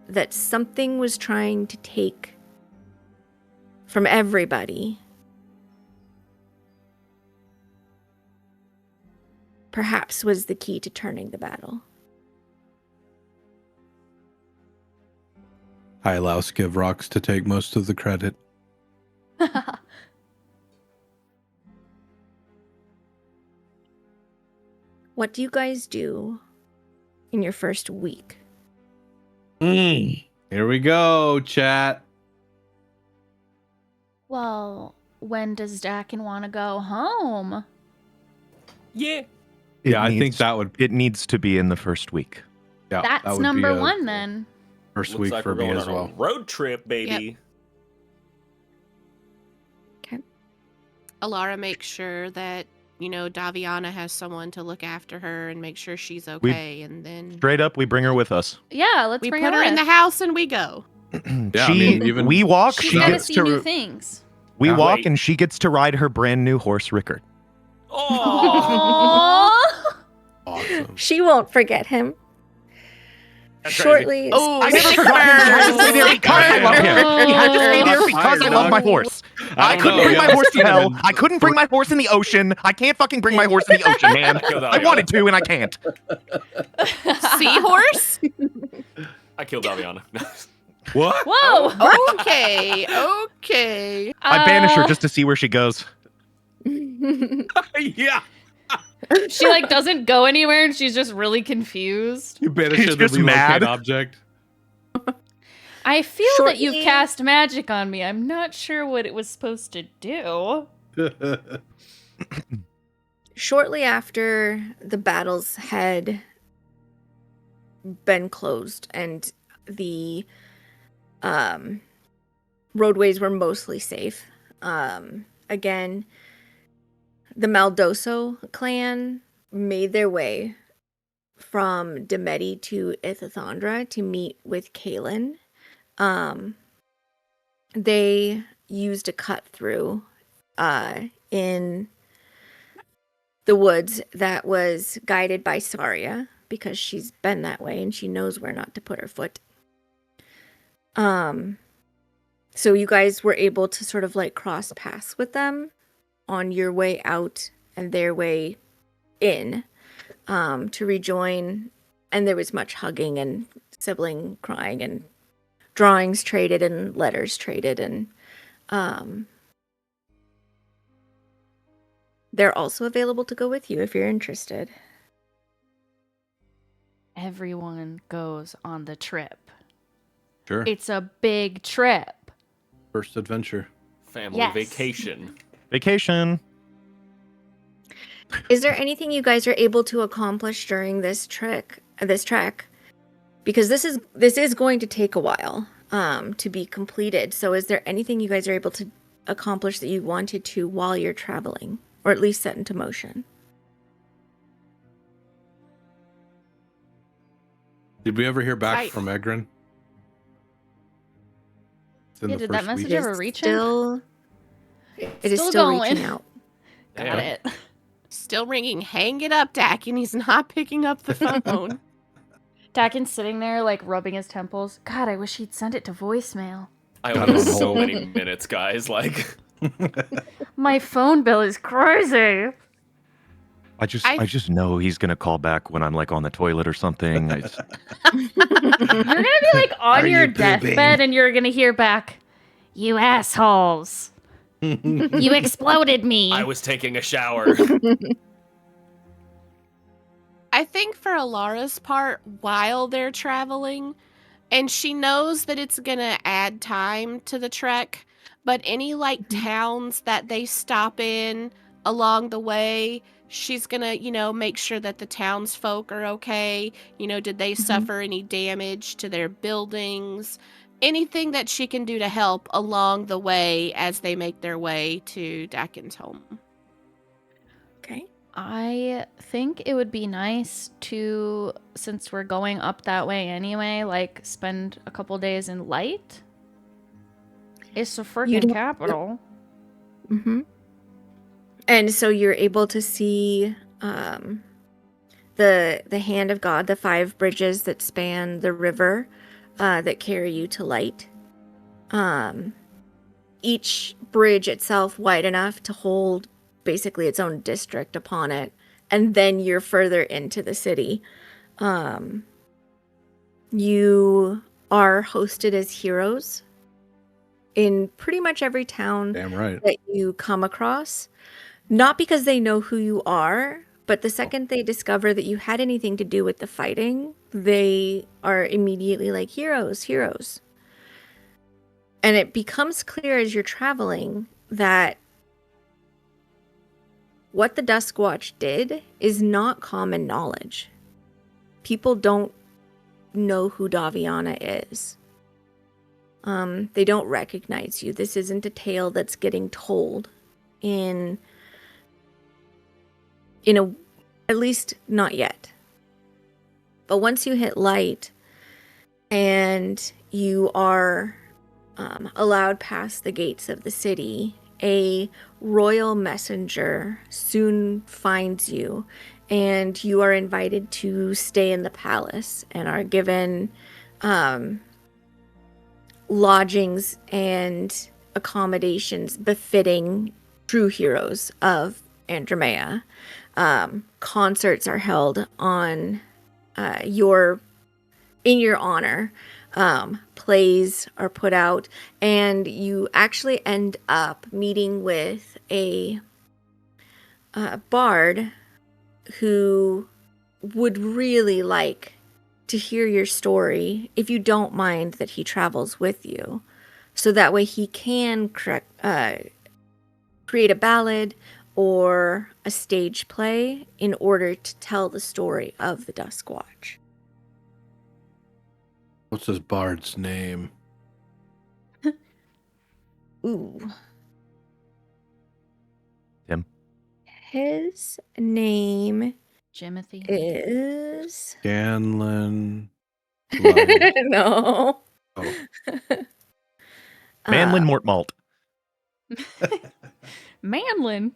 that something was trying to take from everybody perhaps was the key to turning the battle. I allow Skivrox to take most of the credit. What do you guys do in your first week? Here we go, chat. Well, when does Dakin want to go home? Yeah. Yeah, I think that would... It needs to be in the first week. Yeah, That's that would number be a one then. First Looks week like for we're me going as on well. a road trip, baby. Alara makes sure that, Daviana has someone to look after her and make sure she's okay. And then Straight up, we bring her with us. Yeah, let's we bring put her in the with. house and we go. Yeah, I mean, even we walk. She's She gotta gets see to new things. we Yeah. walk, Wait. and she gets to ride her brand new horse, Rickard. Oh, Aww. awesome. She won't forget him. That's Shortly. Oh, I never forgot him. He had to stay there because I love him. He had to stay there because I love my horse. I couldn't bring my horse to hell. I couldn't bring my horse in the ocean. I can't fucking bring my horse in the ocean, man. I wanted to, and I can't. seahorse? I killed Daviana. What? Whoa. Okay. I banish her just to see where she goes. Yeah. She like doesn't go anywhere and she's just really confused. You banish She's the just relocate mad. object. I feel that you've Shortly- cast magic on me. I'm not sure what it was supposed to do. Shortly after the battles had been closed and the roadways were mostly safe, again, the Maldoso clan made their way from Demeti to Ithathandra to meet with Kaelin. They used a cut through in the woods that was guided by Saria because she's been that way and she knows where not to put her foot. So you guys were able to sort of like cross paths with them on your way out and their way in, to rejoin. And there was much hugging and sibling crying and drawings traded and letters traded. And they're also available to go with you if you're interested. Everyone goes on the trip. Sure. It's a big trip. First adventure. Family Yes. vacation. Vacation. Is there anything you guys are able to accomplish during this trek? Because this is going to take a while to be completed. So is there anything you guys are able to accomplish that you wanted to while you're traveling, or at least set into motion? Did we ever hear back I- from Egrin? It's in Yeah, the did that first message week. ever reach him? It is Still still going. reaching out. Got Yeah. it. Still ringing. Hang it up, Dak, and he's not picking up the phone. Dakin's sitting there like rubbing his temples. God, I wish he'd send it to voicemail. I Got only it have on so hold. many minutes, guys. Like, My phone bill is crazy. I just know he's gonna call back when I'm like on the toilet or something. You're gonna be like on Are your you deathbed pooping? and you're gonna hear back, "You assholes. You exploded me." I was taking a shower. I think for Alara's part, while they're traveling, and she knows that it's gonna add time to the trek, but any like towns that they stop in along the way, she's gonna, make sure that the townsfolk are okay. Did they suffer any damage to their buildings? Anything that she can do to help along the way as they make their way to Dakin's home. Okay. I think it would be nice to, since we're going up that way anyway, like spend a couple days in Light. It's the freaking don't- capital. Mm-hmm. And so you're able to see the hand of God, the 5 bridges that span the river that carry you to Light. Each bridge itself wide enough to hold basically its own district upon it, and then you're further into the city. You are hosted as heroes in pretty much every town Damn right. that you come across, not because they know who you are, but the second they discover that you had anything to do with the fighting, they are immediately like, heroes, heroes. And it becomes clear as you're traveling that what the Dusk Watch did is not common knowledge. People don't know who Daviana is. They don't recognize you. This isn't a tale that's getting told in a, at least not yet. But once you hit Light and you are allowed past the gates of the city, a royal messenger soon finds you, and you are invited to stay in the palace and are given lodgings and accommodations befitting true heroes of Andromea. Concerts are held on in your honor. Plays are put out, and you actually end up meeting with a bard who would really like to hear your story, if you don't mind that he travels with you, so that way he can create a ballad or a stage play in order to tell the story of the Dusk Watch. What's this bard's name? Ooh. Tim. His name Jimothy. is... Scanlan. Light. No. Oh. Manlin Mortmalt. Manlin.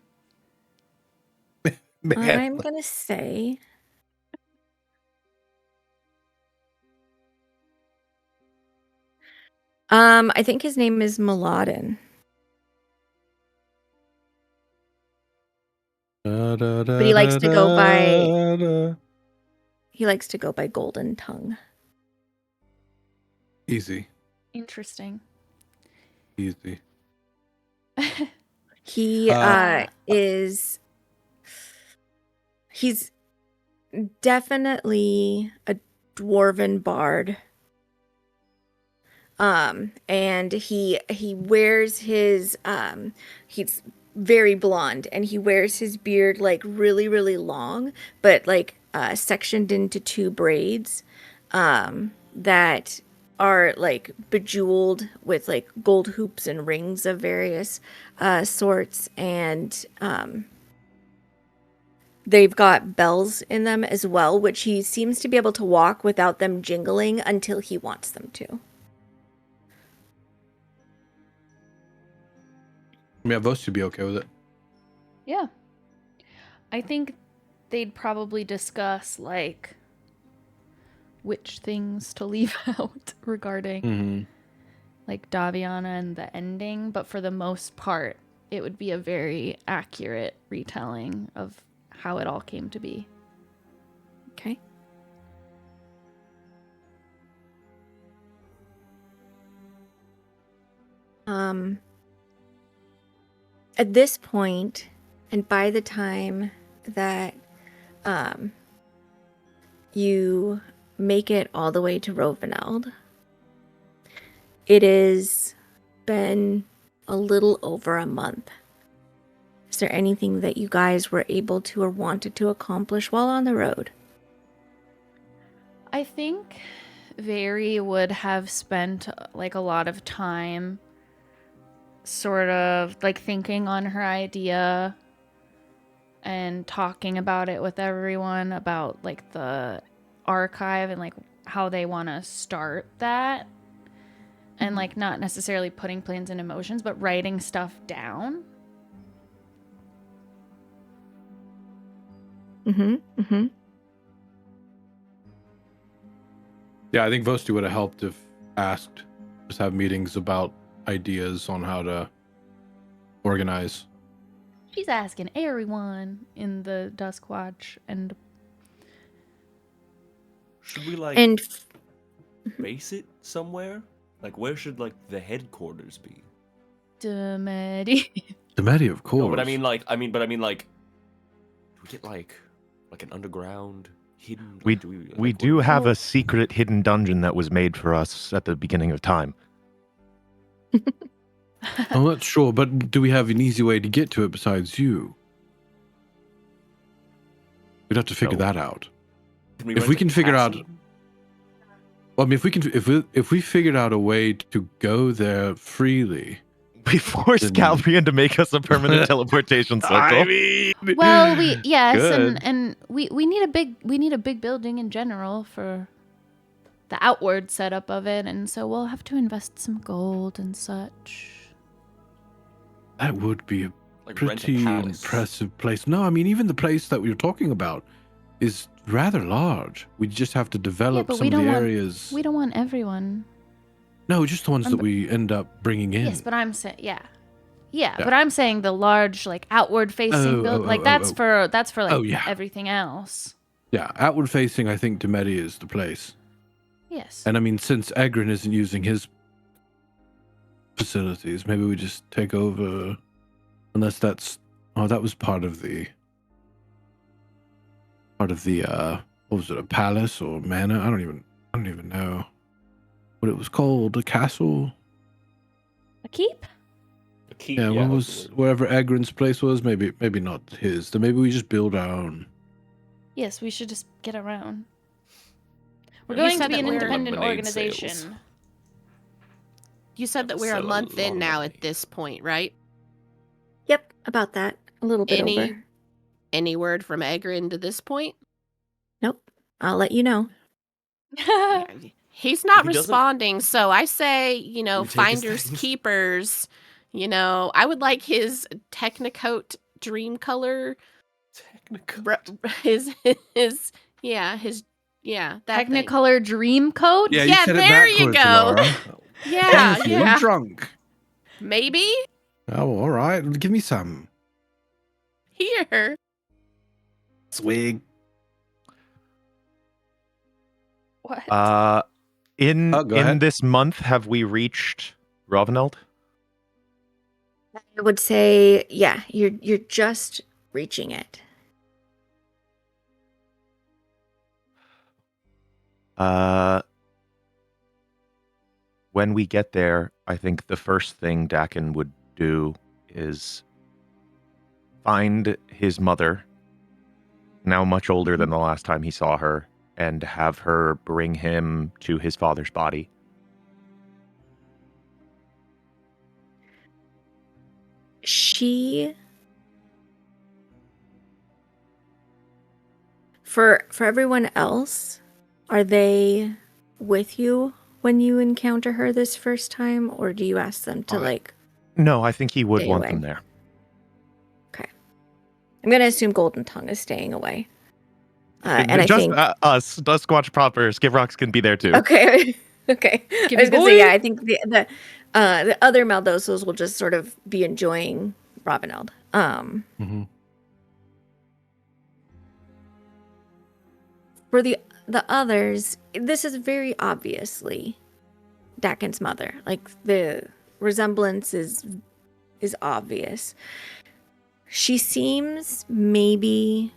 I'm going to say... I think his name is Mladen. But he likes to go by- He likes to go by Golden Tongue. Easy. Interesting. Easy. He is... He's definitely a dwarven bard. And he wears his he's very blonde, and he wears his beard like really, really long, but like sectioned into 2 braids that are like bejeweled with like gold hoops and rings of various sorts, and they've got bells in them as well, which he seems to be able to walk without them jingling until he wants them to. Yeah, Vos should be okay with it. Yeah. I think they'd probably discuss, like, which things to leave out regarding, Mm-hmm. like, Daviana and the ending. But for the most part, it would be a very accurate retelling of how it all came to be. Okay. At this point, and by the time that you make it all the way to Roveneld, it has been a little over a month. Is there anything that you guys were able to or wanted to accomplish while on the road? I think Very would have spent like a lot of time sort of like thinking on her idea and talking about it with everyone about like the archive and like how they want to start that, and like not necessarily putting plans into motions, but writing stuff down. Yeah, I think Vosti would have helped if asked. Just have meetings about ideas on how to organize. She's asking everyone in the Dusk Watch, and Should we like And base it somewhere? Like where should like the headquarters be? Demedi. Demeti, of course. No, but I mean like do we get like an underground hidden We do we like, do what- have a secret hidden dungeon that was made for us at the beginning of time. I'm not sure, but do we have an easy way to get to it besides you? We'd have to figure No. that out. Can if rent we a can figure out- castle? Well, I mean, if we figured out a way to go there freely. We forced Then- Calbrian to make us a permanent teleportation circle. I mean, Well, yes, Good. and we need a big building in general for the outward setup of it, and so we'll have to invest some gold and such. that would be a Like rent a pretty palace. impressive place. No, I mean, even the place that we were talking about is rather large. We just have to develop but some we of the don't want- areas. We don't want everyone. No, just the ones that but- we end up bringing in. Yes, but I'm saying Yeah. but I'm saying the large like outward facing build, like that's for like Oh, yeah. everything else. Yeah, outward facing, I think Demeti is the place. Yes. And I mean, since Egrin isn't using his facilities, maybe we just take over. Unless that's... Oh, that was part of the part of the what was it, a palace or manor? I don't even know what it was called. A castle. A keep? A keep, Yeah, what that's was the word. wherever Egrin's place was? Maybe not his. Then maybe we just build our own. Yes, we should just get around. We're You going to said be that an we're- independent Lemonade organization. sales. You said that we're a Sell a month lot in of now money. at this point, right? Yep, about that. A little bit Any- over. Any word from Egrin to this point? Nope. I'll let you know. Yeah, he's not He doesn't- responding, so I say, We take his finders things. keepers. I would like his Technicoat dream color. Technical. His that thing. Technicolor dream coat? Yeah, you Yeah, said it there you backwards, go. Laura. Yeah, Thank you. yeah. I'm drunk. Maybe Oh, all right. Give me some. here. Swig. What? In Go ahead. this month, have we reached Raveneld? I would say, yeah, you're just reaching it. When we get there, I think the first thing Dakin would do is find his mother, now much older than the last time he saw her, and have her bring him to his father's body. She, for everyone else, are they with you when you encounter her this first time, or do you ask them to I- No, I think he would Stay want away. them there. I'm gonna assume Golden Tongue is staying away. And I Just think us, Dusk Watch proper, Skip Rocks can be there too. okay, okay. Give I was me gonna say, boy. yeah. I think the other Maldosos will just sort of be enjoying Raveneld. Mm-hmm. For the others, this is very obviously Dakin's mother. Like the resemblance is obvious. She seems maybe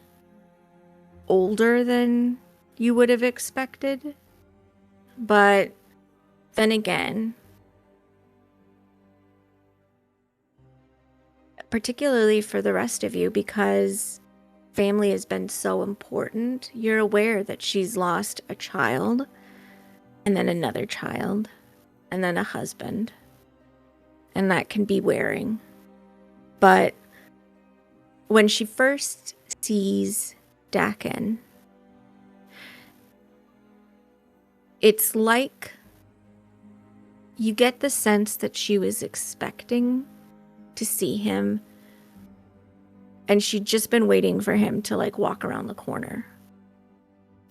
older than you would have expected, but then again, particularly for the rest of you, because family has been so important, you're aware that she's lost a child, and then another child, and then a husband, and that can be wearing. But when she first sees Dakin, it's like you get the sense that she was expecting to see him, and she'd just been waiting for him to like walk around the corner.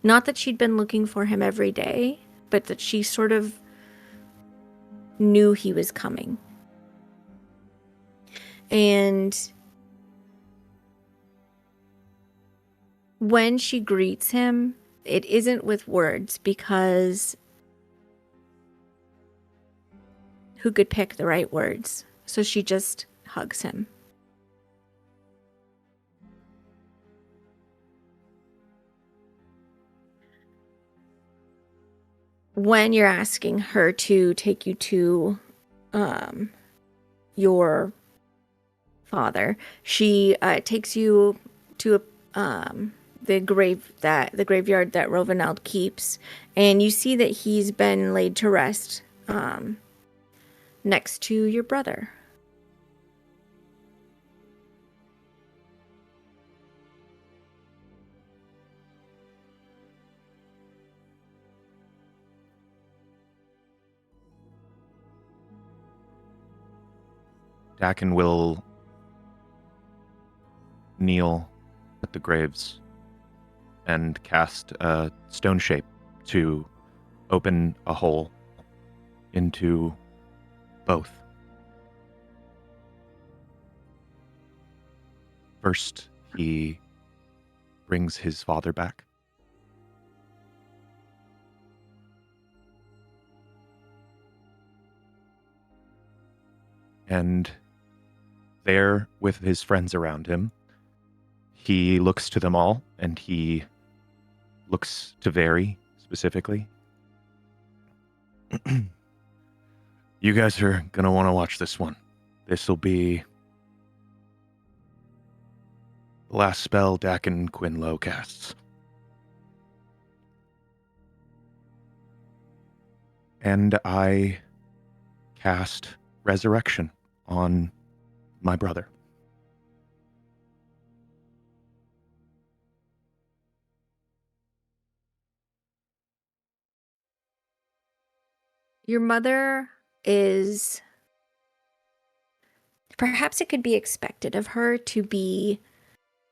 Not that she'd been looking for him every day, but that she sort of knew he was coming. And when she greets him, it isn't with words, because who could pick the right words? So she just hugs him. When you're asking her to take you to your father, she takes you to the graveyard that Raveneld keeps, and you see that he's been laid to rest next to your brother. Dakin will kneel at the graves and cast a stone shape to open a hole into both. First, he brings his father back. And there, with his friends around him, he looks to them all and he looks to vary specifically. You guys are gonna want to watch this one. This will be the last spell Dakin Quinlow casts. And I cast Resurrection on my brother. Your mother is. Perhaps it could be expected of her to be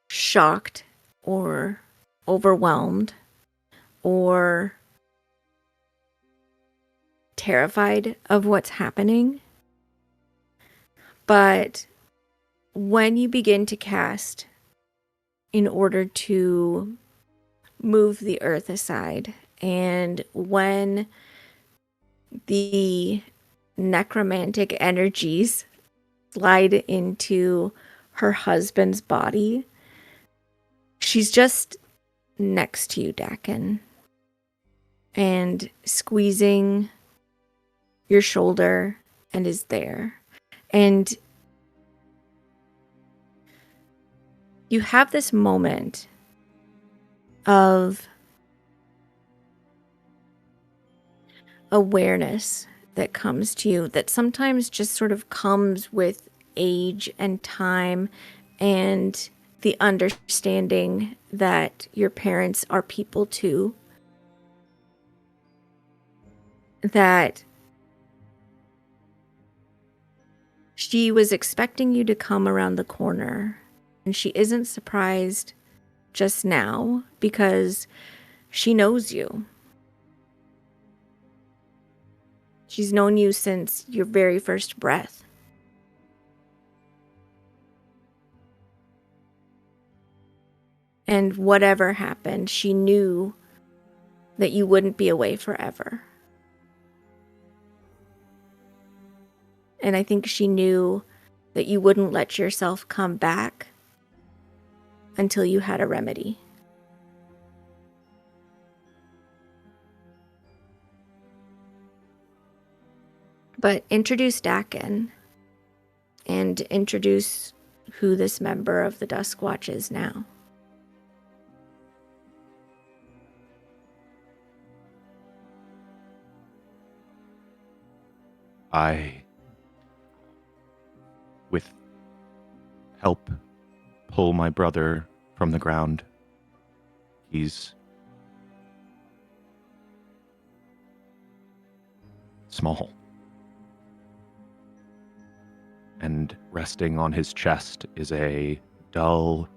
shocked or overwhelmed or terrified of what's happening. But when you begin to cast in order to move the earth aside, and when the necromantic energies slide into her husband's body, she's just next to you, Dakin, and squeezing your shoulder and is there. And you have this moment of awareness that comes to you that sometimes just sort of comes with age and time and the understanding that your parents are people too. That she was expecting you to come around the corner, and she isn't surprised just now because she knows you. She's known you since your very first breath. And whatever happened, she knew that you wouldn't be away forever. And I think she knew that you wouldn't let yourself come back until you had a remedy. But introduce Dakin and introduce who this member of the Dusk Watch is now. I, with help, pull my brother from the ground. He's small. And resting on his chest is a dull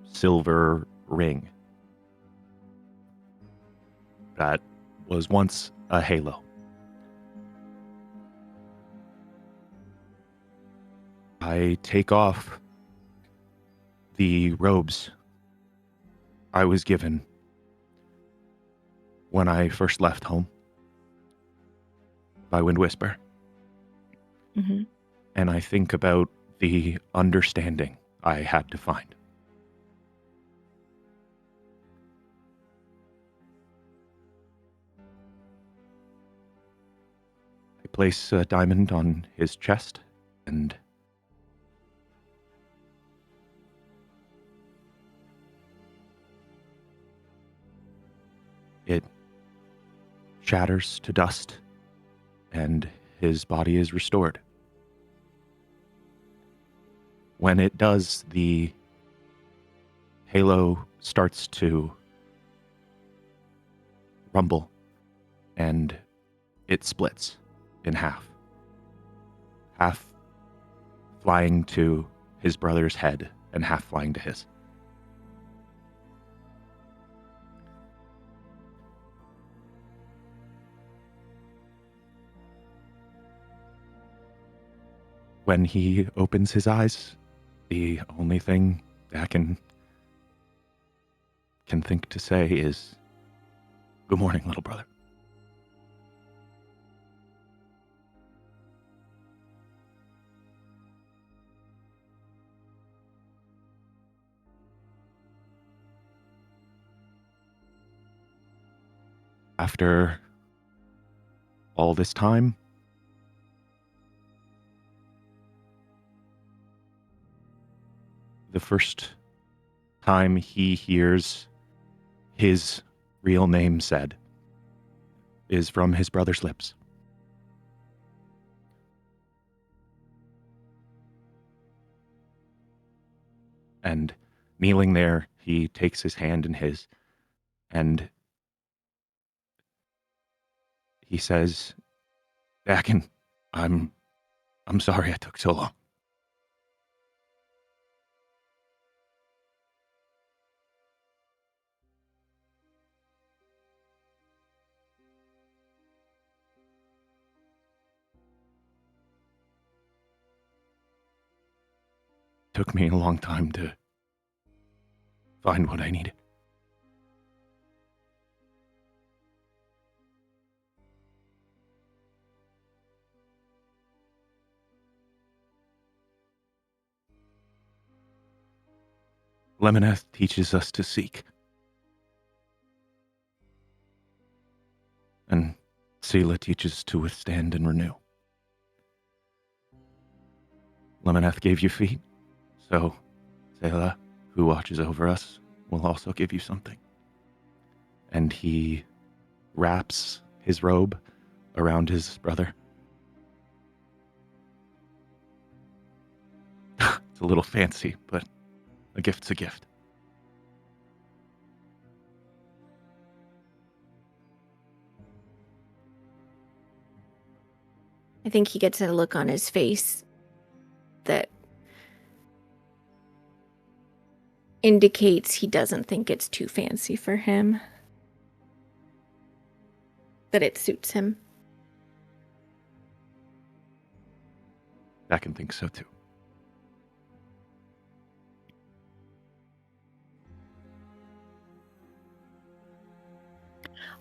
silver ring that was once a halo. I take off the robes I was given when I first left home by Wind Whisper. Mm-hmm. And I think about the understanding I had to find. I place a diamond on his chest and it shatters to dust and his body is restored. When it does, the halo starts to rumble and it splits in half. Half flying to his brother's head and half flying to his. When he opens his eyes, the only thing that can think to say is, "Good morning, little brother." after all this time, the first time he hears his real name said is from his brother's lips. And kneeling there, he takes his hand in his, and he says, "Dakin, I'm sorry I took so long." Took me a long time to find what I needed. Lemoneth teaches us to seek. And Sela teaches to withstand and renew. Lemoneth gave you feet, so Sela, who watches over us, will also give you something. And he wraps his robe around his brother. It's a little fancy, but a gift's a gift. I think he gets a look on his face that indicates he doesn't think it's too fancy for him. That it suits him. Dakin thinks so too.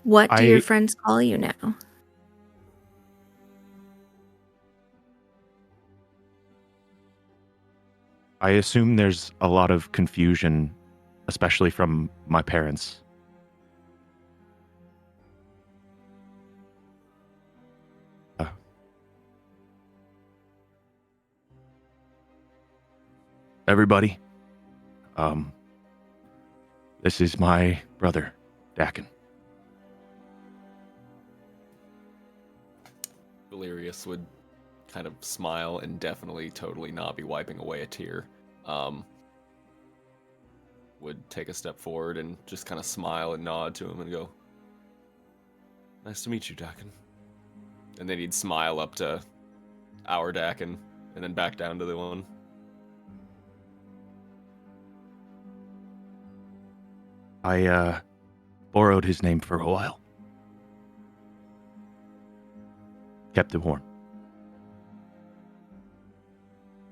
What do your friends call you now? I assume there's a lot of confusion, especially from my parents. Everybody, this is my brother, Dakin. Valerius would kind of smile and definitely totally not be wiping away a tear. Would take a step forward and just kind of smile and nod to him and go, "Nice to meet you, Dakin." And then he'd smile up to our Dakin and then back down to the one. I borrowed his name for a while. Kept it warm.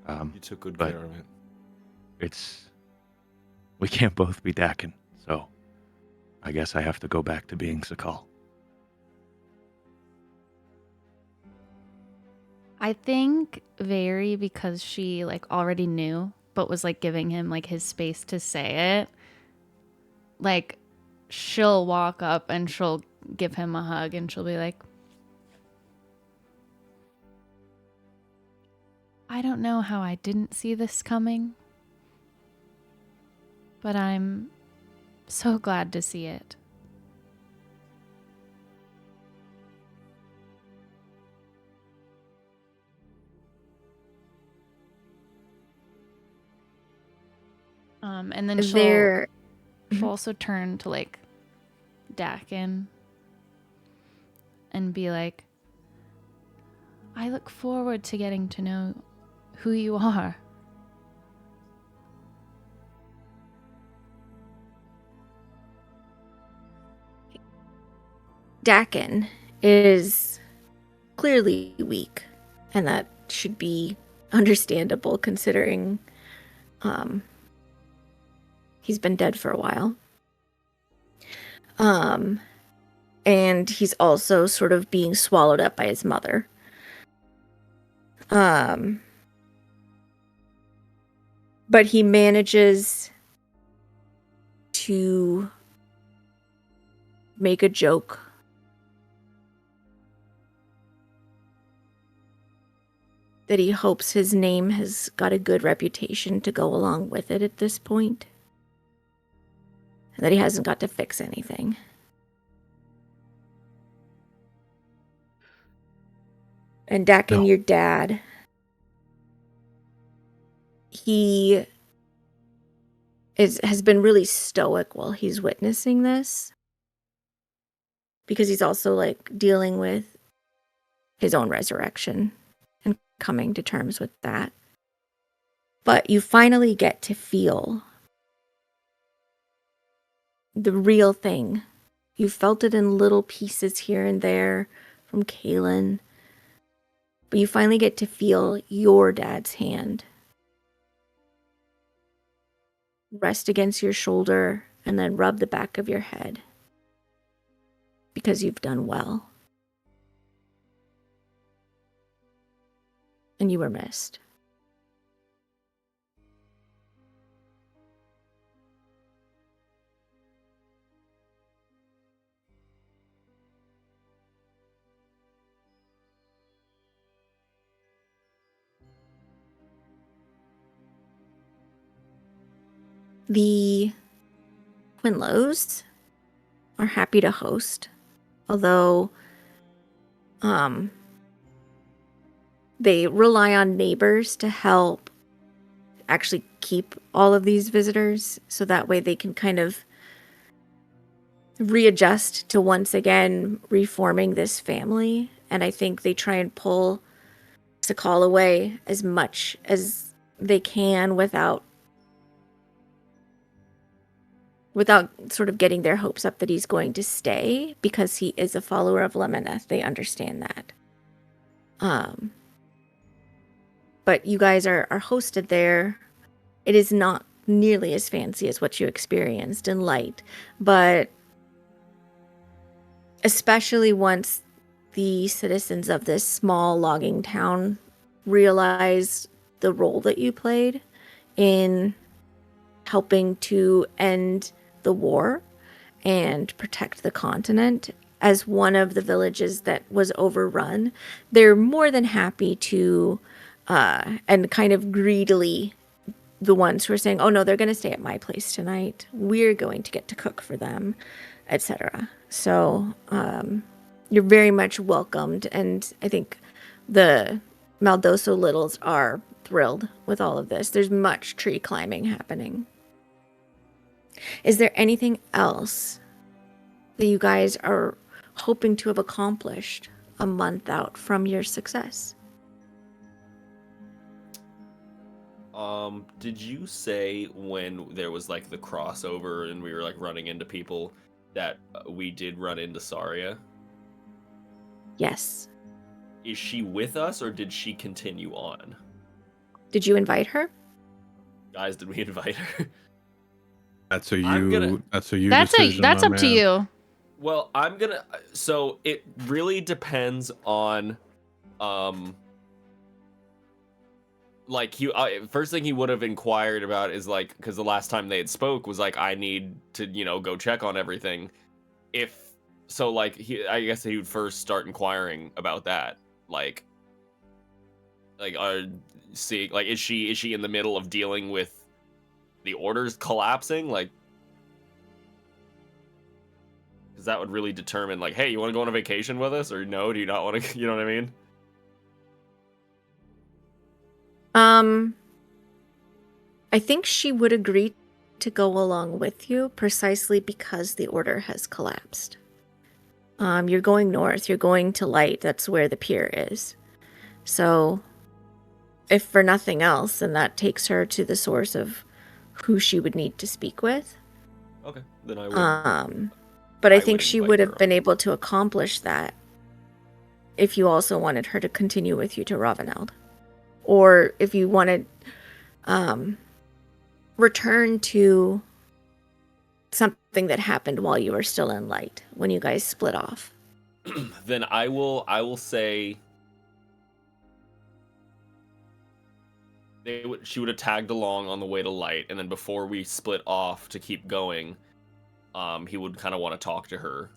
You took good but care of it. We can't both be Dakin, so I guess I have to go back to being Sakal. I think Very, because she like already knew, but was like giving him like his space to say it. Like she'll walk up and she'll give him a hug and she'll be like, "I don't know how I didn't see this coming, but I'm so glad to see it." And then she'll also turn to like Dakin and be like, "I look forward to getting to know who you are." Dakin is clearly weak, and that should be understandable considering he's been dead for a while. And he's also sort of being swallowed up by his mother. But he manages to make a joke that he hopes his name has got a good reputation to go along with it at this point. And that he hasn't got to fix anything. And Dakin, No. your dad, he has been really stoic while he's witnessing this. Because he's also like dealing with his own resurrection and coming to terms with that. But you finally get to feel the real thing. You felt it in little pieces here and there from Kaylin. But you finally get to feel your dad's hand rest against your shoulder and then rub the back of your head. Because you've done well. And you were missed. The Quinlows are happy to host, although they rely on neighbors to help actually keep all of these visitors, so that way they can kind of readjust to once again reforming this family. And I think they try and pull Sakal away as much as they can without sort of getting their hopes up that he's going to stay, because he is a follower of Lemoneth. They understand that. But you guys are hosted there. It is not nearly as fancy as what you experienced in Light, but especially once the citizens of this small logging town realize the role that you played in helping to end the war and protect the continent as one of the villages that was overrun, they're more than happy to, and kind of greedily, the ones who are saying, oh no, they're going to stay at my place tonight. We're going to get to cook for them, etc. So you're very much welcomed. And I think the Maldoso Littles are thrilled with all of this. There's much tree climbing happening. Is there anything else that you guys are hoping to have accomplished a month out from your success? Did you say when there was like the crossover and we were like running into people that we did run into Saria? Yes. Is she with us or did she continue on? Did you invite her? Guys, did we invite her? That's a I'm you. gonna- That's a you That's decision. that's my up to man. you. Well, I'm gonna. So it really depends on, like first thing he would have inquired about is like, because the last time they had spoke was like, I need to go check on everything. If so, like I guess he would first start inquiring about that, like see, like is she in the middle of dealing with the orders collapsing, like? Because that would really determine, like, hey, you want to go on a vacation with us, or no? Do you not want to? You know what I mean? I think she would agree to go along with you precisely because the order has collapsed. You're going north. You're going to Light. That's where the pier is. So, if for nothing else, then that takes her to the source of who she would need to speak with. Okay, then I would. But I I think would she invite would her have been able to accomplish that if you also wanted her to continue with you to Raveneld. Or if you wanted return to something that happened while you were still in Light, when you guys split off. Then I will say she would have tagged along on the way to Light, and then before we split off to keep going, he would kind of want to talk to her.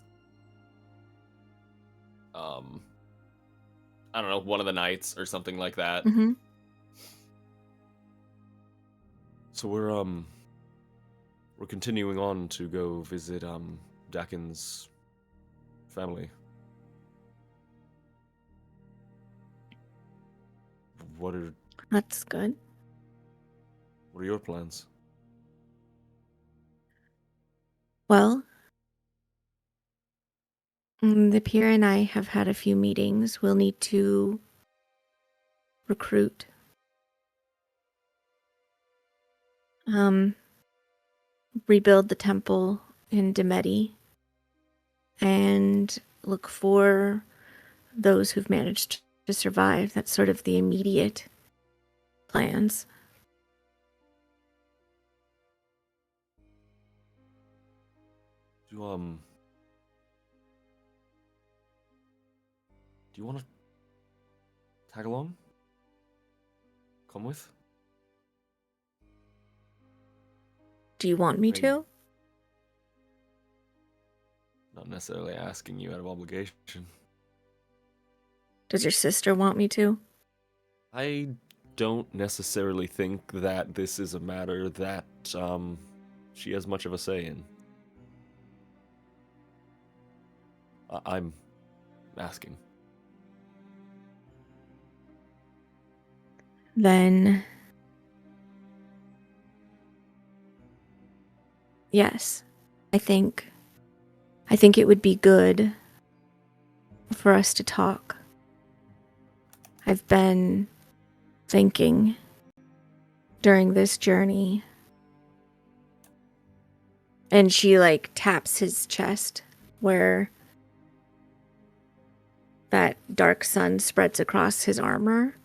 I don't know, one of the nights or something like that. Mm-hmm. So we're continuing on to go visit Dakin's family. What are That's good. your plans? Well, the peer and I have had a few meetings. We'll need to recruit. Rebuild the temple in Demeti and look for those who've managed to survive. That's sort of the immediate plans. Do you want to tag along? Come with? Do you want me Right. to? Not necessarily asking you out of obligation. Does your sister want me to? I don't necessarily think that this is a matter that she has much of a say in. I'm asking. Then yes, I think it would be good for us to talk. I've been thinking during this journey, and she like taps his chest where that dark sun spreads across his armor.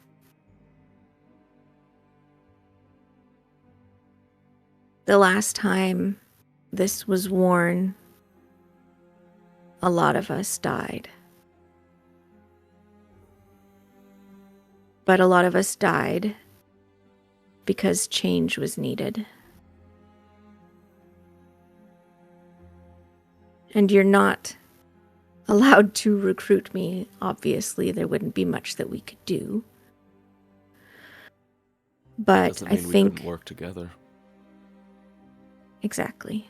The last time this was worn, a lot of us died. But a lot of us died because change was needed. And you're not allowed to recruit me. Obviously, there wouldn't be much that we could do. But Doesn't I mean we think couldn't work together. exactly.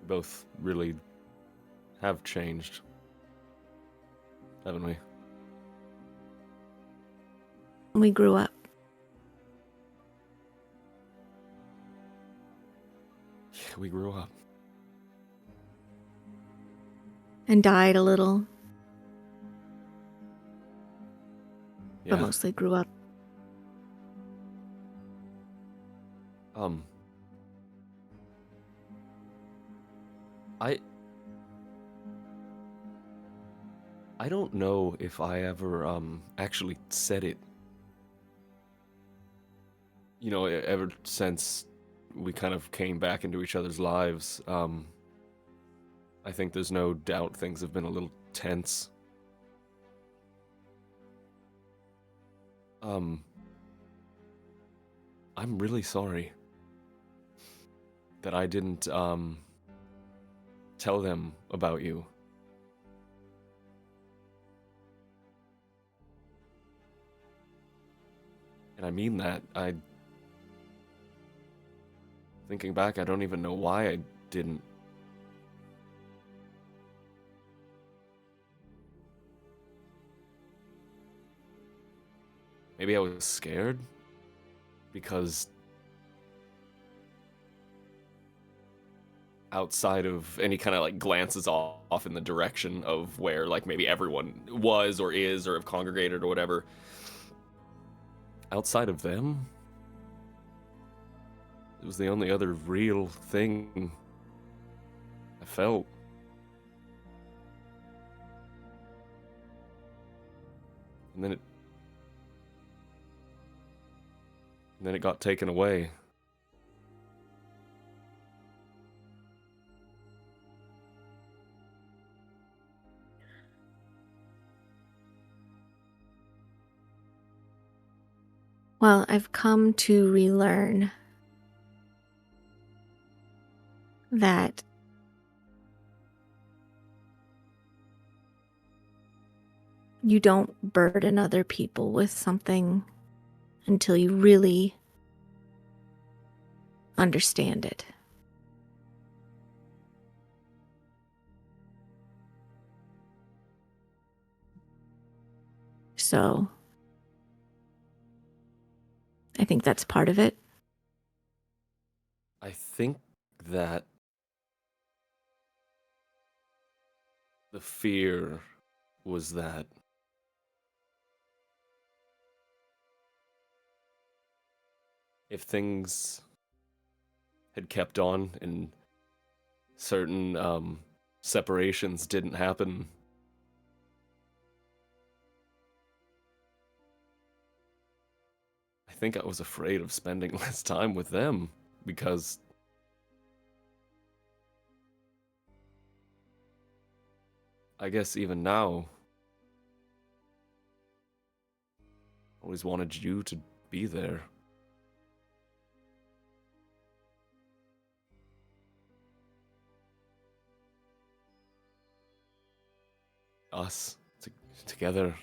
We both really have changed, haven't we? We grew up. Yeah, we grew up. And died a little, Yeah. but mostly grew up. I don't know if I ever actually said it. You know, ever since we kind of came back into each other's lives, I think there's no doubt things have been a little tense. I'm really sorry that I didn't tell them about you. And I mean that. Thinking back, I don't even know why I didn't. Maybe I was scared because outside of any kind of like glances off in the direction of where like maybe everyone was or is or have congregated or whatever, outside of them, it was the only other real thing I felt. And then it got taken away. Well, I've come to relearn that you don't burden other people with something until you really understand it. So I think that's part of it. I think that the fear was that if things had kept on and certain separations didn't happen, I think I was afraid of spending less time with them because I guess even now, I always wanted you to be there. Us together.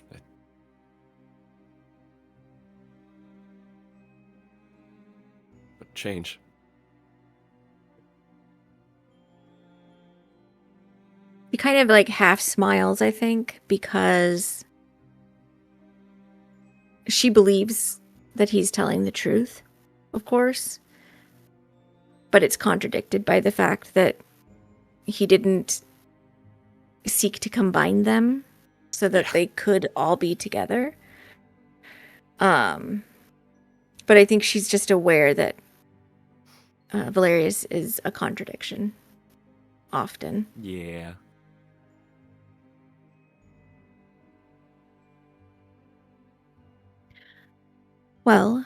But change. He kind of like half smiles, I think, because she believes that he's telling the truth, of course. But it's contradicted by the fact that he didn't seek to combine them so that they could all be together. But I think she's just aware that Valerius is a contradiction often. Yeah. Well,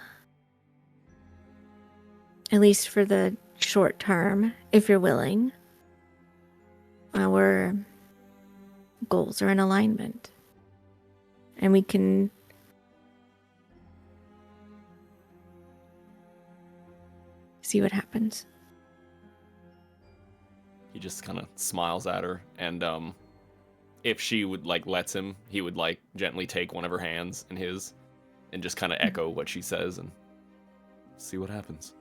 at least for the short term, if you're willing, our goals are in alignment. And we can see what happens. He just kind of smiles at her, and if she would lets him, he would gently take one of her hands in his and just kind of echo what she says and see what happens.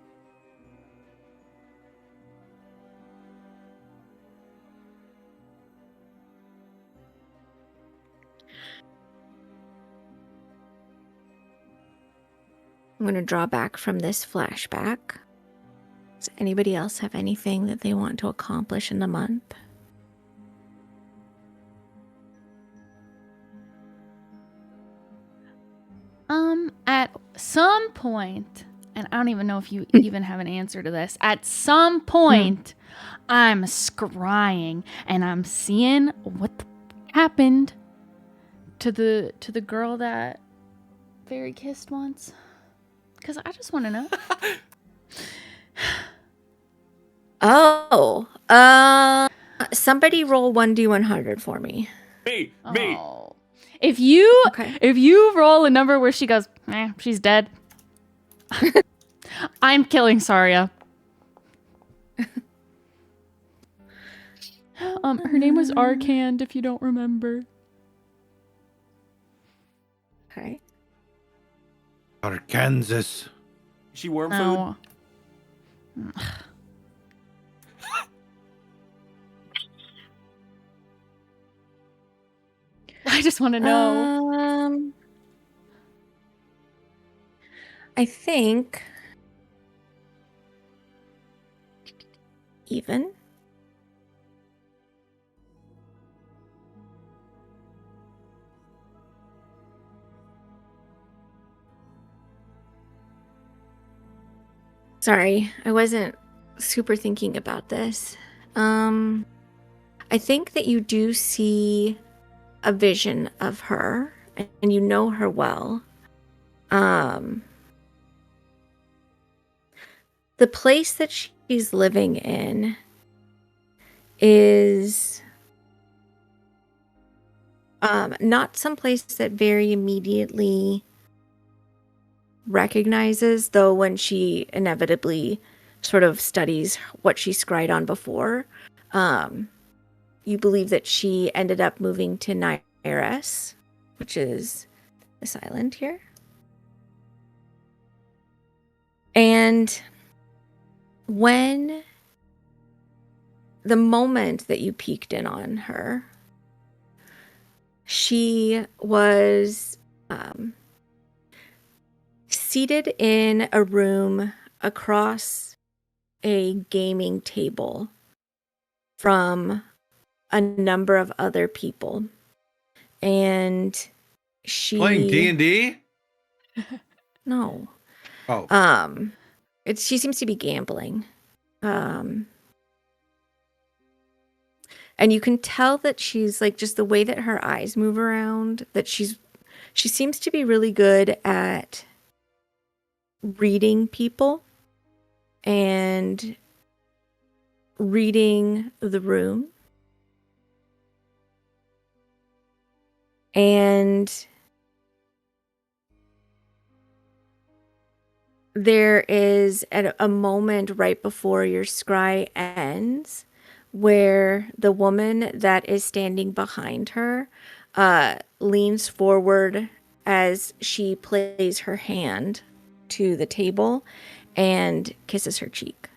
I'm going to draw back from this flashback. Does anybody else have anything that they want to accomplish in the month? At some point, and I don't even know if you even have an answer to this. At some point, I'm scrying and I'm seeing what happened to the girl that Fairy kissed once. Because I just want to know. Somebody roll 1d100 for me. Me. Oh. If you roll a number where she goes, she's dead. I'm killing Saria. Her name was Arcand, if you don't remember. Okay. Arkansas. She worm food? Oh. I just want to know. I think even. Sorry, I wasn't super thinking about this. I think that you do see a vision of her, and you know her well. The place that she's living in is not some place that very immediately recognizes, though when she inevitably sort of studies what she scryed on before, you believe that she ended up moving to Nyres which is this island here. And when the moment that you peeked in on her, she was seated in a room across a gaming table from a number of other people. And she... Playing D&D? No. Oh. She seems to be gambling. And you can tell that she's like, just the way that her eyes move around, that she seems to be really good at reading people and reading the room. And there is a moment right before your scry ends where the woman that is standing behind her leans forward as she plays her hand to the table and kisses her cheek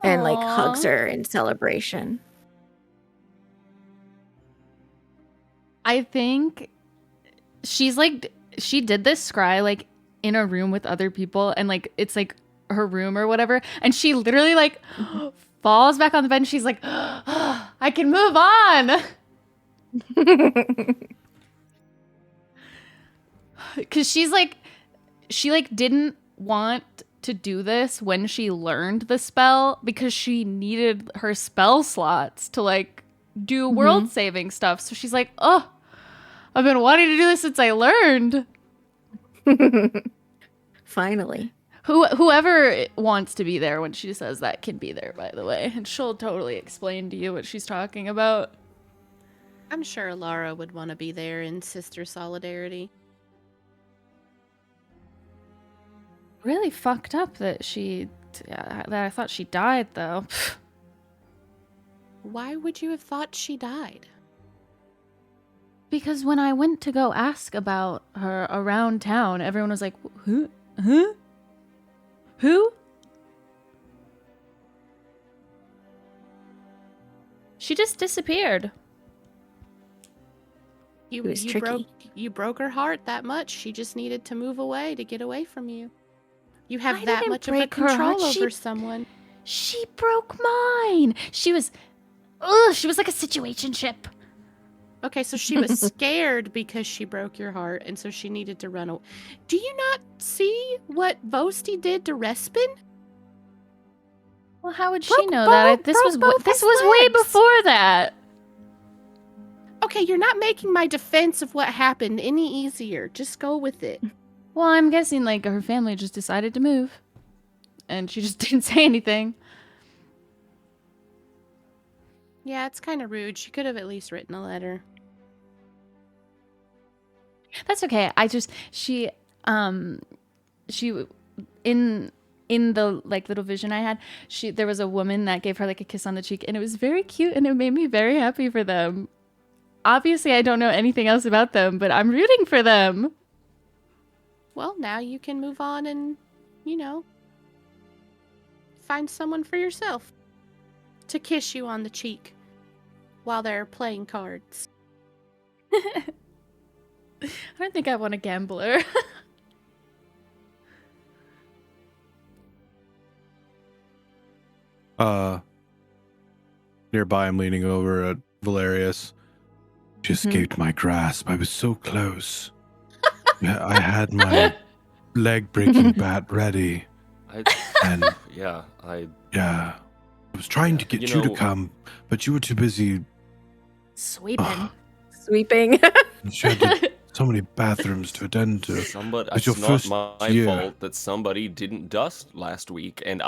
and like hugs her in celebration. I think she's like, she did this scry like in a room with other people, and like it's like her room or whatever, and she literally like falls back on the bed and she's like, oh, I can move on. Because she didn't want to do this when she learned the spell because she needed her spell slots to like do world saving stuff. So she's like, oh, I've been wanting to do this since I learned. Finally. Whoever wants to be there when she says that can be there, by the way. And she'll totally explain to you what she's talking about. I'm sure Lara would want to be there in sister solidarity. Really fucked up that that I thought she died, though. Why would you have thought she died? Because when I went to go ask about her around town, everyone was like, who? Huh? Who? She just disappeared. You tricky. broke her heart that much. She just needed to move away to get away from you. You have I that didn't much of a break her heart. control over someone. She broke mine. She was like a situationship. Okay, so she was scared because she broke your heart, and so she needed to run away. Do you not see what Vosti did to Respin? Well, how would she know that? This was way before that. Okay, you're not making my defense of what happened any easier. Just go with it. Well, I'm guessing like her family just decided to move, and she just didn't say anything. Yeah, it's kind of rude. She could have at least written a letter. That's okay. She in the like little vision I had, there was a woman that gave her like a kiss on the cheek, and it was very cute, and it made me very happy for them. Obviously, I don't know anything else about them, but I'm rooting for them. Well, now you can move on and, find someone for yourself to kiss you on the cheek while they're playing cards. I don't think I want a gambler. Nearby, I'm leaning over at Valerius. She escaped my grasp. I was so close. I had my leg-breaking bat ready. Yeah. I was trying to get you to come, but you were too busy Sweeping. She had so many bathrooms to attend to. It's your not first my year. fault that somebody didn't dust last week, and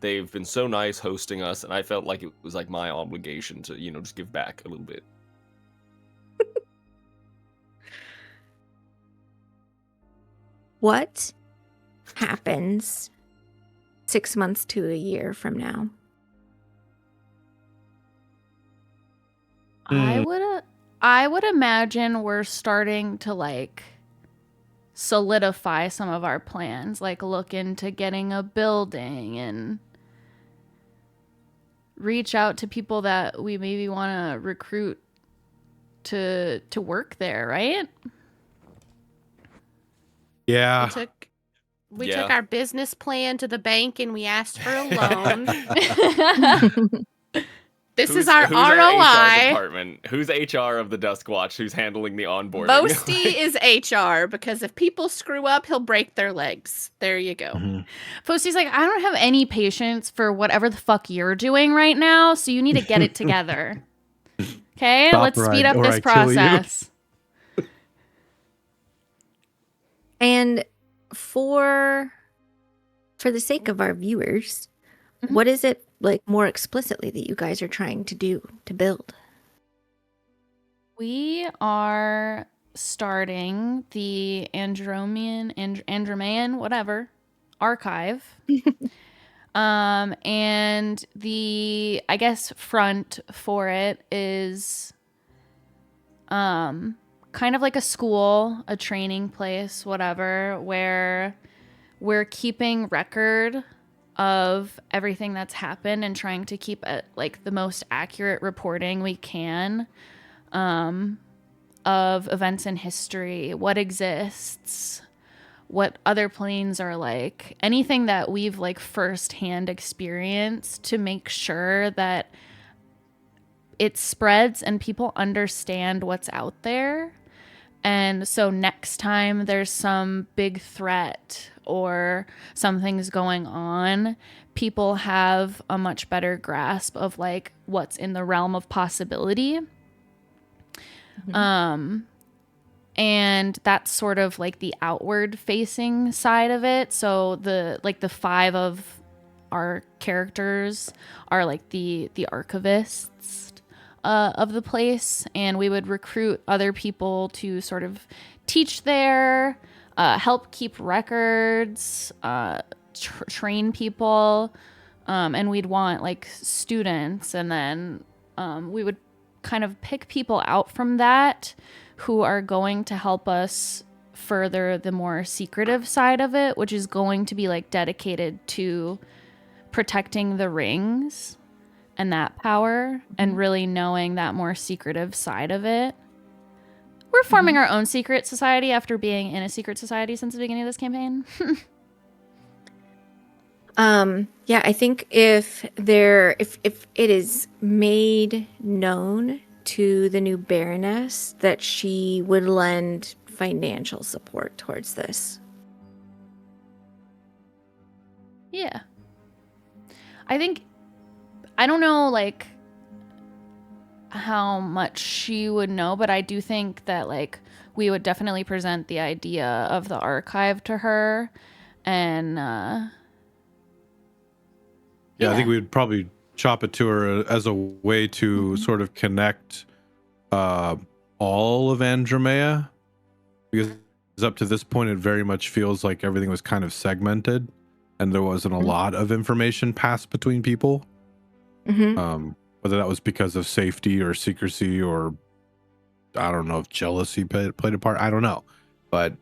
they've been so nice hosting us, and I felt like it was like my obligation to, just give back a little bit. What happens 6 months to a year from now? I would have. I would imagine we're starting to like solidify some of our plans, like look into getting a building and reach out to people that we maybe want to recruit to work there, right? Yeah. We Yeah. took our business plan to the bank and we asked for a loan. This is our who's ROI. Our HR department? Who's HR of the Dusk Watch? Who's handling the onboarding? Mosty is HR because if people screw up, he'll break their legs. There you go. Mhm. Fosty's like, I don't have any patience for whatever the fuck you're doing right now, so you need to get it together. Okay, Stop let's or speed I- up or this I kill you. process. And for the sake of our viewers, Mhm. what is it like more explicitly that you guys are trying to do to build? We are starting the Andromean, whatever, archive. And the, I guess, front for it is kind of like a school, a training place, whatever, where we're keeping record of everything that's happened and trying to keep like the most accurate reporting we can of events in history, what exists, what other planes are like, anything that we've like firsthand experienced, to make sure that it spreads and people understand what's out there. And so next time there's some big threat or something's going on, people have a much better grasp of like what's in the realm of possibility. And that's sort of like the outward facing side of it. So the 5 of our characters are like the archivists of the place, and we would recruit other people to sort of teach there, help keep records, train people, and we'd want like students, and then we would kind of pick people out from that who are going to help us further the more secretive side of it, which is going to be like dedicated to protecting the rings and that power, and really knowing that more secretive side of it. We're forming our own secret society after being in a secret society since the beginning of this campaign. Yeah, I think if it is made known to the new Baroness that she would lend financial support towards this. Yeah. I don't know like how much she would know, but I do think that like we would definitely present the idea of the archive to her, and Yeah, I think we would probably chop it to her as a way to sort of connect all of Andromea, because up to this point it very much feels like everything was kind of segmented and there wasn't a lot of information passed between people. Whether that was because of safety or secrecy, or I don't know if jealousy played a part, I don't know, but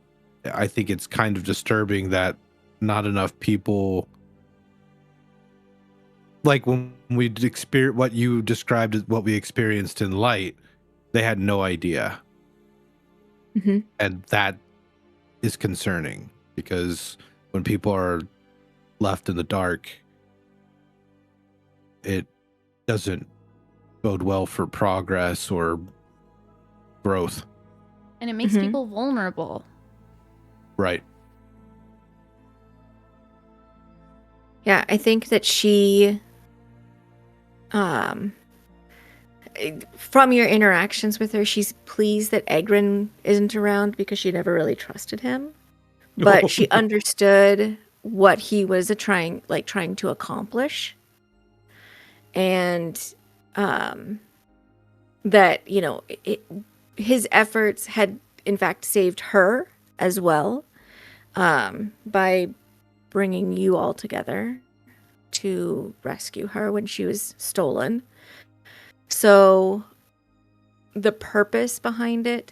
I think it's kind of disturbing that not enough people, like when we experienced what you described as what we experienced in Light, they had no idea. And that is concerning, because when people are left in the dark, it doesn't bode well for progress or growth. And it makes people vulnerable. Yeah, I think that she, from your interactions with her, she's pleased that Egrin isn't around because she never really trusted him. But she understood what he was trying to accomplish. And that, his efforts had in fact saved her as well, by bringing you all together to rescue her when she was stolen. So the purpose behind it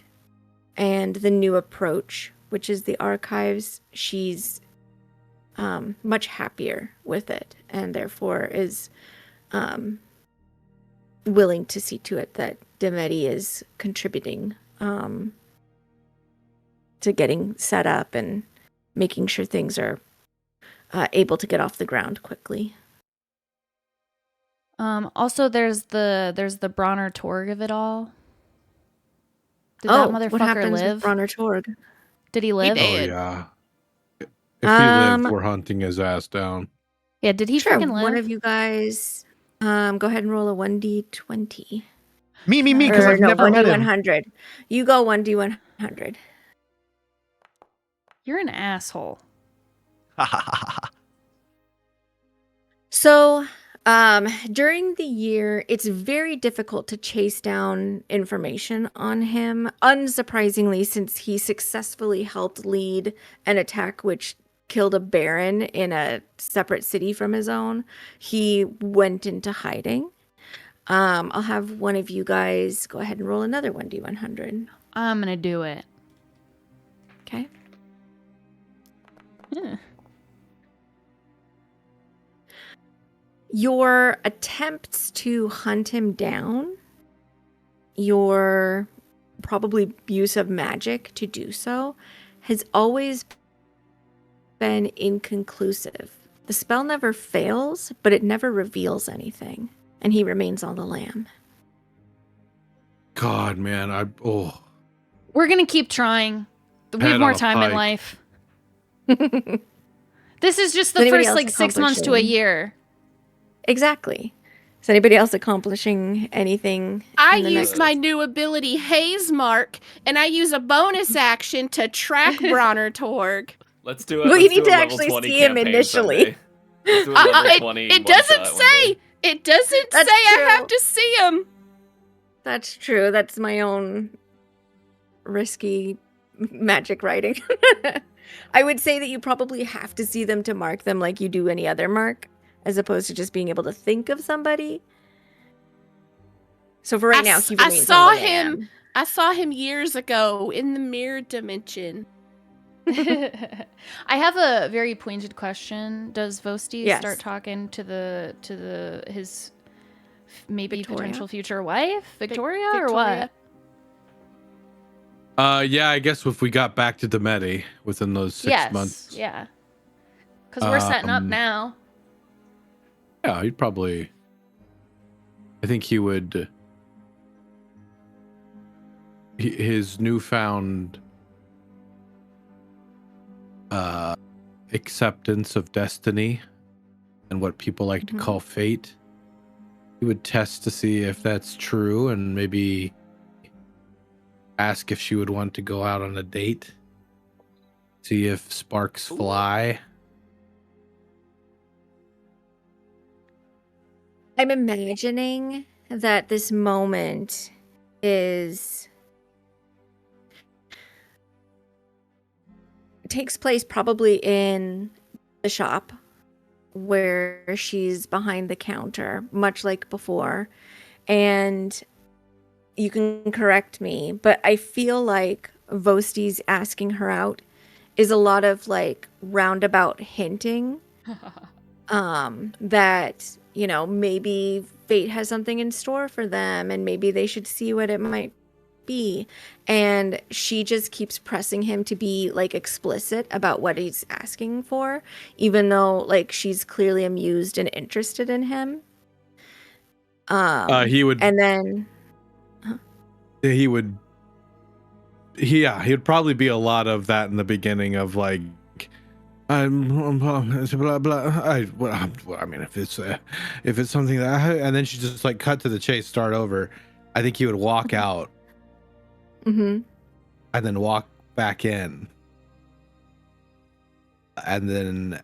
and the new approach, which is the archives, she's much happier with it, and therefore is willing to see to it that Demeti is contributing to getting set up and making sure things are able to get off the ground quickly. Also, there's the Bronner Torg of it all. Did that what motherfucker happens live? with Bronner Torg? Did he live? did. Oh yeah. If he lived, Um, we're hunting his ass down. Yeah, did he Sure, freaking live? one of you guys go ahead and roll a 1d20. Me, because Or I've no, never met him. 1d100. You go 1d100. You're an asshole. So, during the year, it's very difficult to chase down information on him. Unsurprisingly, since he successfully helped lead an attack which killed a baron in a separate city from his own, he went into hiding. I'll have one of you guys go ahead and roll another 1d100. I'm gonna do it. Okay. Yeah. Your attempts to hunt him down, your probably use of magic to do so, has always been inconclusive. The spell never fails, but it never reveals anything, and he remains on the lam. God, man, We're gonna keep trying. We have Head more on a time in pike. life. This is just Is the anybody first else like 6 months to a accomplishing- year. Exactly. Is anybody else accomplishing anything? I in the use next- my new ability, Haze Mark, and I use a bonus action to track Bronner Torg. Let's do it. Well, you Let's need do to a level actually 20 see him campaign initially. someday. Let's do a level 20 It doesn't one-shot one say. day. It doesn't That's say I true. have to see him. That's true. That's my own risky magic writing. I would say that you probably have to see them to mark them like you do any other mark, as opposed to just being able to think of somebody. So for right now, he I remains saw on the him. lam. I saw him years ago in the mirror dimension. I have a very pointed question. Does Vosti Yes. start talking to his maybe Victoria? potential future wife, Victoria, or Victoria. what? yeah, I guess if we got back to Demeti within those 6 months. Yeah. Because we're setting up Um, now. Yeah, he'd probably. I think he would. His newfound acceptance of destiny and what people like to Mhm. call fate. He would test to see if that's true and maybe ask if she would want to go out on a date. See if sparks fly. I'm imagining that this moment takes place probably in the shop where she's behind the counter, much like before. And you can correct me, but I feel like Vosti's asking her out is a lot of like roundabout hinting that, you know, maybe fate has something in store for them and maybe they should see what it might be. And she just keeps pressing him to be like explicit about what he's asking for, even though like she's clearly amused and interested in him. He would. And then He would. He'd probably be a lot of that in the beginning of like. Blah blah. I mean, if it's something that, and then she just like cut to the chase, start over. I think he would walk out mhm. and then walk back in, and then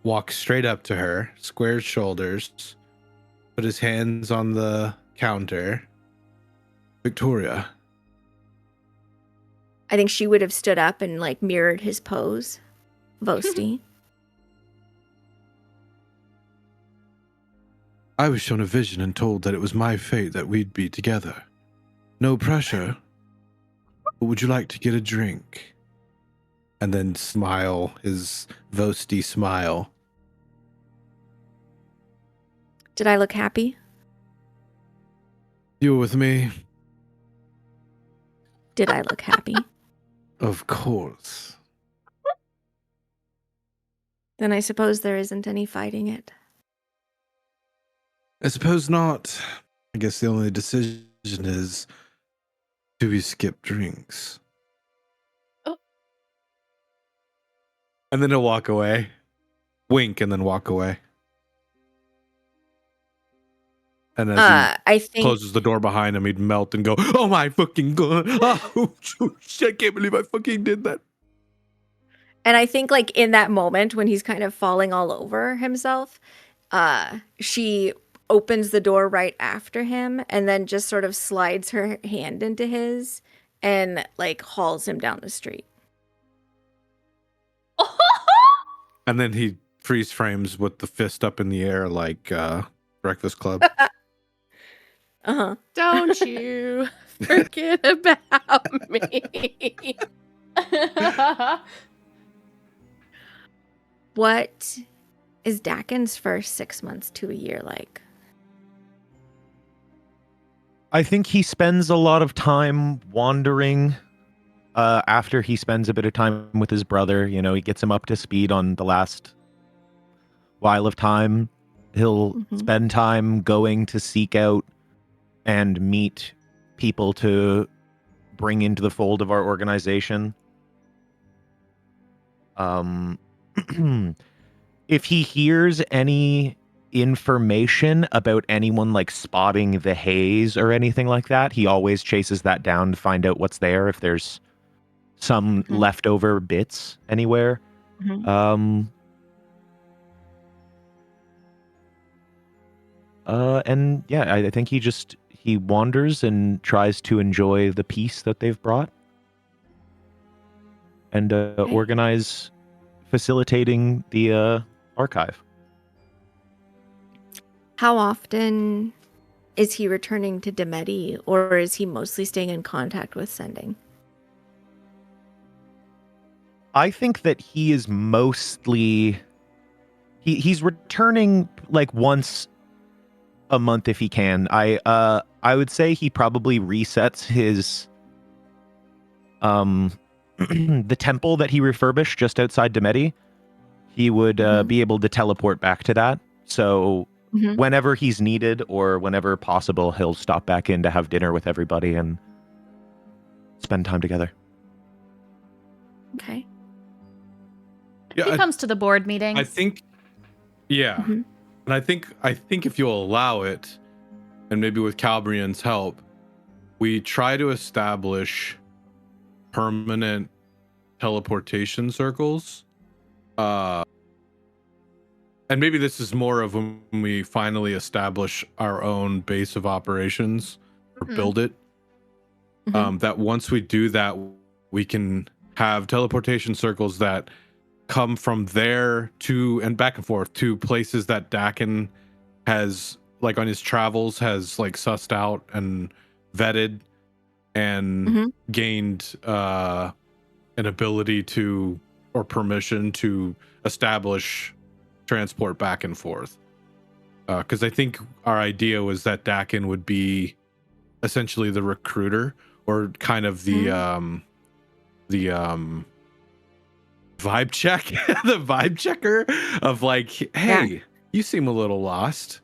walk straight up to her, squared shoulders, put his hands on the counter. Victoria. I think she would have stood up and like mirrored his pose. Vosti. I was shown a vision and told that it was my fate that we'd be together. No pressure. But would you like to get a drink? And then smile, his Vosti smile. Did I look happy? You were with me? Did I look happy? Of course. Then I suppose there isn't any fighting it. I suppose not. I guess the only decision is, do we skip drinks? Oh. And then he'll walk away. Wink and then walk away. And as he I think closes the door behind him, he'd melt and go, oh my fucking god. Oh, shit, I can't believe I fucking did that. And I think like in that moment when he's kind of falling all over himself, she opens the door right after him and then just sort of slides her hand into his and like hauls him down the street. And then he freeze frames with the fist up in the air like Breakfast Club. Uh-huh. Don't you forget about me. What is Dakin's first 6 months to a year like? I think he spends a lot of time wandering after he spends a bit of time with his brother. You know, he gets him up to speed on the last while of time. He'll spend time going to seek out and meet people to bring into the fold of our organization. If he hears any information about anyone like spotting the haze or anything like that, he always chases that down to find out what's there, if there's some leftover bits anywhere. And yeah, I think he wanders and tries to enjoy the peace that they've brought and organize facilitating the archive. How often is he returning to Demeti, or is he mostly staying in contact with Sending? I think that he is mostly he's returning like once a month if he can. I would say he probably resets his the temple that he refurbished just outside Demeti. He would be able to teleport back to that. So whenever he's needed or whenever possible, he'll stop back in to have dinner with everybody and spend time together. Okay. Yeah, He comes to the board meetings. I think, yeah. And I think if you'll allow it, and maybe with Calbrian's help, we try to establish permanent teleportation circles. And maybe this is more of when we finally establish our own base of operations or build it. That once we do that, we can have teleportation circles that come from there to and back and forth to places that Dakin has, like on his travels, has like sussed out and vetted and gained an ability to or permission to establish transport back and forth. Because I think our idea was that Dakin would be essentially the recruiter or kind of the vibe check, the vibe checker of like, hey, you seem a little lost.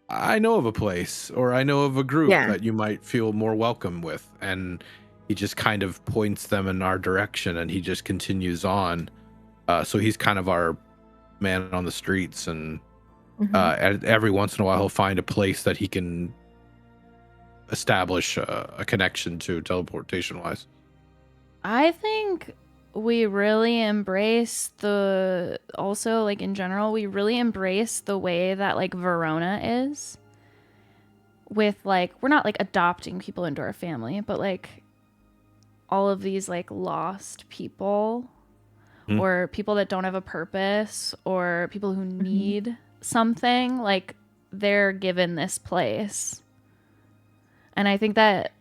I know of a place or I know of a group that you might feel more welcome with. And he just kind of points them in our direction and he just continues on. So he's kind of our man on the streets, and every once in a while he'll find a place that he can establish a connection to teleportation wise. I think we really embrace also like in general, we really embrace the way that like Verona is with like, we're not like adopting people into our family, but like all of these like lost people or people that don't have a purpose or people who need something, like they're given this place. And I think that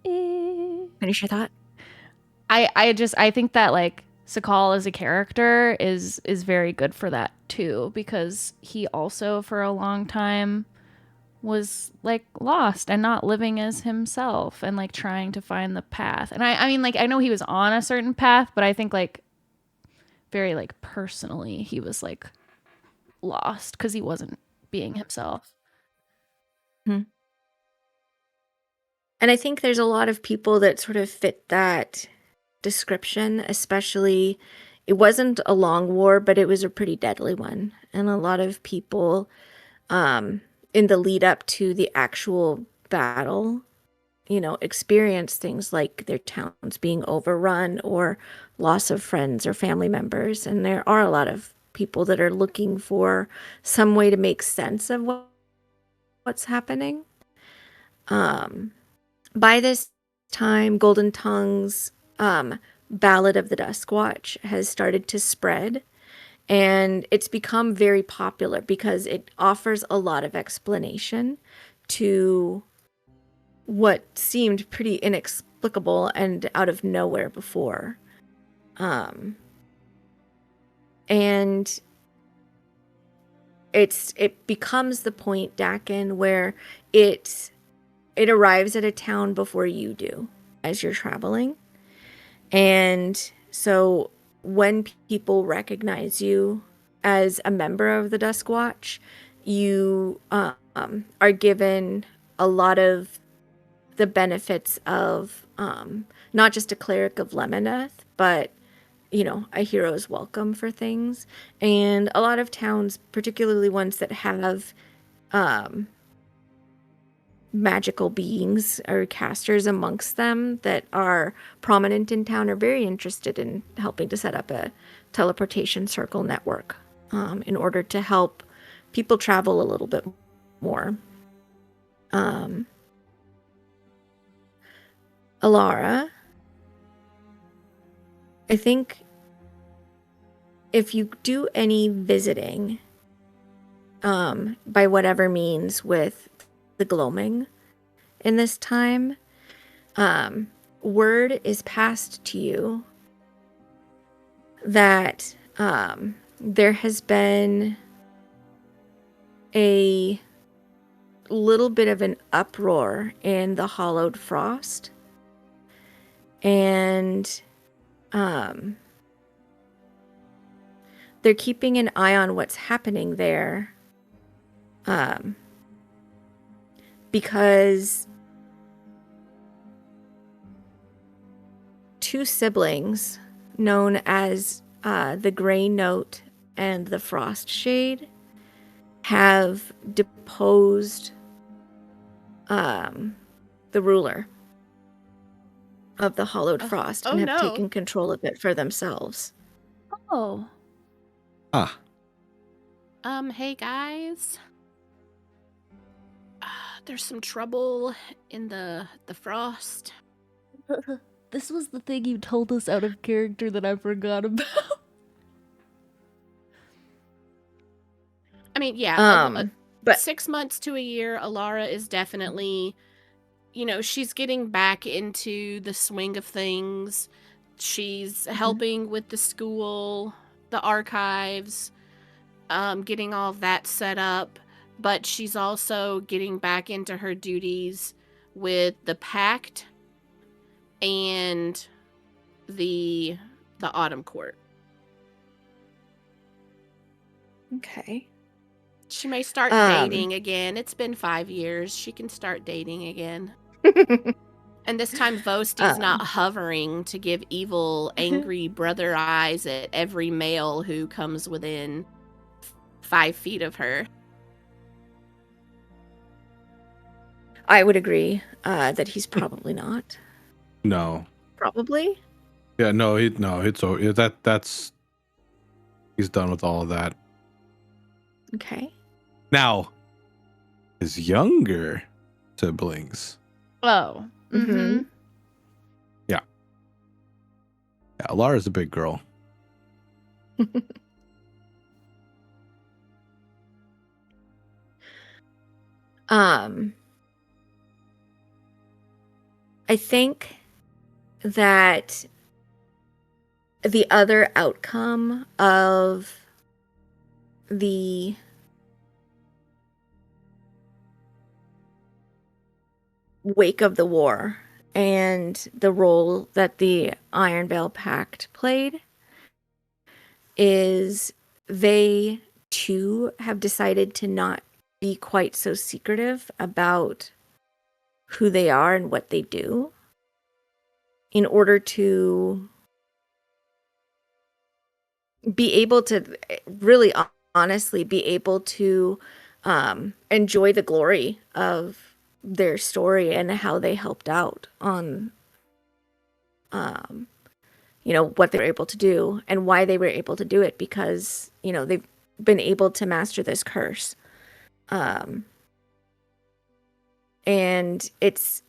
Finish your thought. I think that like Sakal as a character is very good for that too, because he also for a long time was like lost and not living as himself and like trying to find the path. And I mean like I know he was on a certain path, but I think like very like personally he was like lost because he wasn't being himself. And I think there's a lot of people that sort of fit that description, especially it wasn't a long war, but it was a pretty deadly one. And a lot of people in the lead up to the actual battle, you know, experience things like their towns being overrun or loss of friends or family members. And there are a lot of people that are looking for some way to make sense of what's happening. By this time, Golden Tongue's Ballad of the Dusk Watch has started to spread, and it's become very popular because it offers a lot of explanation to what seemed pretty inexplicable and out of nowhere before. And it becomes the point, Dakin, where it arrives at a town before you do as you're traveling. And so when people recognize you as a member of the Dusk Watch, you are given a lot of the benefits of not just a cleric of Lemoneth, but, you know, a hero's welcome for things. And a lot of towns, particularly ones that have magical beings or casters amongst them that are prominent in town, are very interested in helping to set up a teleportation circle network in order to help people travel a little bit more. Alara, I think if you do any visiting by whatever means with the gloaming in this time, word is passed to you that there has been a little bit of an uproar in the Hollowed Frost, and they're keeping an eye on what's happening there, because two siblings known as the Gray Note and the Frost Shade have deposed the ruler of the Hollowed Frost and have taken control of it for themselves. Oh. Ah. Hey guys. There's some trouble in the frost. This was the thing you told us out of character that I forgot about. I mean, yeah, but 6 months to a year, Alara is definitely, you know, she's getting back into the swing of things. She's helping with the school, the archives, getting all of that set up. But she's also getting back into her duties with the Pact and the Autumn Court. Okay. She may start dating again. It's been 5 years. She can start dating again. And this time Vosti's not hovering to give evil, angry brother eyes at every male who comes within 5 feet of her. I would agree that he's probably not. No. Probably. Yeah, it's over. That's he's done with all of that. Okay. Now, his younger siblings. Oh. Mm-hmm. Yeah, Alara's a big girl. I think that the other outcome of the wake of the war and the role that the Iron Veil Pact played is they too have decided to not be quite so secretive about who they are and what they do in order to be able to really honestly be able to enjoy the glory of their story and how they helped out on what they were able to do and why they were able to do it, because they've been able to master this curse, and it's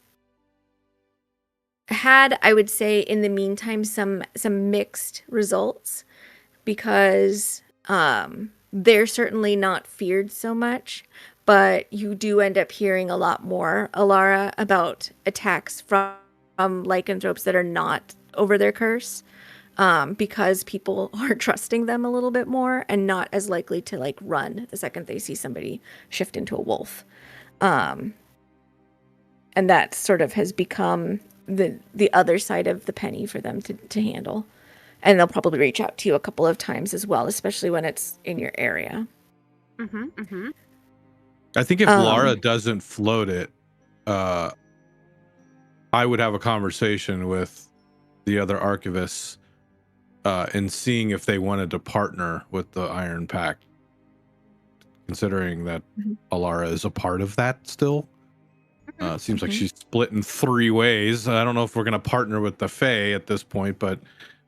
had, I would say, in the meantime, some mixed results, because they're certainly not feared so much, but you do end up hearing a lot more, Alara, about attacks from lycanthropes that are not over their curse, because people are trusting them a little bit more and not as likely to run the second they see somebody shift into a wolf. And that sort of has become the other side of the penny for them to handle. And they'll probably reach out to you a couple of times as well, especially when it's in your area. I think if Lara doesn't float it, I would have a conversation with the other archivists and seeing if they wanted to partner with the Iron Pact, considering that Alara is a part of that still. It seems like she's split in 3 ways. I don't know if we're going to partner with the Fae at this point, but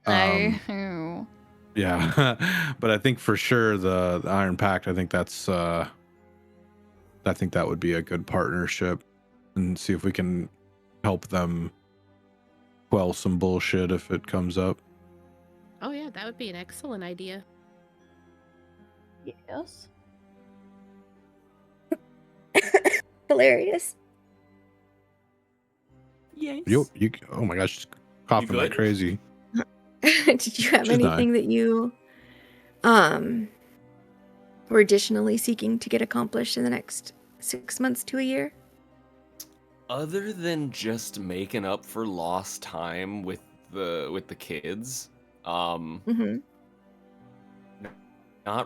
yeah. But I think for sure the Iron Pact, I think that would be a good partnership, and see if we can help them quell some bullshit if it comes up. Oh yeah, that would be an excellent idea. Yes. Hilarious. Yes. You oh my gosh, coughing like good? crazy. Did you have She's anything that you were additionally seeking to get accomplished in the next 6 months to a year? Other than just making up for lost time with the kids, not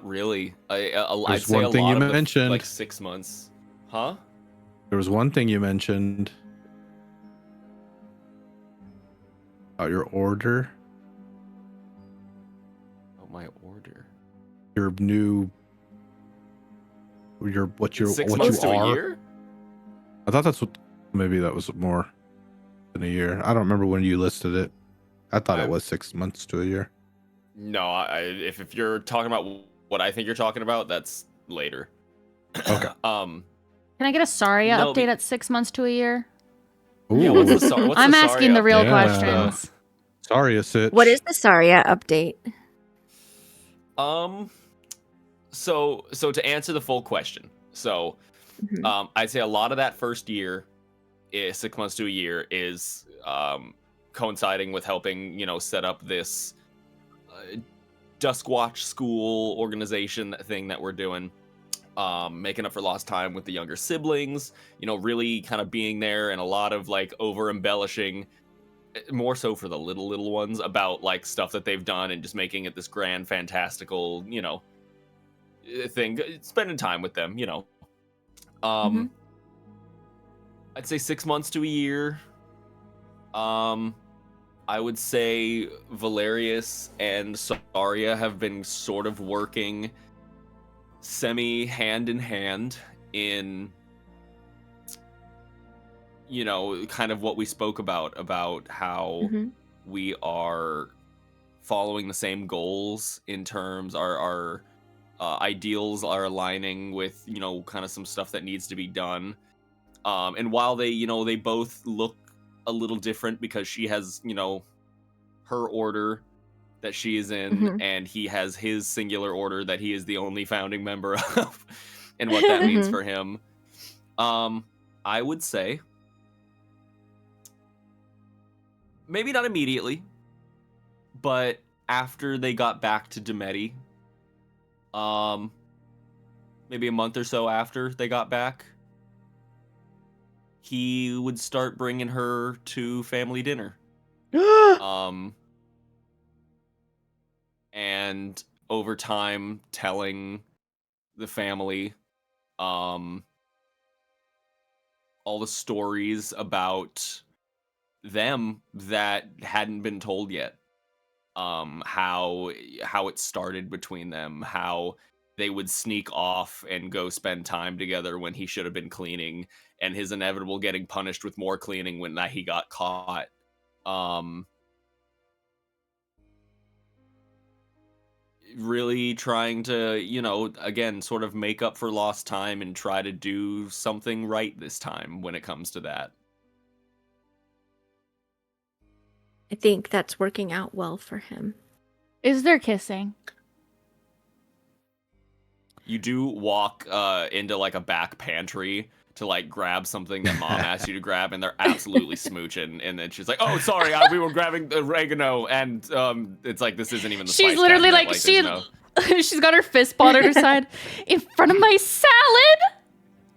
really. I'd say one a thing lot you of mentioned. like 6 months. Huh? There was one thing you mentioned about your order. Oh, my order. Your new. What 6 you months to are. a year? I thought that's what. Maybe that was more than a year. I don't remember when you listed it. I thought it was 6 months to a year. No, if you're talking about what I think you're talking about, that's later. Okay. Can I get a Saria update at 6 months to a year? Yeah, what's the I'm Saria asking the real Yeah. questions. Saria Sitch. What is the Saria update? So to answer the full question, I'd say a lot of that first year, 6 months to a year, is coinciding with helping set up this Dusk Watch school organization thing that we're doing, making up for lost time with the younger siblings, really kind of being there, and a lot of over embellishing, more so for the little ones, about stuff that they've done, and just making it this grand fantastical thing, spending time with them. I'd say 6 months to a year. I would say Valerius and Saria have been sort of working semi hand in hand in kind of what we spoke about how we are following the same goals, in terms our ideals are aligning with kind of some stuff that needs to be done, and while they they both look a little different, because she has her order that she is in, and he has his singular order that he is the only founding member of, and what that means for him. I would say maybe not immediately, but after they got back to Demeti, maybe a month or so after they got back, he would start bringing her to family dinner. And over time telling the family all the stories about them that hadn't been told yet. How it started between them, how they would sneak off and go spend time together when he should have been cleaning, and his inevitable getting punished with more cleaning when he got caught. Really trying to, again, sort of make up for lost time and try to do something right this time when it comes to that. I think that's working out well for him. Is there kissing? You do walk into like a back pantry to like grab something that mom asked you to grab, and they're absolutely smooching. And then she's like, "Oh, sorry, we were grabbing the oregano," and it's like this isn't even the. She's spice literally cabinet. like there's no... she's got her fist balled at her side in front of my salad.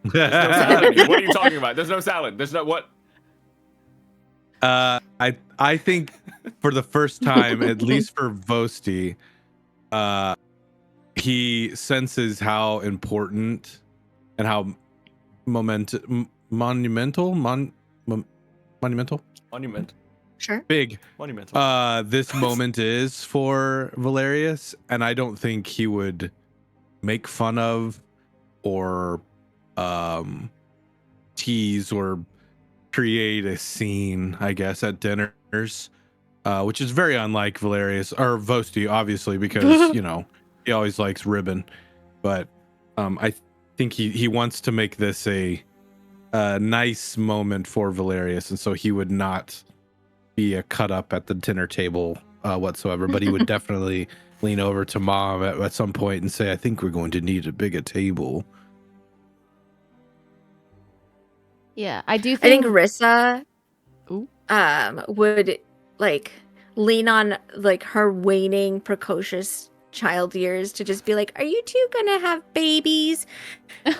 There's no salad here. What are you talking about? There's no salad. There's no what? I think for the first time, at least for Vosti, he senses how important and how monumental, Sure. big Monumental. this moment is for Valerius, and I don't think he would make fun of or tease or create a scene, I guess, at dinners, which is very unlike Valerius or Vosti, obviously, because he always likes ribbon. But I think he wants to make this a nice moment for Valerius, and so he would not be a cut up at the dinner table whatsoever. But he would definitely lean over to mom at some point and say, "I think we're going to need a bigger table." Yeah, I do I think think Rissa Ooh. would like lean on like her waning precocious child years to just be like, "Are you two gonna have babies?"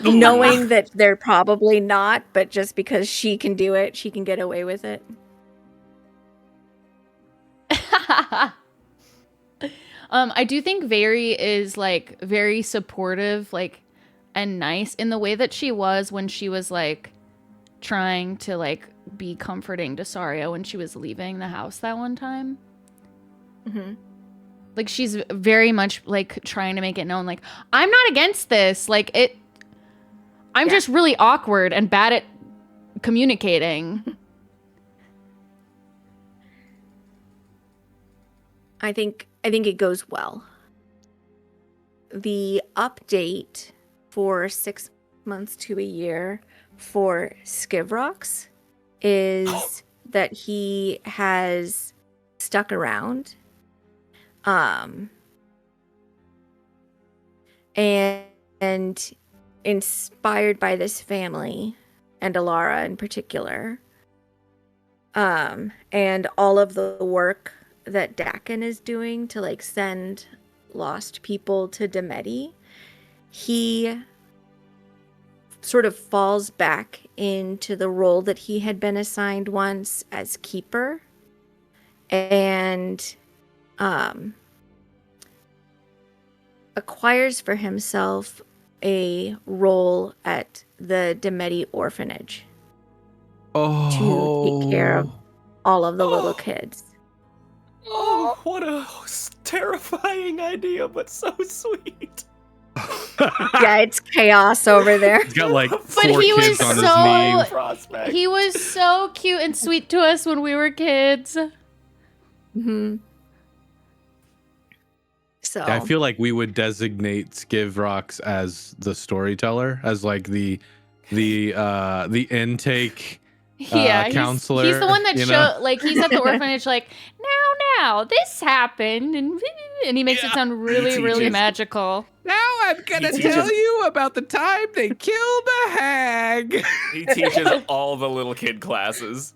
Knowing that they're probably not, but just because she can do it, she can get away with it. I do think Very is like very supportive, like, and nice in the way that she was when she was like trying to like be comforting to Saria when she was leaving the house that one time. Mm-hmm. Like she's very much like trying to make it known, like, I'm not against this. Like I'm just really awkward and bad at communicating. I think it goes well. The update for 6 months to a year for Skivrox is that he has stuck around. And inspired by this family and Alara in particular, and all of the work that Dakin is doing to like send lost people to Demeti, he sort of falls back into the role that he had been assigned once as keeper, and acquires for himself a role at the Demeti orphanage to take care of all of the little kids. Oh, what a terrifying idea, but so sweet. Yeah, it's chaos over there. He's got like But 4 he kids was on his so knee. Prospect. he was so cute and sweet to us when we were kids. Mm-hmm. So I feel like we would designate Skivrox as the storyteller, as like the intake counselor. He's the one that you know? like he's at the orphanage like, now this happened and he makes it sound really He really teaches. magical. Now I'm gonna He tell teaches- you about the time they killed a hag. He teaches all the little kid classes.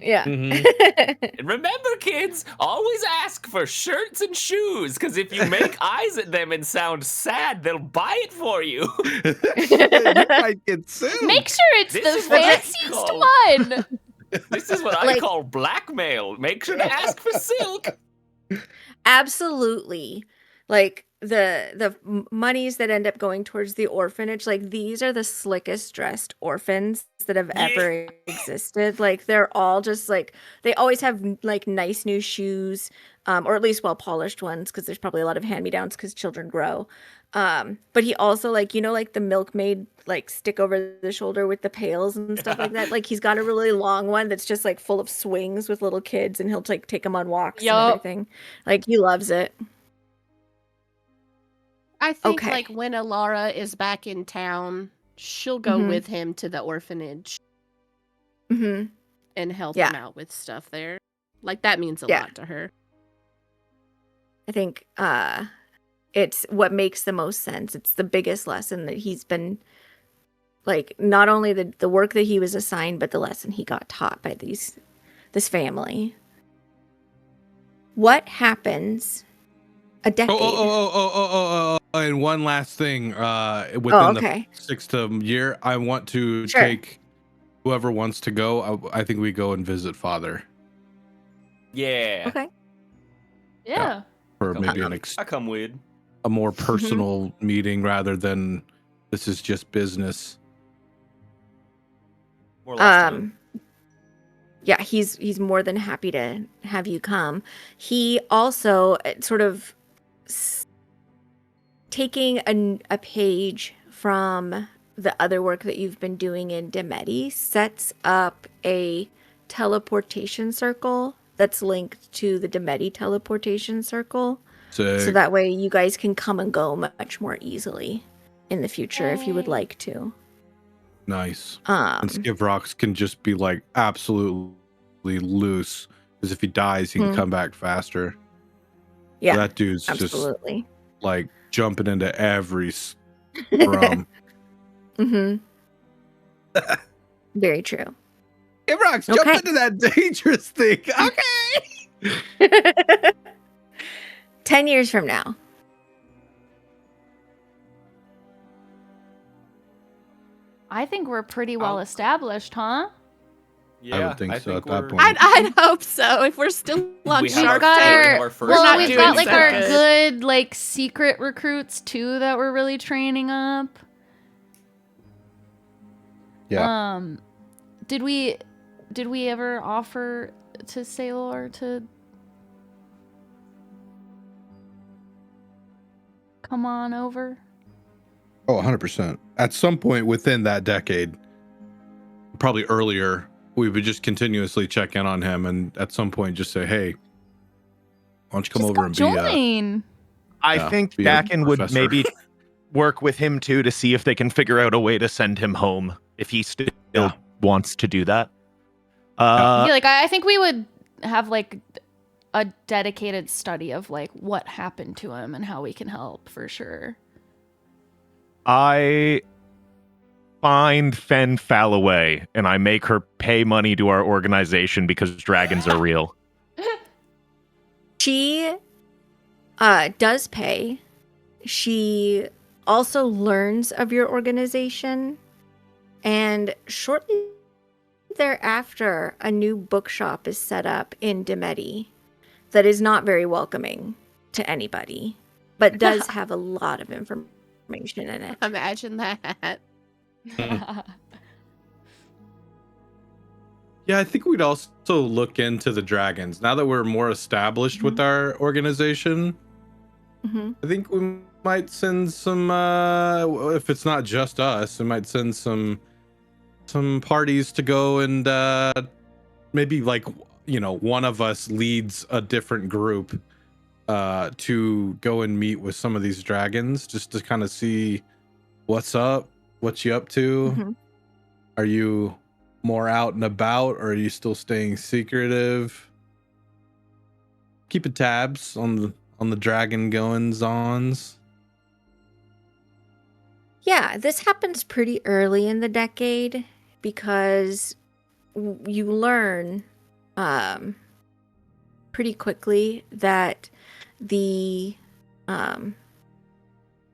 Yeah. And remember, kids, always ask for shirts and shoes, because if you make eyes at them and sound sad, they'll buy it for you. You might get sued. Make sure it's This the is what I fanciest call- one. This is what I Like- call blackmail. Make sure to ask for silk. Absolutely. Like the monies that end up going towards the orphanage, like these are the slickest dressed orphans that have ever existed. Like they're all just like, they always have like nice new shoes, or at least well polished ones, because there's probably a lot of hand me downs because children grow. But he also, like, you know, like the milkmaid like stick over the shoulder with the pails and stuff like that. Like he's got a really long one that's just like full of swings with little kids, and he'll like take them on walks Yup. and everything. Like he loves it. I think Okay. like when Alara is back in town, she'll go Mhm. with him to the orphanage Mm-hmm. and help Yeah. him out with stuff there. Like that means a Yeah. lot to her. I think it's what makes the most sense. It's the biggest lesson that he's been, like, not only the work that he was assigned, but the lesson he got taught by this family. What happens a decade? And one last thing. Within the okay. 6th year, I want to Sure. take whoever wants to go. I think we go and visit Father Yeah. Okay. Yeah. for Come maybe on. I come with. a more personal meeting rather than this is just business. More or less time. Yeah, he's more than happy to have you come. He also sort of taking a page from the other work that you've been doing in Demeti, sets up a teleportation circle that's linked to the Demeti teleportation circle. So that way you guys can come and go much more easily in the future if you would Yay. like to. Nice. And Um, Skivrox can just be like absolutely loose because if he dies, he can Hmm. come back faster. yeah, That dude's just absolutely. like jumping into every scrum. Mm-hmm. Very true. Skivrox, jump Okay. into that dangerous thing. Okay. 10 years from now. I think we're pretty well established, huh? Yeah, think so at that we're- point. I'd hope so. If we're still on We have Shark got Tank, our- have our first we're not we've doing got like so our good. good like secret recruits too that we're really training up. Yeah. Did we ever offer to Sailor to come on over? Oh, 100%. At some point within that decade, probably earlier, we would just continuously check in on him and at some point just say, hey, why don't you come Just over and be join. I Yeah, think be a Dakin would professor. maybe work with him too to see if they can figure out a way to send him home if he still Yeah. wants to do that. Yeah, like I think we would have like a dedicated study of like what happened to him and how we can help for sure. I find Fen Falloway and I make her pay money to our organization because dragons are real. She does pay. She also learns of your organization. And shortly thereafter, a new bookshop is set up in Demeti that is not very welcoming to anybody, but does have a lot of information in it. Imagine that. Yeah, I think we'd also look into the dragons. Now that we're more established with our organization, Mhm. I think we might send some if it's not just us, we might send some parties to go and maybe like, you know, one of us leads a different group to go and meet with some of these dragons just to kind of see what's up, what you up to. Mhm. Are you more out and about or are you still staying secretive? Keeping tabs on the dragon goings ons. Yeah, this happens pretty early in the decade because you learn pretty quickly that the um,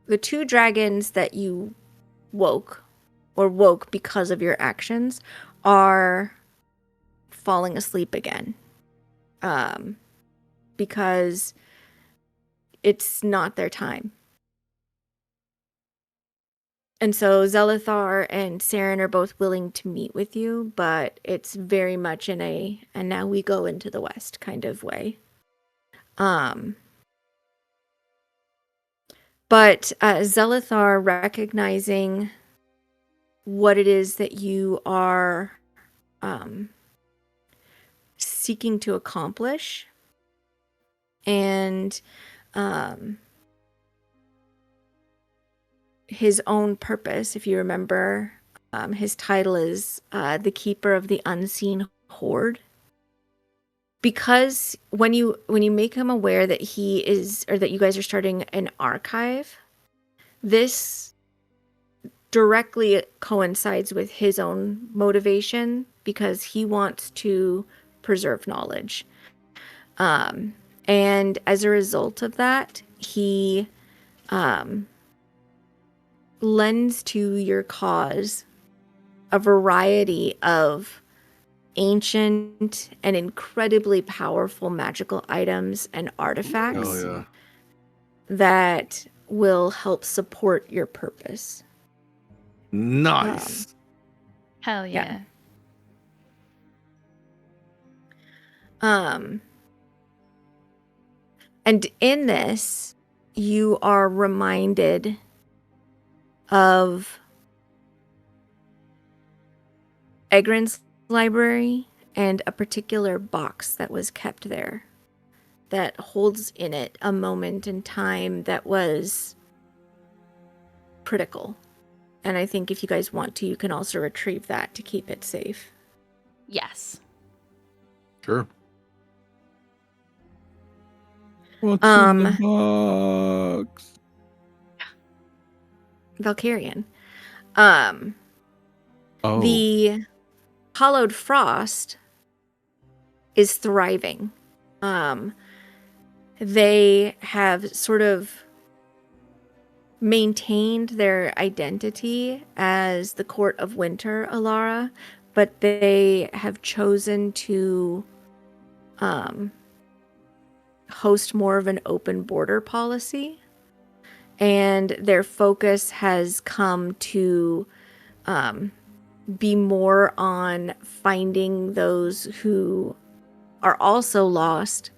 the two dragons that you woke because of your actions are falling asleep again, because it's not their time. And so Zelithar and Saren are both willing to meet with you, but it's very much in a and now we go into the West kind of way. But Zelithar, recognizing what it is that you are seeking to accomplish, and his own purpose, if you remember, his title is the Keeper of the Unseen Horde. Because when you make him aware that he is, or that you guys are starting an archive, this directly coincides with his own motivation because he wants to preserve knowledge. And as a result of that, he lends to your cause a variety of ancient and incredibly powerful magical items and artifacts Oh yeah. that will help support your purpose. Nice. Hell yeah. And in this, you are reminded of Egren's library and a particular box that was kept there that holds in it a moment in time that was critical. And I think if you guys want to, you can also retrieve that to keep it safe. Yes. Sure. What's in the box? Valkyrian. Oh. The Hollowed Frost is thriving. They have sort of maintained their identity as the Court of Winter, Alara, but they have chosen to host more of an open border policy. And their focus has come to be more on finding those who are also lost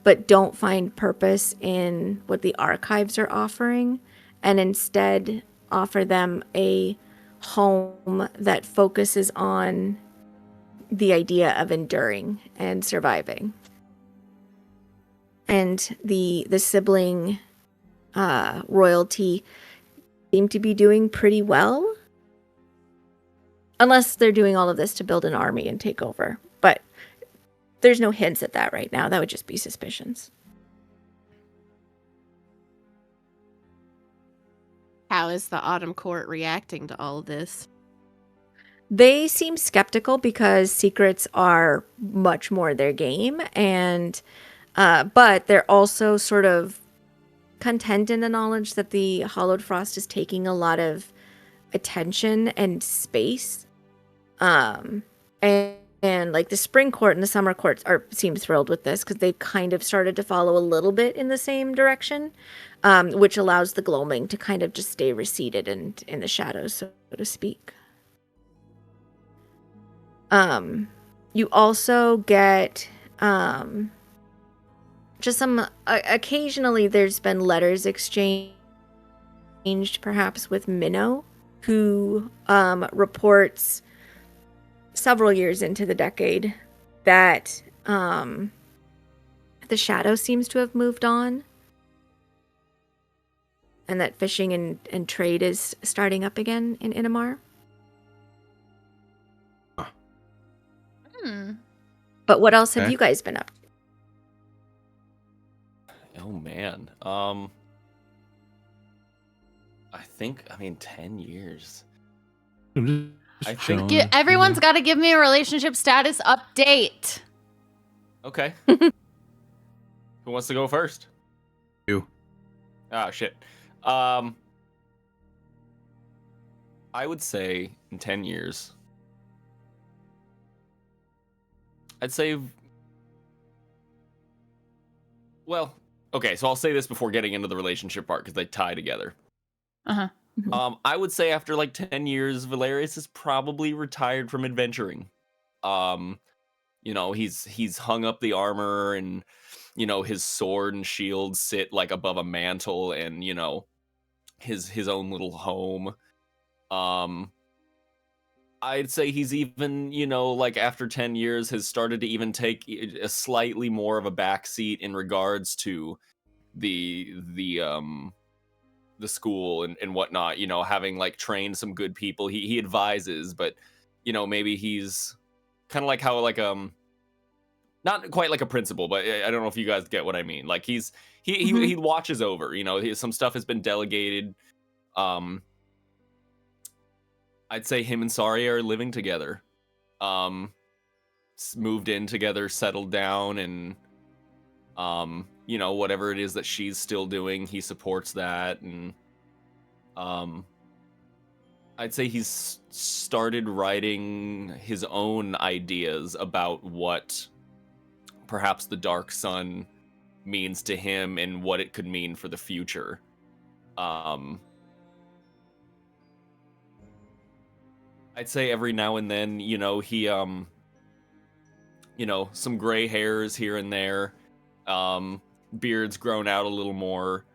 but don't find purpose in what the archives are offering, and instead offer them a home that focuses on the idea of enduring and surviving. And the sibling royalty seem to be doing pretty well. Unless they're doing all of this to build an army and take over. But there's no hints at that right now. That would just be suspicions. How is the Autumn Court reacting to all of this? They seem skeptical because secrets are much more their game, and but they're also sort of content in the knowledge that the Hollowed Frost is taking a lot of attention and space. And like the Spring Court and the Summer Court seem thrilled with this because they've kind of started to follow a little bit in the same direction, which allows the Gloaming to kind of just stay receded and in the shadows, so to speak. You also get just some occasionally there's been letters exchanged perhaps with Minnow, who reports several years into the decade that the shadow seems to have moved on, and that fishing and trade is starting up again in Inamar. But what else have you guys been up to? Oh man. I mean, 10 years. I'm just I think- chilling, Everyone's got to give me a relationship status update. Okay. Who wants to go first? You. Ah, shit. I would say in 10 years, I'd say, well, okay, so I'll say this before getting into the relationship part because they tie together. Uh-huh. I would say after like 10 years, Valerius is probably retired from adventuring. You know, he's hung up the armor, and you know, his sword and shield sit like above a mantle, and you know, his own little home. I'd say he's even, you know, like after 10 years has started to even take a slightly more of a backseat in regards to the school and whatnot, you know, having like trained some good people. He advises, but you know, maybe he's kind of like how like not quite like a principal, but I don't know if you guys get what I mean. Like he watches over, you know, some stuff has been delegated. I'd say him and Saria are living together. Moved in together, settled down, and you know, whatever it is that she's still doing, he supports that. And I'd say he's started writing his own ideas about what perhaps the Dark Sun means to him and what it could mean for the future. I'd say every now and then, you know, he, you know, some gray hairs here and there, beard's grown out a little more.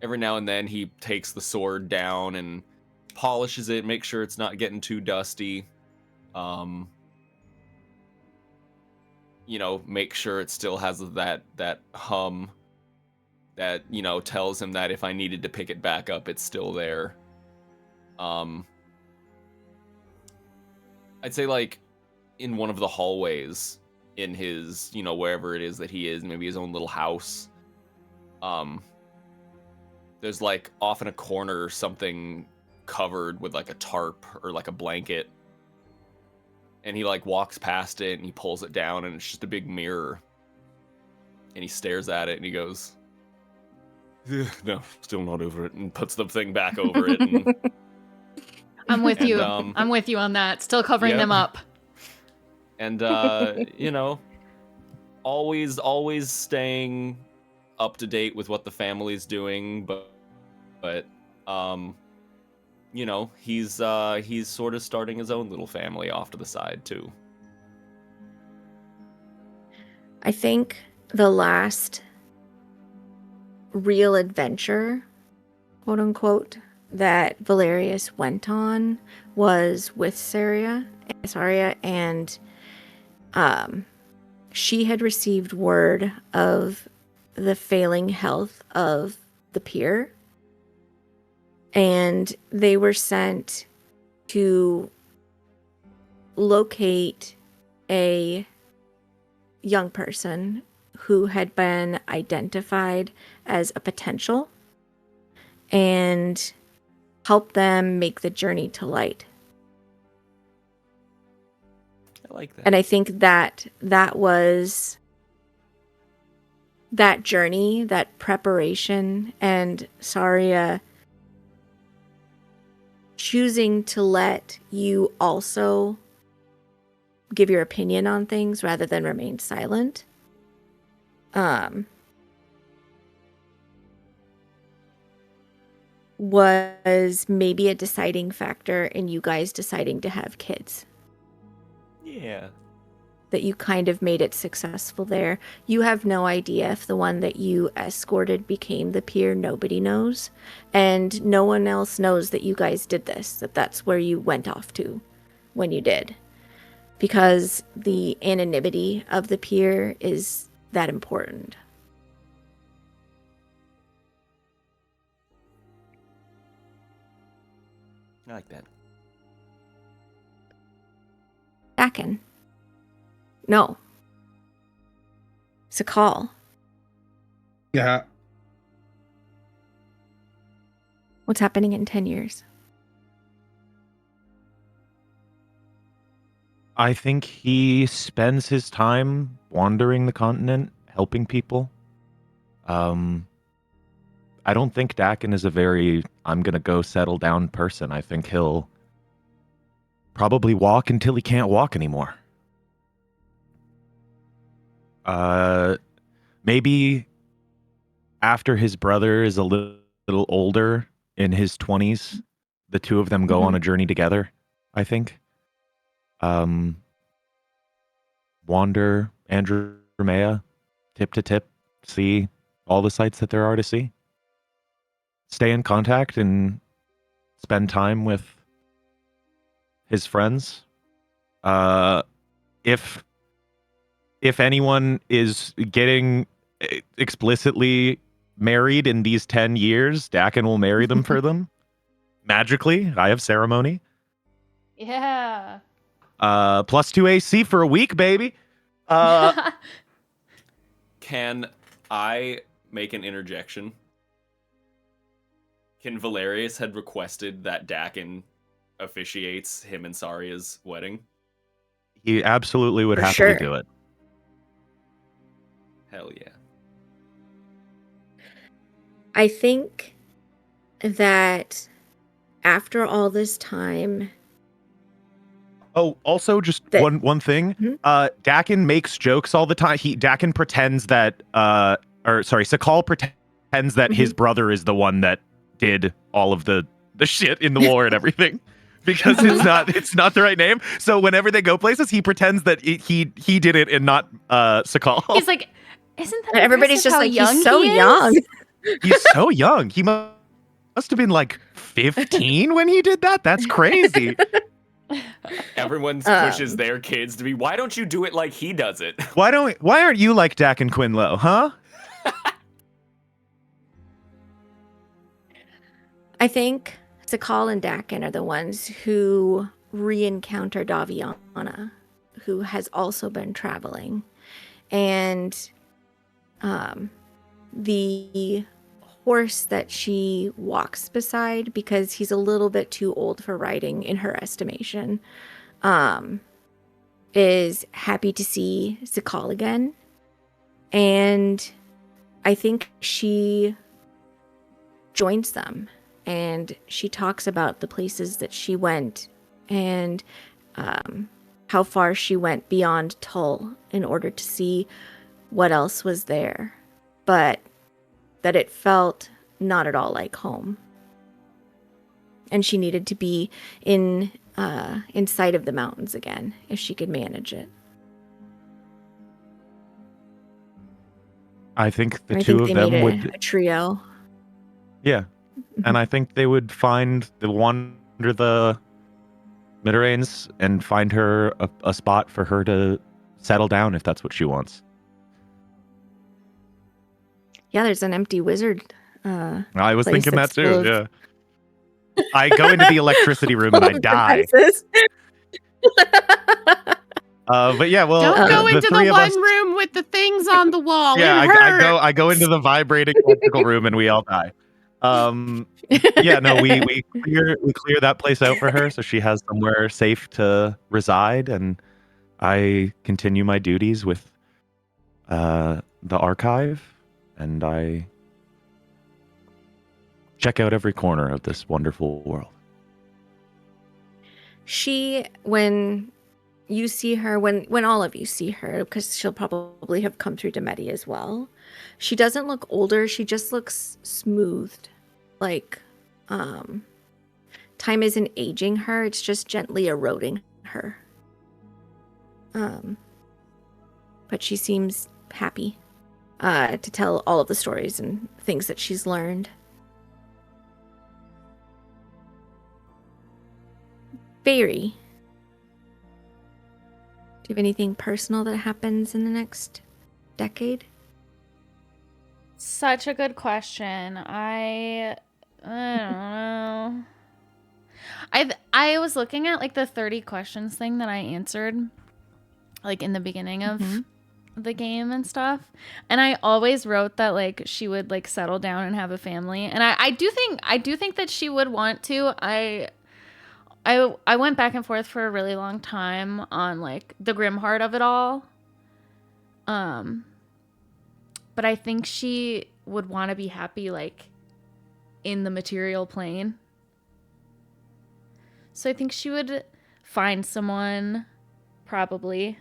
Every now and then he takes the sword down and polishes it, make sure it's not getting too dusty. You know, make sure it still has that hum that, you know, tells him that if I needed to pick it back up, it's still there. I'd say like in one of the hallways in his, you know, wherever it is that he is, maybe his own little house. There's like off in a corner something covered with like a tarp or like a blanket. And he like walks past it and he pulls it down and it's just a big mirror. And he stares at it and he goes, no, still not over it, and puts the thing back over it. And I'm with And, you. I'm with you on that. Still covering yep. them up. And you know, always staying up to date with what the family's doing, but you know, he's sort of starting his own little family off to the side too. I think the last real adventure, quote unquote, that Valerius went on was with Saria, and she had received word of the failing health of the pier, and they were sent to locate a young person who had been identified as a potential and help them make the journey to light. I like that. And I think that was that journey, that preparation, and Saria choosing to let you also give your opinion on things rather than remain silent. Was maybe a deciding factor in you guys deciding to have kids. Yeah. That you kind of made it successful there. You have no idea if the one that you escorted became the peer. Nobody knows. And no one else knows that you guys did this, that's where you went off to when you did. Because the anonymity of the peer is that important. I like that. Backen. No. Sakal. Yeah. what's happening in 10 years? I think he spends his time wandering the continent, helping people. I don't think Dakin is a very I'm gonna go settle down person. I think he'll probably walk until he can't walk anymore. Maybe after his brother is a little older, in his 20s, the two of them go on a journey together, I think. Wander Andromea, tip to tip, see all the sights that there are to see. Stay in contact and spend time with his friends. If anyone is getting explicitly married in these 10 years, Dakin will marry them for them. Magically, I have ceremony. Yeah. +2 AC for a week, baby. Can I make an interjection? Can Valerius had requested that Dakin officiates him and Saria's wedding? He absolutely would For happily sure. do it. Hell yeah. I think that after all this time, Oh, also just That- one thing. Mhm. Dakin makes jokes all the time. Dakin pretends that Sakal pretends that his brother is the one that did all of the shit in the war and everything. Because it's not the right name. So whenever they go places, he pretends that he did it and not Sakal. He's like, isn't that everybody's impressive just how like, young he's so he is?" young. He's so young. He must have been like 15 when he did that. That's crazy. Everyone pushes their kids to be, why don't you do it like he does it? Why aren't you like Dakin Quinlow, huh? I think Sakal and Dakin are the ones who re-encounter Daviana, who has also been traveling. And the horse that she walks beside, because he's a little bit too old for riding in her estimation, is happy to see Sakal again. And I think she joins them. And she talks about the places that she went and how far she went beyond Tull in order to see what else was there. But that it felt not at all like home. And she needed to be in sight of the mountains again if she could manage it. I think the I two think of they them made would a trio. Yeah. And I think they would wander the Midiranes and find her a spot for her to settle down if that's what she wants. Yeah, there's an empty wizard. I was place thinking that that's full too, of- yeah. I go into the electricity room and I die. Devices. But yeah, well, Don't go into three the of one us, room with the things on the wall. yeah, It I hurts. I go into the vibrating electrical room and we all die. Yeah, no, we clear that place out for her so she has somewhere safe to reside, and I continue my duties with the archive, and I check out every corner of this wonderful world. She, when you see her, when all of you see her, because she'll probably have come through Demeti as well, she doesn't look older. She just looks smoothed. Like, time isn't aging her. It's just gently eroding her. But she seems happy to tell all of the stories and things that she's learned. Fairy, do you have anything personal that happens in the next decade? Such a good question. I don't know. I was looking at like the 30 questions thing that I answered like in the beginning of the game and stuff. And I always wrote that like she would like settle down and have a family. And I do think that she would want to. I went back and forth for a really long time on like the grim heart of it all. But I think she would want to be happy like in the material plane. So I think she would find someone, probably.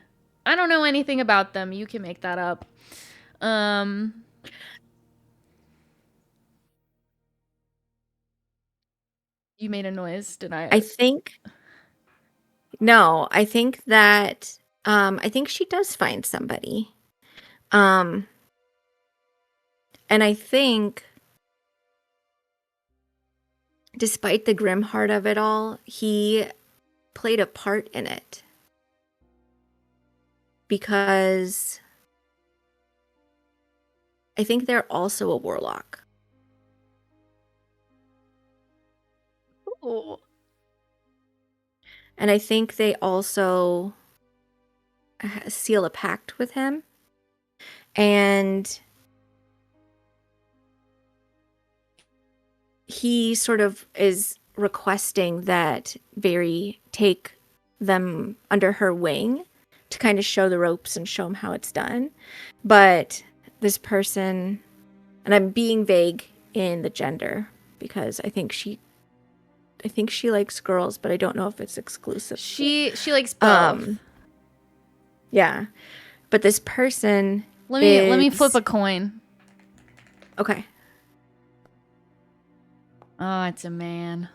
I don't know anything about them. You can make that up. You made a noise. Did I? I think no, I think that I think she does find somebody. And I think despite the grim heart of it all, he played a part in it. Because I think they're also a warlock. Ooh. And I think they also seal a pact with him. And he sort of is requesting that Barry take them under her wing to kind of show the ropes and show him how it's done. But this person, and I'm being vague in the gender because I think she likes girls, but I don't know if it's exclusive. She likes both. Yeah. But this person Let me flip a coin. Okay. Oh, it's a man.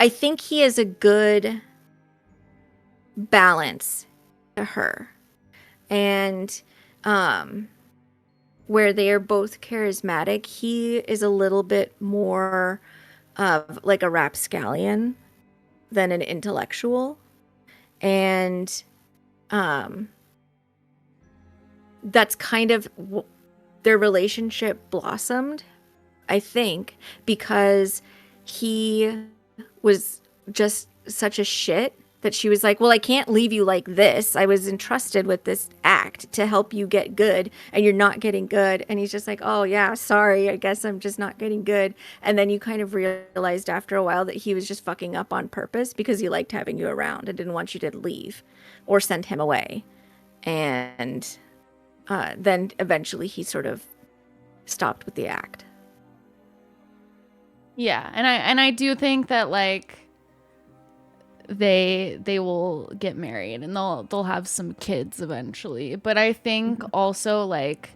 I think he is a good balance to her. And where they are both charismatic, he is a little bit more of like a rapscallion than an intellectual. And that's kind of their relationship blossomed, I think, because he was just such a shit that she was like, well, I can't leave you like this. I was entrusted with this act to help you get good, and you're not getting good. And he's just like, oh, yeah, sorry. I guess I'm just not getting good. And then you kind of realized after a while that he was just fucking up on purpose because he liked having you around and didn't want you to leave or send him away. And then eventually he sort of stopped with the act. Yeah, and I do think that like they will get married and they'll have some kids eventually. But I think also like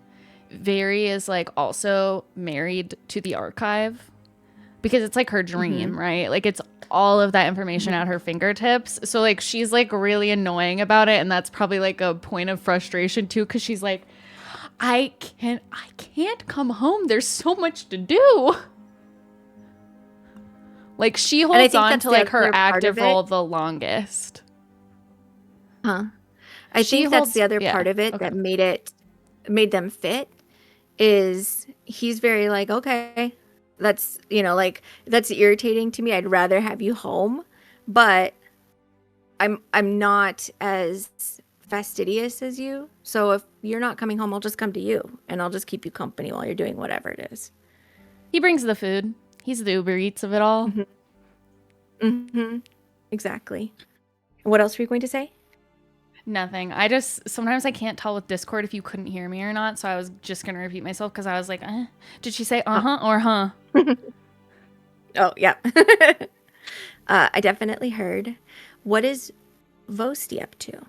Very is like also married to the archive because it's like her dream, right? Like it's all of that information at her fingertips. So like she's like really annoying about it, and that's probably like a point of frustration too, because she's like, I can't come home. There's so much to do. Like she holds on to like her active role the longest. I think that's the other part of it that made them fit is he's very like, okay, that's, like that's irritating to me. I'd rather have you home, but I'm not as fastidious as you. So if you're not coming home, I'll just come to you and I'll just keep you company while you're doing whatever it is. He brings the food. He's the Uber Eats of it all. Exactly. What else were you going to say? Nothing. Sometimes I can't tell with Discord if you couldn't hear me or not. So I was just going to repeat myself because I was like, did she say or huh? Oh, yeah. I definitely heard. What is Vosti up to?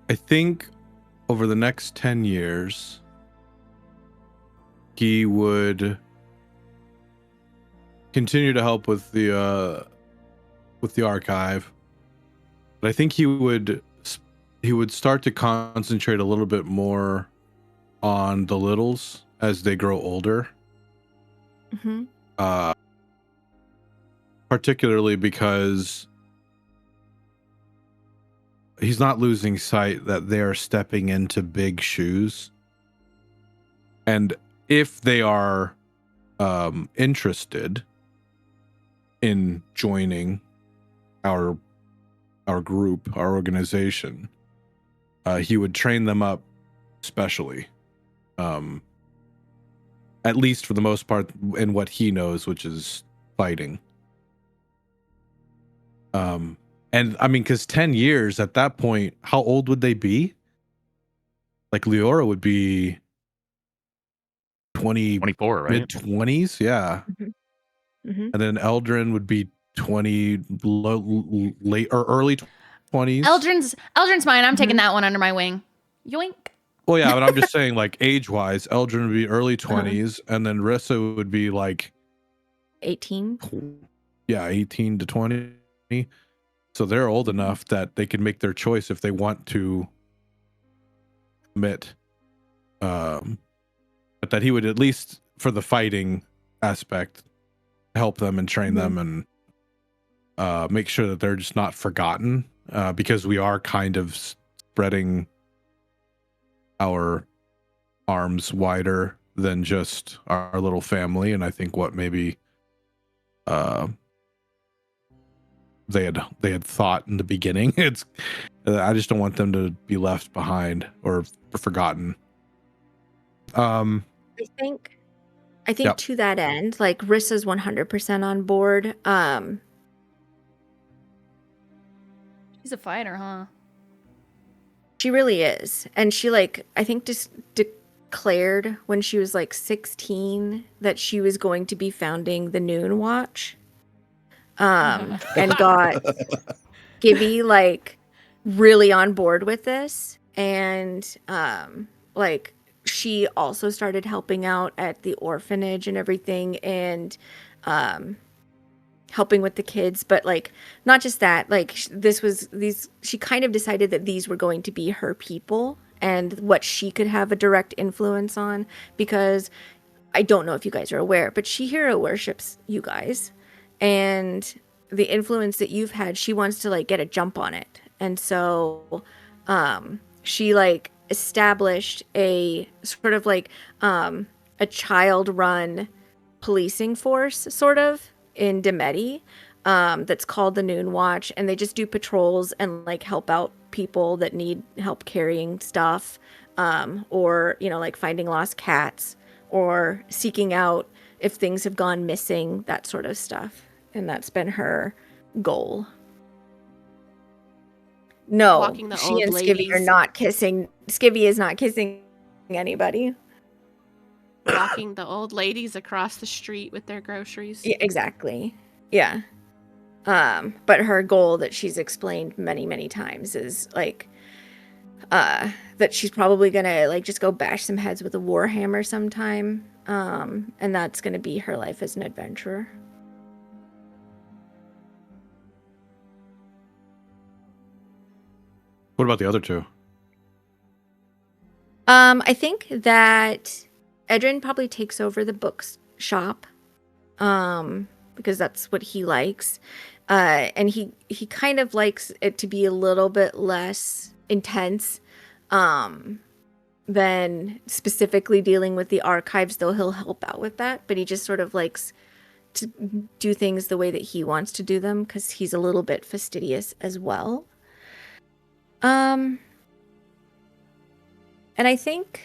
I think over the next 10 years, he would continue to help with the archive, but I think he would start to concentrate a little bit more on the littles as they grow older. Particularly because he's not losing sight that they are stepping into big shoes. And if they are interested in joining our group, our organization, he would train them up specially, at least for the most part, in what he knows, which is fighting. And I mean, because 10 years at that point, how old would they be? Like Leora would be 24, right? mid 20s, yeah. Mm-hmm. And then Eldrin would be 20, late or early 20s. Eldrin's mine. I'm taking Mhm. that one under my wing. Yoink. Well, yeah, but I'm just saying, like, age-wise, Eldrin would be early 20s, and then Rissa would be like 18. 18 to 20. So they're old enough that they can make their choice if they want to commit. But that he would, at least for the fighting aspect, help them and train them and make sure that they're just not forgotten, because we are kind of spreading our arms wider than just our little family. And I think what maybe they had thought in the beginning, it's I just don't want them to be left behind or forgotten. I think Yep. to that end, like Rissa's 100% on board. She's a fighter, huh? She really is. And she, like, I think just declared when she was like 16 that she was going to be founding the Noon Watch. And got Gibby like really on board with this. And like she also started helping out at the orphanage and everything, and helping with the kids. But like not just that, like she kind of decided that these were going to be her people and what she could have a direct influence on, because I don't know if you guys are aware, but she hero worships you guys, and the influence that you've had, she wants to like get a jump on it. And so she like established a sort of like a child run policing force sort of in Demeti, that's called the Noon Watch, and they just do patrols and like help out people that need help carrying stuff, or like finding lost cats or seeking out if things have gone missing, that sort of stuff. And that's been her goal. No, Walking the she old and Skivvy are ladies. not kissing. Skivvy is not kissing anybody. Walking the old ladies across the street with their groceries. Yeah, exactly. Yeah. But her goal that she's explained many, many times is like that she's probably gonna like just go bash some heads with a warhammer sometime. And that's gonna be her life as an adventurer. What about the other two? I think that Edrin probably takes over the bookshop, because that's what he likes. And he kind of likes it to be a little bit less intense, than specifically dealing with the archives, though he'll help out with that. But he just sort of likes to do things the way that he wants to do them, because he's a little bit fastidious as well. And I think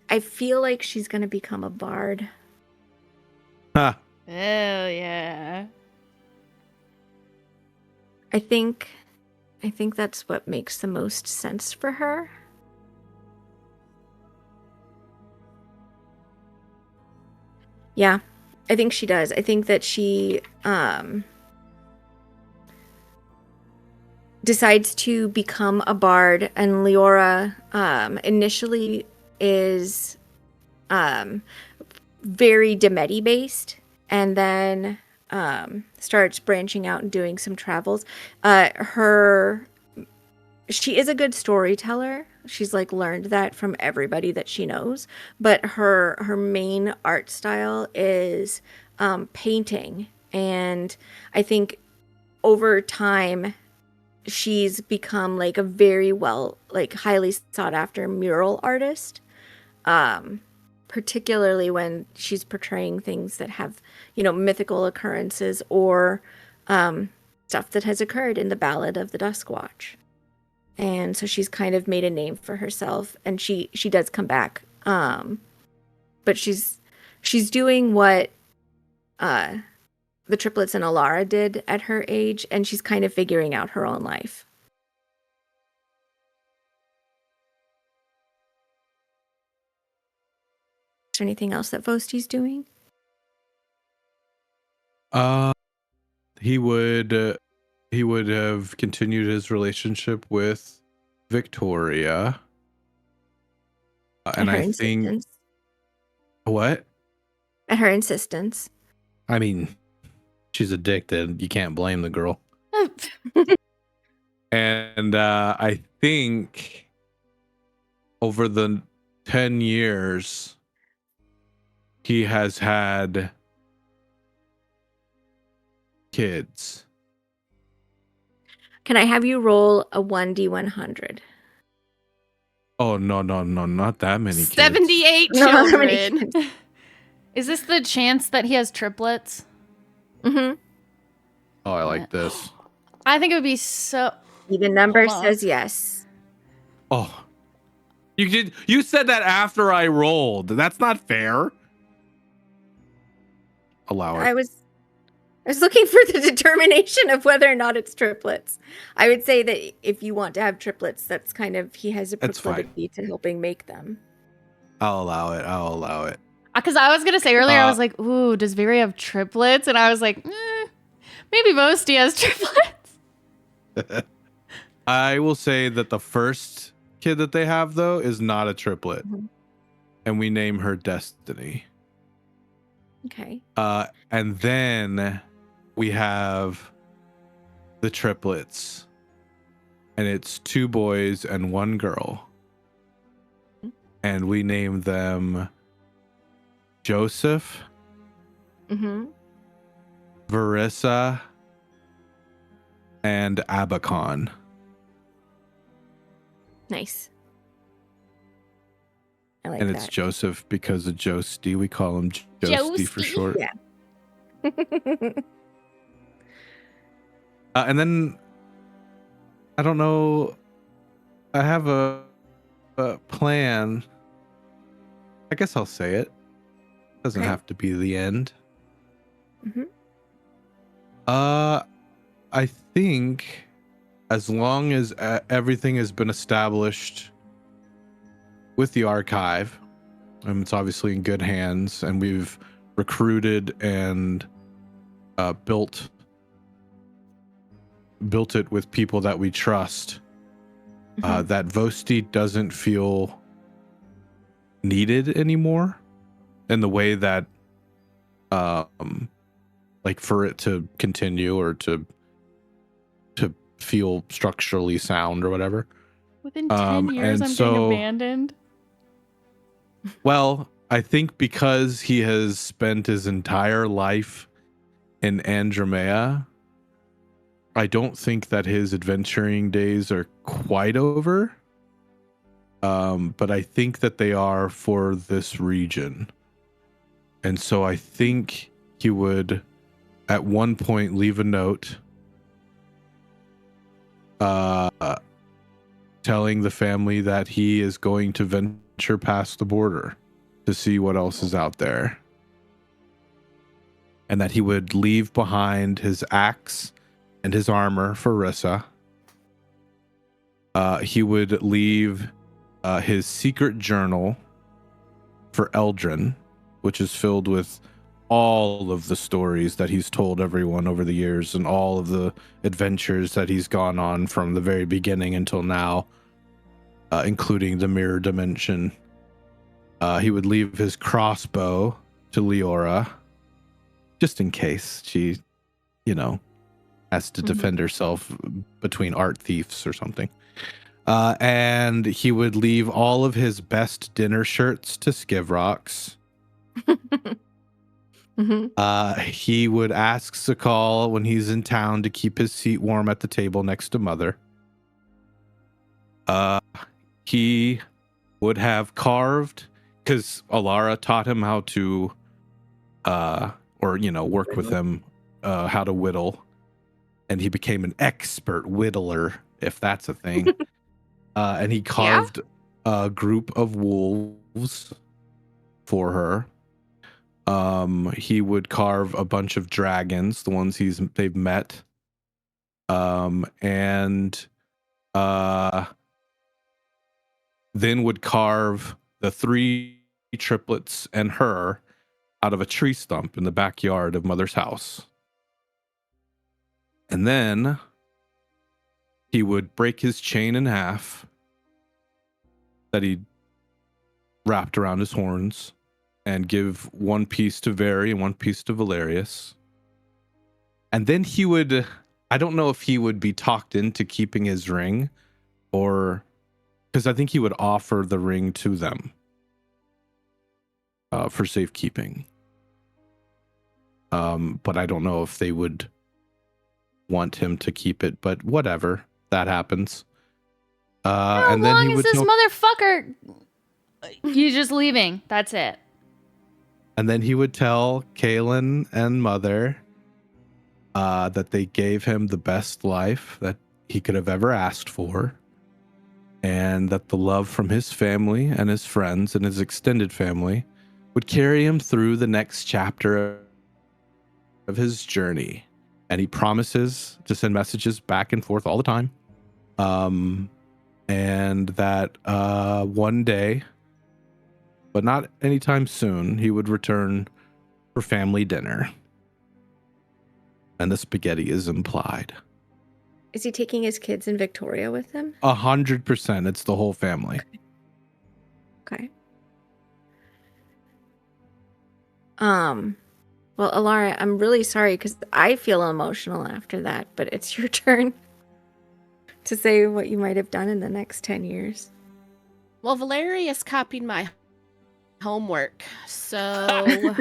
I feel like she's gonna become a bard. Ha. Oh, yeah. I think that's what makes the most sense for her. Yeah, I think she does. I think that she decides to become a bard, and Leora initially is very Demeti based, and then starts branching out and doing some travels. She is a good storyteller, She's like learned that from everybody that she knows. But her main art style is painting, and I think over time she's become like a very like highly sought after mural artist. Particularly when she's portraying things that have, mythical occurrences or stuff that has occurred in the Ballad of the Dusk Watch. And so she's kind of made a name for herself, and she does come back. But she's doing what the triplets and Alara did at her age, and she's kind of figuring out her own life. Is there anything else that Vosti's doing? He would have continued his relationship with Victoria. And At her I think insistence. what? At her insistence. I mean, she's addicted. You can't blame the girl. And I think over the 10 years, he has had kids. Can I have you roll a 1d100? Oh, no, not that many kids. 78 No, how many children. kids? Is this the chance that he has triplets? Mm-hmm. Oh, I like this. I think it would be so. Even number Hold on. says yes. Oh. You said that after I rolled. That's not fair. Allow it. I was looking for the determination of whether or not it's triplets. I would say that if you want to have triplets, that's kind of, he has a That's fine. proclivity to helping make them. I'll allow it. Because I was going to say earlier, I was like, ooh, does Viri have triplets? And I was like, maybe Vosti has triplets. I will say that the first kid that they have, though, is not a triplet. Mhm. And we name her Destiny. Okay. And then we have the triplets. And it's 2 boys and 1 girl. And we name them Joseph, Mm-hmm. Verissa, and Abacon. Nice. I like And it's that. Joseph because of Josty. We call him Josty for Josty. short. Yeah. And then I don't know. I have a plan. I guess I'll say it. Doesn't Okay. have to be the end. Mhm. I think as long as everything has been established with the archive, and it's obviously in good hands, and we've recruited and built it with people that we trust, Mhm. that Vosti doesn't feel needed anymore in the way that like for it to continue or to feel structurally sound or whatever. Within 10 years, and I'm so- getting abandoned. Well, I think because he has spent his entire life in Andromea, I don't think that his adventuring days are quite over. But I think that they are for this region. And so I think he would at one point leave a note telling the family that he is going to venture past the border to see what else is out there. And that he would leave behind his axe and his armor for Rissa. He would leave his secret journal for Eldrin, which is filled with all of the stories that he's told everyone over the years and all of the adventures that he's gone on from the very beginning until now, including the mirror dimension. He would leave his crossbow to Leora, just in case she, has to defend herself between art thieves or something. And he would leave all of his best dinner shirts to Skivrox. He would ask Sakal when he's in town to keep his seat warm at the table next to Mother. He would have carved, because Alara taught him how to, worked with him, how to whittle. And he became an expert whittler, if that's a thing. And he carved a group of wolves for her. He would carve a bunch of dragons, the ones they've met. And then would carve the 3 triplets and her out of a tree stump in the backyard of Mother's house. And then he would break his chain in half that he wrapped around his horns and give 1 piece to Veri and 1 piece to Valerius. And then he would, I don't know if he would be talked into keeping his ring, or because I think he would offer the ring to them for safekeeping. But I don't know if they would want him to keep it, but whatever, that happens. How and then long he is would this tell, motherfucker? He's just leaving. That's it. and then he would tell Kaelin and Mother that they gave him the best life that he could have ever asked for, and that the love from his family and his friends and his extended family would carry him through the next chapter of his journey. And he promises to send messages back and forth all the time. And that one day, but not anytime soon, he would return for family dinner. And the spaghetti is implied. Is he taking his kids and Victoria with him? 100%. It's the whole family. Okay. Well, Alara, I'm really sorry because I feel emotional after that, but it's your turn to say what you might have done in the next 10 years. Well, Valerius copied my homework, so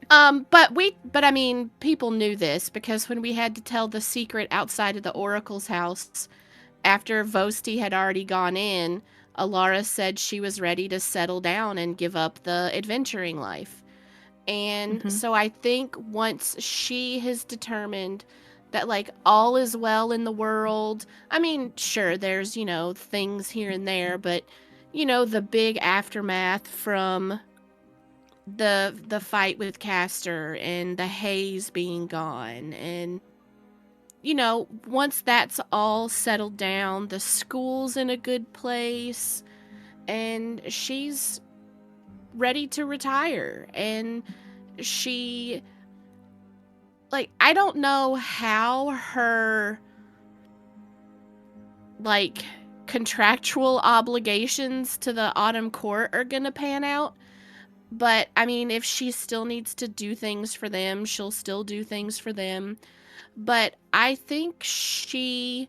but I mean, people knew this because when we had to tell the secret outside of the Oracle's house, after Vosti had already gone in, Alara said she was ready to settle down and give up the adventuring life. And so I think once she has determined that, like, all is well in the world, I mean, sure, there's, things here and there, but, the big aftermath from the fight with Castor and the haze being gone, and once that's all settled down, the school's in a good place and she's ready to retire. And she, like, I don't know how her, like, contractual obligations to the Autumn Court are gonna pan out. But, I mean, if she still needs to do things for them, she'll still do things for them. But I think she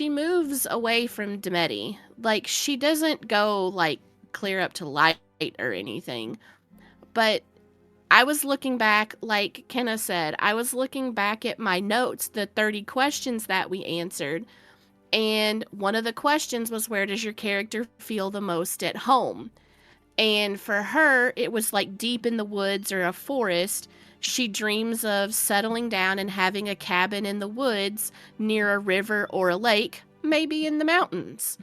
moves away from Demeti. Like, she doesn't go, like, clear up to light or anything. But I was looking back, like Kenna said, I was looking back at my notes, the 30 questions that we answered. And one of the questions was, where does your character feel the most at home? And for her, it was like deep in the woods or a forest. She dreams of settling down and having a cabin in the woods near a river or a lake, maybe in the mountains.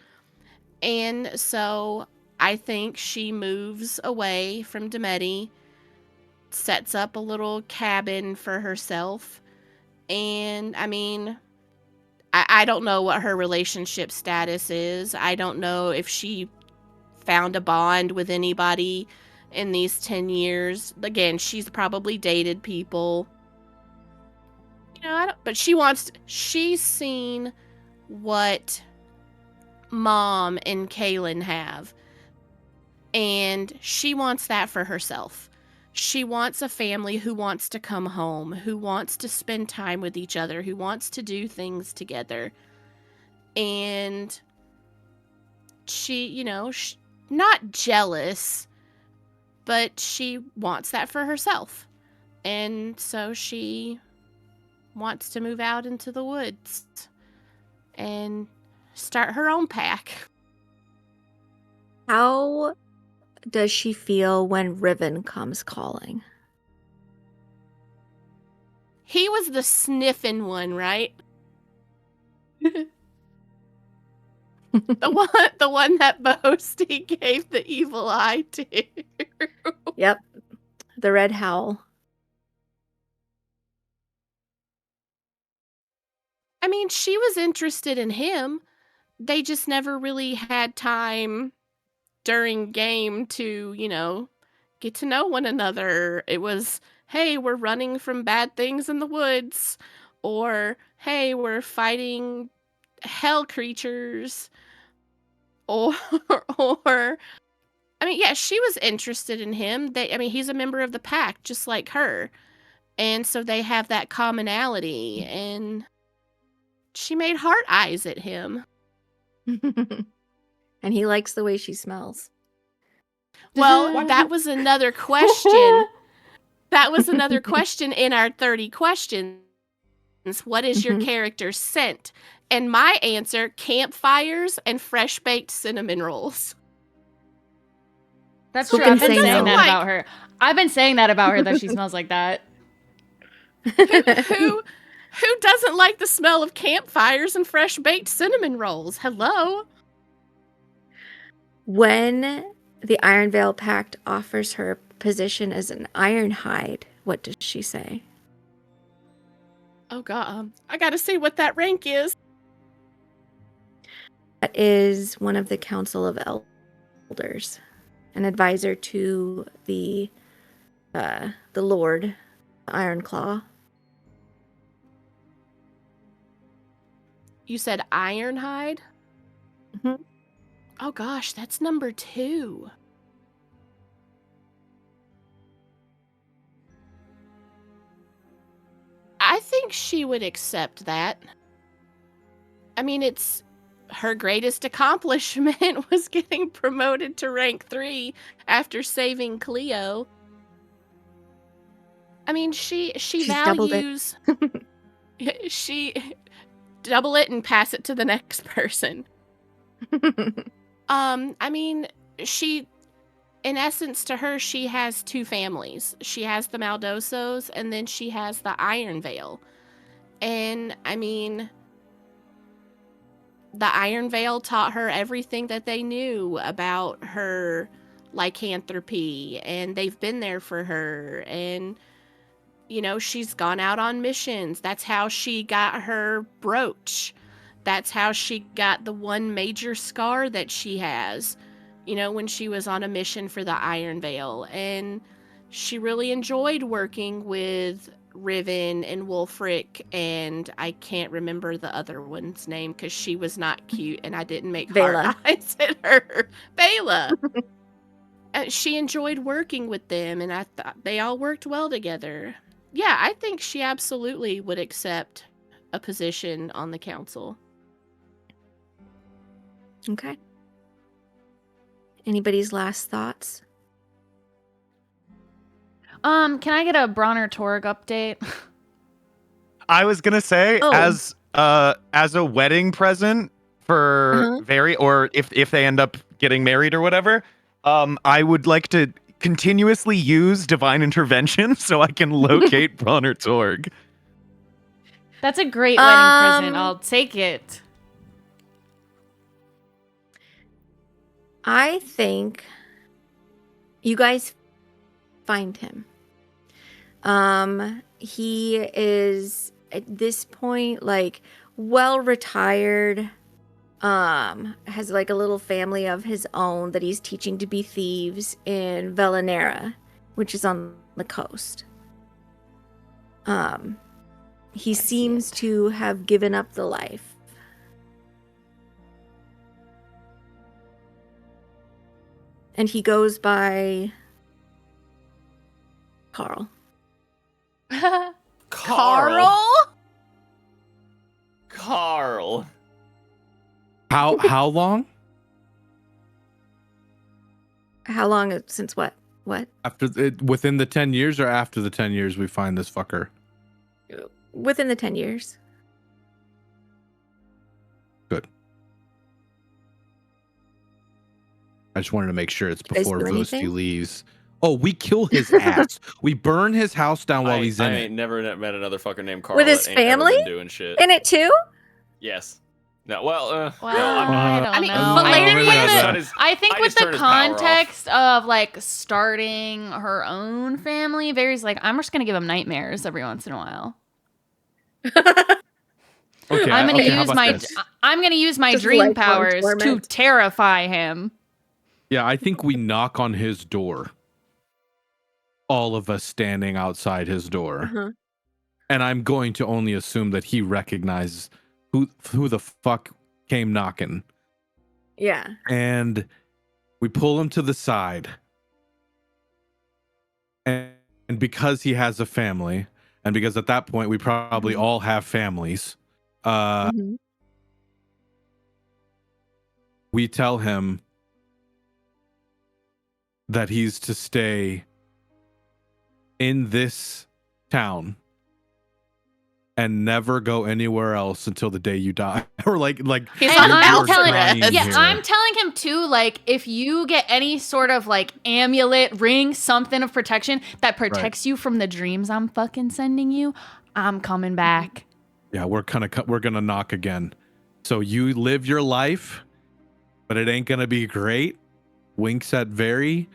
And so I think she moves away from Demeti, sets up a little cabin for herself. And I mean, I don't know what her relationship status is. I don't know if she found a bond with anybody in these 10 years. Again, she's probably dated people. But she's seen what Mom and Kaelin have. And she wants that for herself. She wants a family who wants to come home, who wants to spend time with each other, who wants to do things together. and she, not jealous, but she wants that for herself. And so she wants to move out into the woods and start her own pack. How does she feel when Riven comes calling? He was the sniffing one, right? the one that Boasty gave the evil eye to. Yep. The red howl. I mean, she was interested in him. They just never really had time during game to, get to know one another. It was, hey, we're running from bad things in the woods, or hey, we're fighting hell creatures, or I mean, yeah, she was interested in him. He's a member of the Pact just like her. And so they have that commonality, and she made heart eyes at him. And he likes the way she smells. Well, that was another question. That was another question in our 30 questions. What is your character's scent? And my answer, campfires and fresh-baked cinnamon rolls. That's Who true. can I've been say saying no? that about her. I've been saying that about her, that she smells like that. Who doesn't like the smell of campfires and fresh-baked cinnamon rolls? Hello? When the Iron Veil Pact offers her a position as an Ironhide, what does she say? Oh, God. I gotta see what that rank is. That is one of the Council of Elders, an advisor to the Lord Ironclaw. You said Ironhide? Mhm. Oh, gosh, that's number 2. I think she would accept that. I mean, it's her greatest accomplishment was getting promoted to rank 3 after saving Cleo. I mean, she's values... she double it and pass it to the next person. I mean, in essence, to her, she has 2 families. She has the Maldosos, and then she has the Iron Veil. And, I mean, the Iron Veil taught her everything that they knew about her lycanthropy, and they've been there for her. And, she's gone out on missions. That's how she got her brooch. That's how she got the one major scar that she has, when she was on a mission for the Iron Veil. And she really enjoyed working with Riven and Wolfric, and I can't remember the other one's name because she was not cute and I didn't make heart eyes at her. Bela. She enjoyed working with them, and I thought they all worked well together. Yeah, I think she absolutely would accept a position on the council. Okay. Anybody's last thoughts? Can I get a Bronner Torg update? I was gonna say, as a wedding present for or if they end up getting married or whatever, I would like to continuously use divine intervention so I can locate Bronner Torg. That's a great wedding present. I'll take it. I think you guys find him. He is at this point well retired, has a little family of his own that he's teaching to be thieves in Velanera, which is on the coast. He seems to have given up the life. And he goes by Carl. Carl. How long? How long since what? What? Within the 10 years or after the 10 years we find this fucker? Within the 10 years. Good. I just wanted to make sure it's guys before do Vosti anything? leaves. Oh, we kill his ass. We burn his house down while he's in I it. ain't never met another fucker named Carl With his that ain't ever family? been doing shit. In it too? Yes. No, well, Well, no, I'm not. I don't I mean, know. but I like, think maybe with that's the- not his- I think I with just the turned his power off. context of like starting her own family, Vary's like, I'm just gonna give him nightmares every once in a while. Okay, I'm gonna how use about my this? I'm gonna use my Just dream lifelong powers to torment. terrify him. Yeah, I think we knock on his door. All of us standing outside his door. Uh-huh. And I'm going to only assume that he recognizes who the fuck came knocking. Yeah. And we pull him to the side. And because he has a family, and because at that point we probably Mhm. all have families, Mhm. we tell him that he's to stay in this town and never go anywhere else until the day you die. Or like He's And on I'm house telling, arrest. yeah, here. I'm telling him too. Like, if you get any sort of like amulet, ring, something of protection that protects you from the dreams I'm fucking sending you, I'm coming back. Yeah, we're gonna knock again. So you live your life, but it ain't gonna be great. Winks at Very,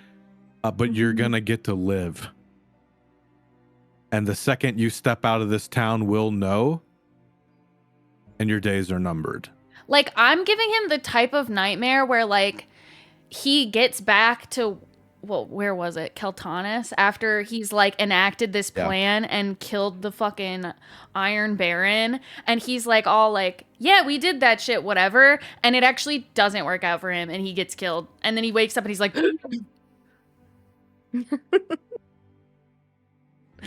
but you're gonna get to live. And the second you step out of this town, we'll know, and your days are numbered. Like, I'm giving him the type of nightmare where like he gets back to, well, where was it? Keltanis, after he's like enacted this Yeah. plan and killed the fucking Iron Baron. And he's like all like, yeah, we did that shit, whatever. And it actually doesn't work out for him and he gets killed. And then he wakes up and he's like,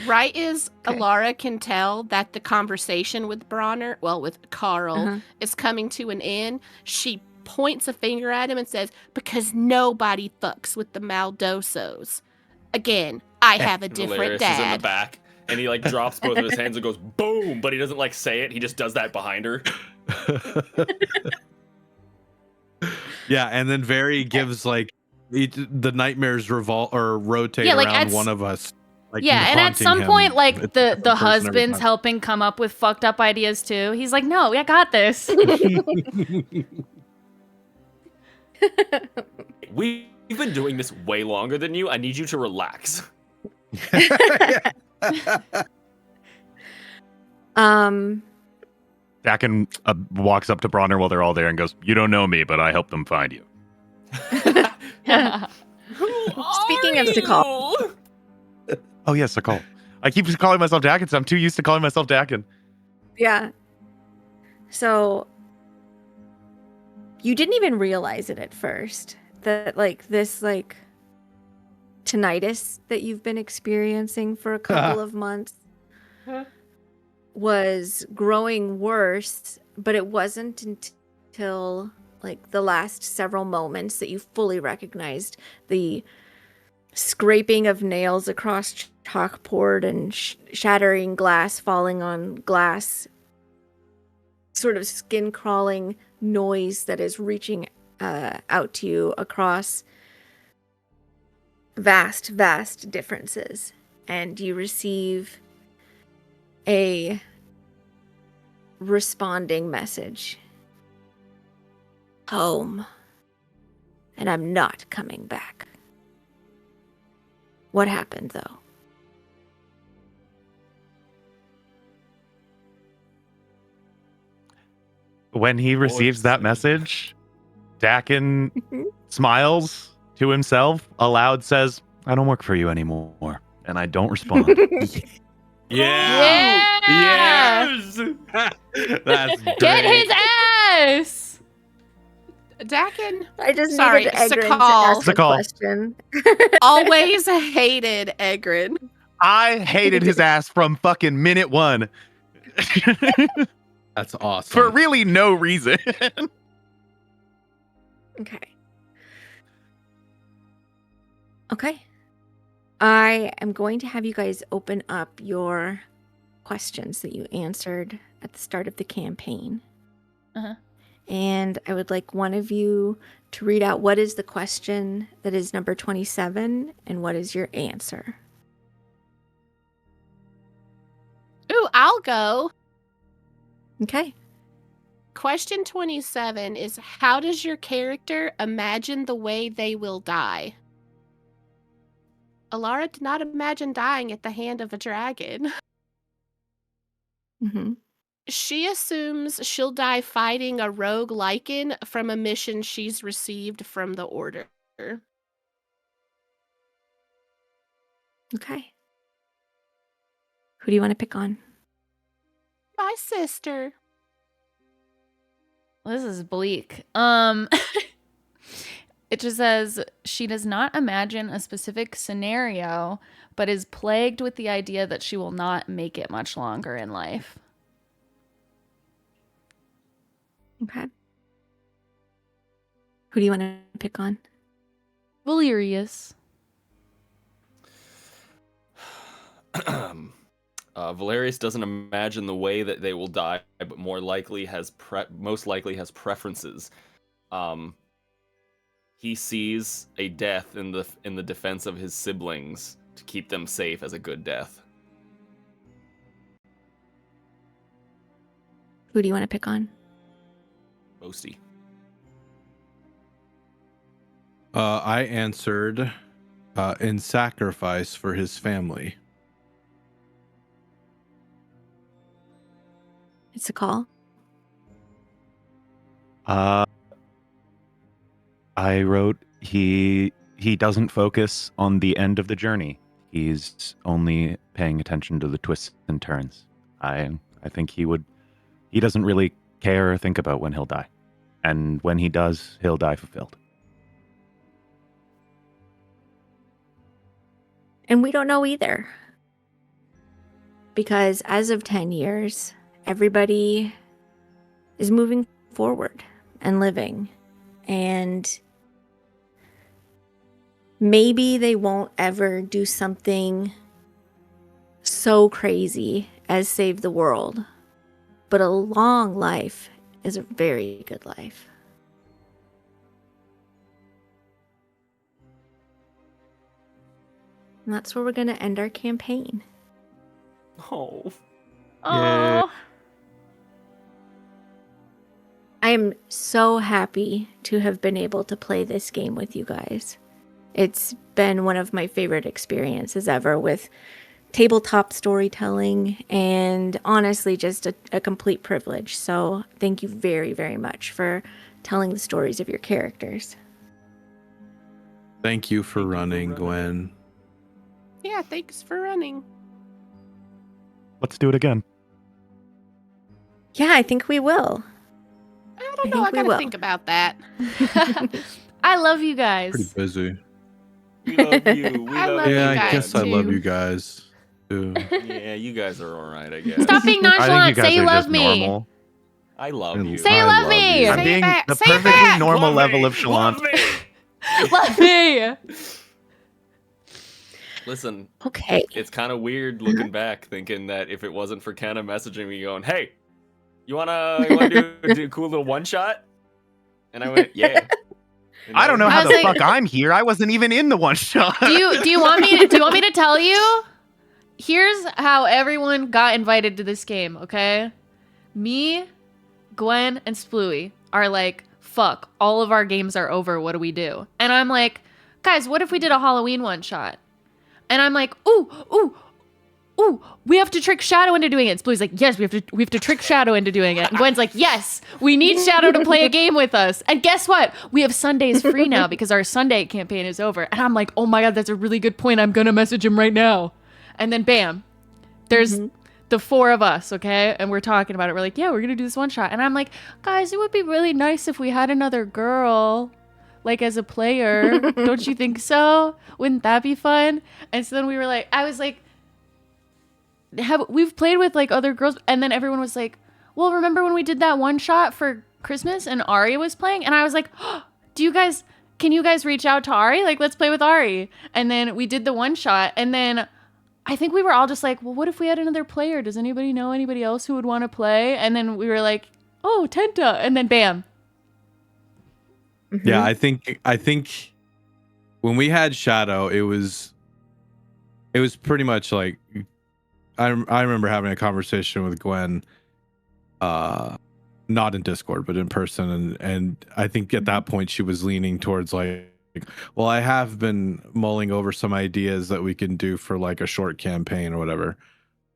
Right is Okay. Alara can tell that the conversation with Bronner, well, with Carl, Uh-huh. is coming to an end. She points a finger at him and says, because nobody fucks with the Maldosos. Again, I have a different Valerius is in the dad. back, and he like drops both of his hands and goes boom, but he doesn't like say it. He just does that behind her. Yeah, and then Very gives like the nightmares rotate Yeah, like, around at one of us. Like yeah, and at haunting some him. point, like It's a the different person every husband's time. helping come up with fucked up ideas too. He's like, no, I got this. We've been doing this way longer than you. I need you to relax. Dakin walks up to Bronner while they're all there and goes, "You don't know me, but I helped them find you." Speaking of Sakal. Oh yes, Sakal. I keep calling myself Dakin, so I'm too used to calling myself Dakin. Yeah. So you didn't even realize it at first that like this like tinnitus that you've been experiencing for a couple of months was growing worse, but it wasn't until like the last several moments that you fully recognized the scraping of nails across chalkboard and shattering glass falling on glass, sort of skin crawling noise that is reaching out to you across vast differences. And you receive a responding message. Home. And I'm not coming back. What happened, though? When he receives that message, Dakin smiles to himself, aloud says, "I don't work for you anymore," and I don't respond. Yeah. Yes. That's Get great. his ass! Dakin I just Sorry, needed Egrin to Sakal. ask a Sakal. question. always hated Egrin. I hated his ass from fucking minute one. That's awesome. For really no reason. Okay. Okay. I am going to have you guys open up your questions that you answered at the start of the campaign. Uh-huh. And I would like one of you to read out what is the question that is number 27 and what is your answer. Ooh, I'll go. Okay. Question 27 is, how does your character imagine the way they will die? Alara did not imagine dying at the hand of a dragon. Mm-hmm. She assumes she'll die fighting a rogue lichen from a mission she's received from the Order. Okay. Who do you want to pick on? My sister. This is bleak. It just says she does not imagine a specific scenario, but is plagued with the idea that she will not make it much longer in life. Okay. Who do you want to pick on? Valerius. Valerius doesn't imagine the way that they will die, but most likely has preferences. He sees a death in the defense of his siblings to keep them safe as a good death. Who do you want to pick on? Boasty. I answered in sacrifice for his family. It's a call. I wrote he doesn't focus on the end of the journey. He's only paying attention to the twists and turns. I think he doesn't really care or think about when he'll die. And when he does, he'll die fulfilled. And we don't know either. Because as of 10 years, everybody is moving forward and living. And maybe they won't ever do something so crazy as save the world. But a long life is a very good life. And that's where we're going to end our campaign. Oh. Oh. I am so happy to have been able to play this game with you guys. It's been one of my favorite experiences ever with tabletop storytelling, and honestly just a complete privilege. So thank you very, very much for telling the stories of your characters. Thank you for running, Gwen. Yeah, thanks for running. Let's do it again. Yeah, I think we will. I don't know. I gotta think about that. I love you guys. Pretty busy. We love you. We I love love you Yeah, you I guys, guess I love too. you guys too. Yeah, you guys are all right, I guess. Stop being I think nonchalant. you guys Say you are love just me. normal. I love you. Say you I love me. you. I'm Say it being back. the Say it perfectly back. normal Love level me. of chalant. Love me. Love me. Listen, Okay. it's kind of weird looking back, thinking that if it wasn't for Kenna messaging me going, "Hey, you wanna do a cool little one shot?" And I went, "Yeah." And I don't know I how was the like- fuck I'm here. I wasn't even in the one shot. Do you want me to tell you? Here's how everyone got invited to this game, okay? Me, Gwen, and Splooey are like, fuck, all of our games are over. What do we do? And I'm like, guys, what if we did a Halloween one shot? And I'm like, ooh, we have to trick Shadow into doing it. And Splooey's like, yes, we have to trick Shadow into doing it. And Gwen's like, yes, we need Shadow to play a game with us. And guess what? We have Sundays free now because our Sunday campaign is over. And I'm like, oh my God, that's a really good point. I'm going to message him right now. And then bam, there's the four of us, okay? And we're talking about it. We're like, yeah, we're going to do this one shot. And I'm like, guys, it would be really nice if we had another girl, like as a player. Don't you think so? Wouldn't that be fun? And so then we were like, I was like, we've played with like other girls. And then everyone was like, well, remember when we did that one shot for Christmas and Arya was playing? And I was like, oh, can you guys reach out to Ari? Like, let's play with Ari. And then we did the one shot. And then I think we were all just like, well, what if we had another player? Does anybody know anybody else who would want to play? And then we were like, oh, Tenta. And then bam. Mm-hmm. Yeah, I think when we had Shadow, it was pretty much like I remember having a conversation with Gwen, not in Discord but in person, and I think at that point she was leaning towards like, well, I have been mulling over some ideas that we can do for like a short campaign or whatever.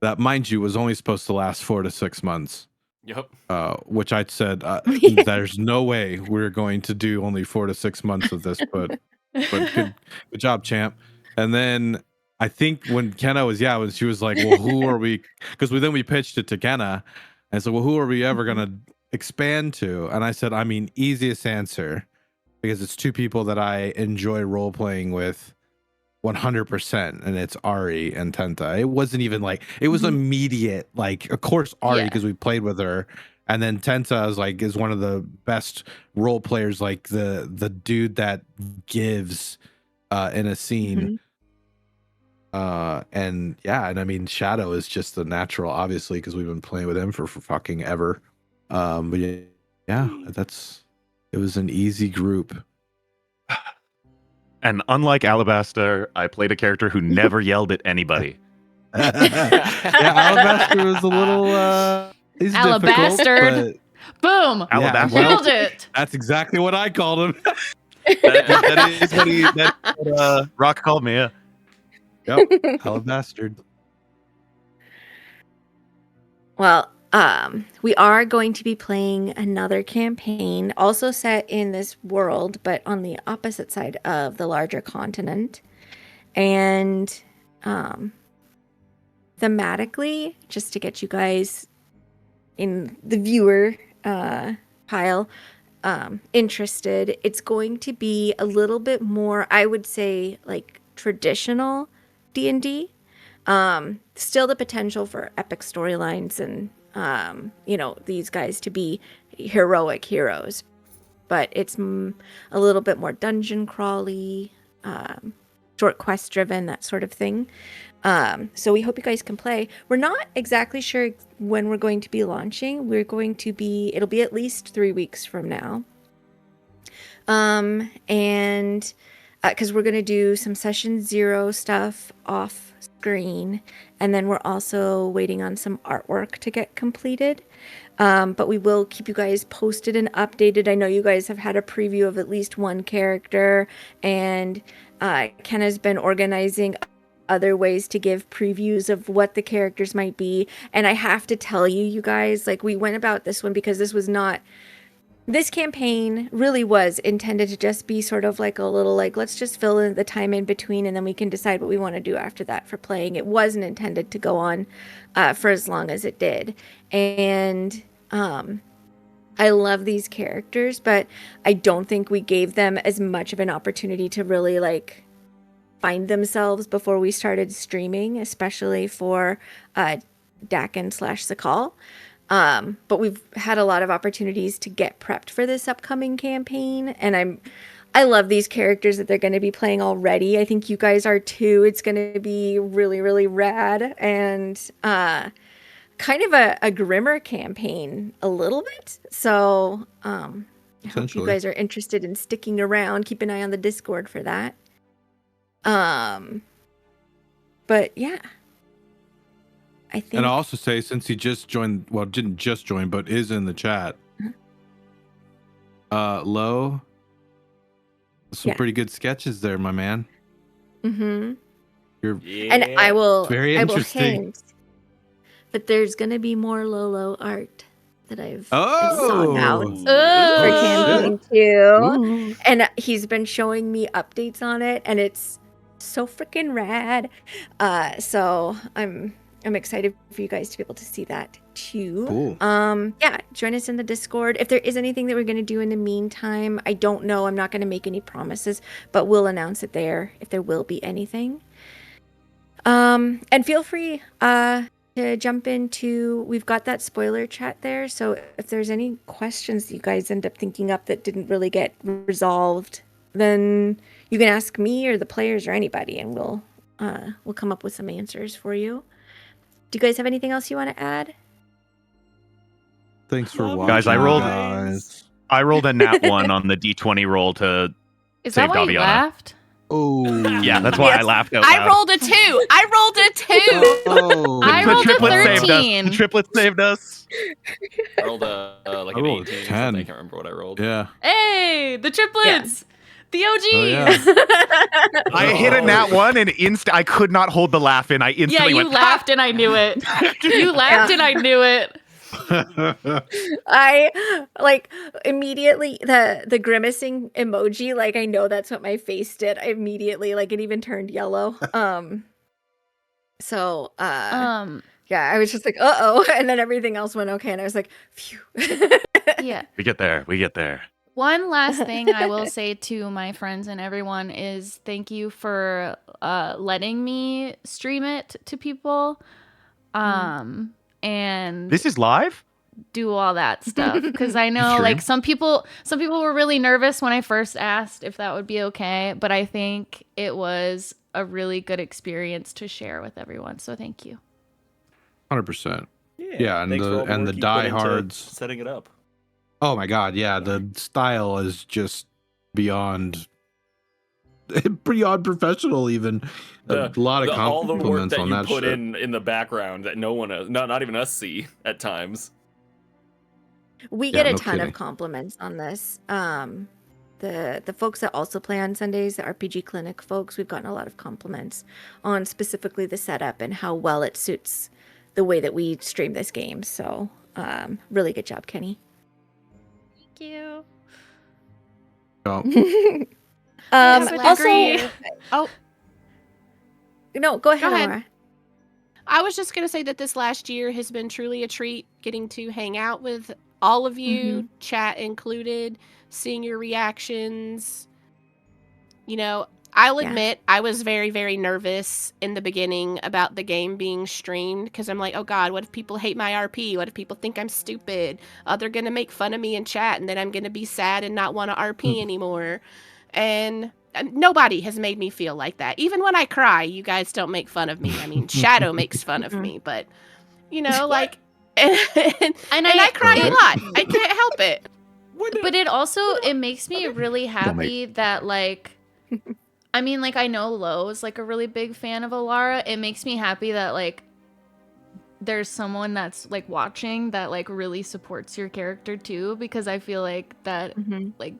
That, mind you, was only supposed to last 4 to 6 months. Yep. Which I said, there's no way we're going to do only 4 to 6 months of this, but good job, champ. And then I think when Kenna was, when she was like, well, who are we? Because we pitched it to Kenna, and so, well, who are we ever gonna expand to? And I said, I mean, easiest answer, because it's 2 people that I enjoy role playing with 100%, and it's Ari and Tenta. It wasn't even like, it was immediate, like, of course Ari, because we played with her, and then Tenta is one of the best role players, like the dude that gives in a scene. And I mean, Shadow is just the natural, obviously, because we've been playing with him for fucking ever. But it was an easy group. And unlike Alabaster, I played a character who never yelled at anybody. Alabaster was a little he's Alabaster. Boom. Alabaster. Nailed it. That's exactly what I called him. that is what Rock called me. Yeah. Yep. Alabaster. Well, we are going to be playing another campaign, also set in this world, but on the opposite side of the larger continent. And thematically, just to get you guys in the viewer pile interested, it's going to be a little bit more, I would say, like traditional D&D. Still the potential for epic storylines and these guys to be heroic heroes, but it's a little bit more dungeon crawly, short quest driven, that sort of thing. So we hope you guys can play. We're not exactly sure when we're going to be launching. It'll be at least 3 weeks from now. And because we're going to do some session 0 stuff off screen, and then we're also waiting on some artwork to get completed. But we will keep you guys posted and updated. I know you guys have had a preview of at least one character, and Kenna's been organizing other ways to give previews of what the characters might be. And I have to tell you, you guys, like, we went about this one because this campaign really was intended to just be sort of like a little, like, let's just fill in the time in between and then we can decide what we want to do after that for playing. It wasn't intended to go on for as long as it did. And I love these characters, but I don't think we gave them as much of an opportunity to really, like, find themselves before we started streaming, especially for Dakin/Sakal. But we've had a lot of opportunities to get prepped for this upcoming campaign, and I love these characters that they're going to be playing already. I think you guys are too. It's going to be really, really rad, and kind of a grimmer campaign a little bit. So I hope you guys are interested in sticking around. Keep an eye on the Discord for that. But yeah, I think. And I'll also say, since he just joined, well, didn't just join, but is in the chat. Lo, some pretty good sketches there, my man. Mm-hmm. Yeah. And I will hint, but there's gonna be more Lolo art that I've Oh! sought out Oh! for campaign 2. Ooh. And he's been showing me updates on it, and it's so freaking rad. So I'm excited for you guys to be able to see that too. Cool. Yeah, join us in the Discord. If there is anything that we're going to do in the meantime, I don't know. I'm not going to make any promises, but we'll announce it there if there will be anything. And feel free to to jump into, we've got that spoiler chat there. So if there's any questions you guys end up thinking up that didn't really get resolved, then you can ask me or the players or anybody, and we'll come up with some answers for you. Do you guys have anything else you want to add? Thanks for watching, Guys, I rolled- guys. I rolled a nat 1 on the D20 roll to. Is Save that why you Daviana. laughed? Oh, Yeah, that's why I Yes. laughed out loud. I rolled a 2. I rolled a 2. Oh, I The rolled a triplet saved us. 13. The triplet saved us. I rolled a like I an rolled a 18 or 10. something. I can't remember what I rolled. Yeah. Hey, the triplets. The OGs. Oh, yeah. I hit a nat 1 and I could not hold the laugh in. I Yeah, instantly you went. laughed and I knew it. You laughed and I knew it. I like immediately the grimacing emoji, like I know that's what my face did. I immediately, like, it even turned yellow. So yeah, I was just like, uh-oh, and then everything else went okay, and I was like, phew. Yeah. We get there. We get there. One last thing I will say to my friends and everyone is thank you for letting me stream it to people. And This is live? do all that stuff because I know Stream? like some people were really nervous when I first asked if that would be okay, but I think it was a really good experience to share with everyone. So thank you. 100%. Yeah, and thanks for all the work you put into diehards. setting it up. Oh my god, yeah, the style is just beyond professional even. A lot of all the work compliments that on you that put shit. in the background that no one not even us see at times. We Yeah, get a no ton kidding. of compliments on this. The folks that also play on Sundays, the RPG Clinic folks, we've gotten a lot of compliments on specifically the setup and how well it suits the way that we stream this game. So really good job, Kenny. Thank you. Oh, Yes, I Also, agree. Oh, no, go ahead, Go ahead. Laura. I was just going to say that this last year has been truly a treat getting to hang out with all of you, chat included, seeing your reactions. You know, I'll Yeah. admit I was very, very nervous in the beginning about the game being streamed because I'm like, oh God, what if people hate my RP? What if people think I'm stupid? Oh, they're going to make fun of me in chat and then I'm going to be sad and not want to RP anymore. And nobody has made me feel like that. Even when I cry, you guys don't make fun of me. I mean, Shadow makes fun of me, but you know, like, and I cry a lot. I can't help it. But it makes me really happy that like I mean like I know Lo's like a really big fan of Alara. It makes me happy that like there's someone that's like watching that like really supports your character too, because I feel like that like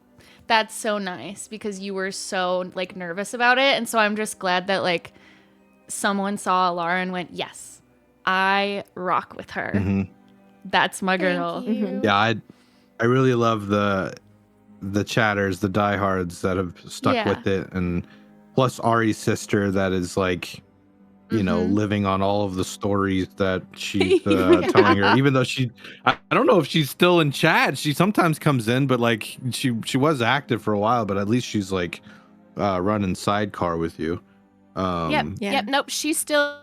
that's so nice because you were so like nervous about it, and so I'm just glad that like someone saw Alara and went, yes, I rock with her. That's my girl. yeah, I really love the chatters, the diehards that have stuck Yeah. with it, and plus Ari's sister that is like, you know, living on all of the stories that she's telling her. Even though I don't know if she's still in chat. She sometimes comes in, but like she was active for a while. But at least she's like running sidecar with you. Yep. Nope. She's still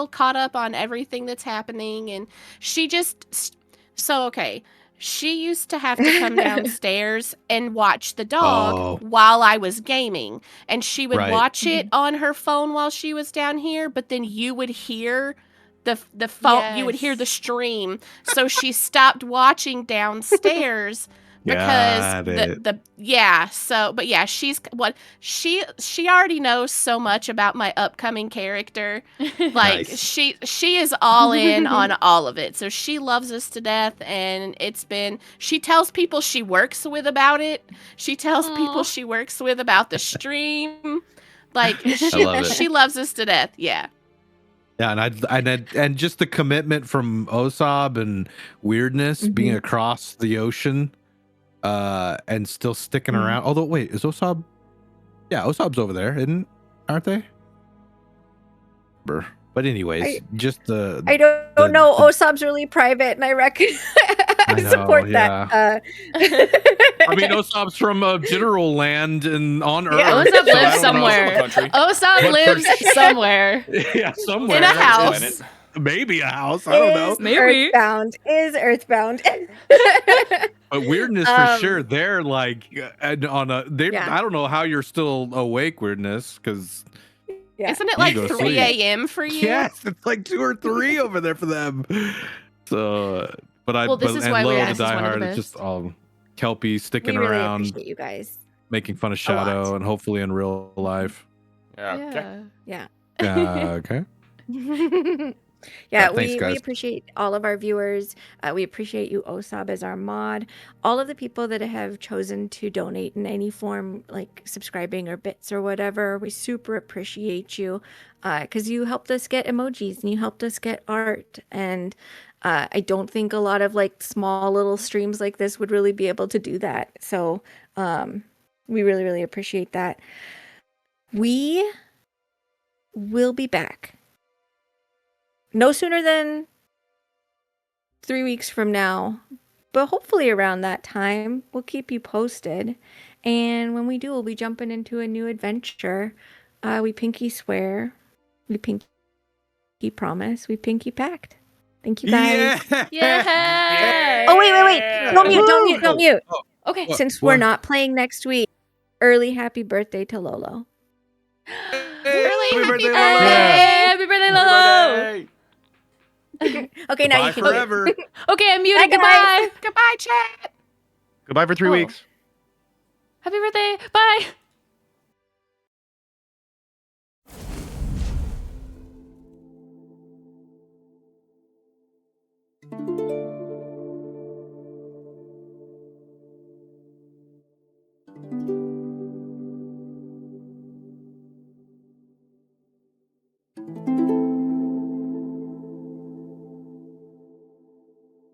caught up on everything that's happening, and she just okay. She used to have to come downstairs and watch the dog while I was gaming, and she would watch it on her phone while she was down here. But then you would hear the phone, you would hear the stream. So she stopped watching downstairs. Because she's what she already knows so much about my upcoming character. Like she is all in on all of it. So she loves us to death, and she tells people she works with about it. She tells people she works with about the stream. Like she loves us to death. Yeah. Yeah, and just the commitment from Osab and Weirdness being across the ocean. And still sticking around. Although, wait, is Osab? Yeah, Osab's over there, aren't they? But anyways, I don't know. Osab's really private, and I reckon I support that. I mean, Osab's from General Land and on Earth. Osab so I lives don't know. somewhere. Osab lives somewhere. Yeah, somewhere. In a house. Maybe a house. I don't know. Is Maybe. Earthbound. Is Earthbound. But weirdness for sure. They're like on a. Yeah. I don't know how you're still awake. Weirdness, because Yeah. Isn't it You like go 3 sleep. a.m. for you? yes, it's like 2 or 3 over there for them. So, but I. Well, this but, is and why Lo, Weirdness the is one of the diehard, it's just best. Kelpie sticking We really around, appreciate you guys. making fun of A lot. Shadow, and hopefully in real life. Yeah. Okay. Okay. Yeah, thanks, we guys. appreciate all of our viewers. We appreciate you, Osab, as our mod. All of the people that have chosen to donate in any form, like subscribing or bits or whatever. We super appreciate you because you helped us get emojis and you helped us get art. And I don't think a lot of like small little streams like this would really be able to do that. So we really, really appreciate that. We will be back. No sooner than 3 weeks from now, but hopefully around that time, we'll keep you posted. And when we do, we'll be jumping into a new adventure. We pinky swear, we pinky promise, we pinky pact. Thank you guys. Yeah. Oh, wait. Don't mute, don't mute, don't mute. Okay. What? Since we're not playing next week, early happy birthday to Lolo. Really? Happy birthday, birthday! Lolo. Hey, happy birthday, Lolo. Hey. Okay, now Bye you can forever. Okay, I'm muted. Bye, guys. Goodbye. Goodbye, chat. Goodbye for 3 Oh. weeks. Happy birthday. Bye. Leave.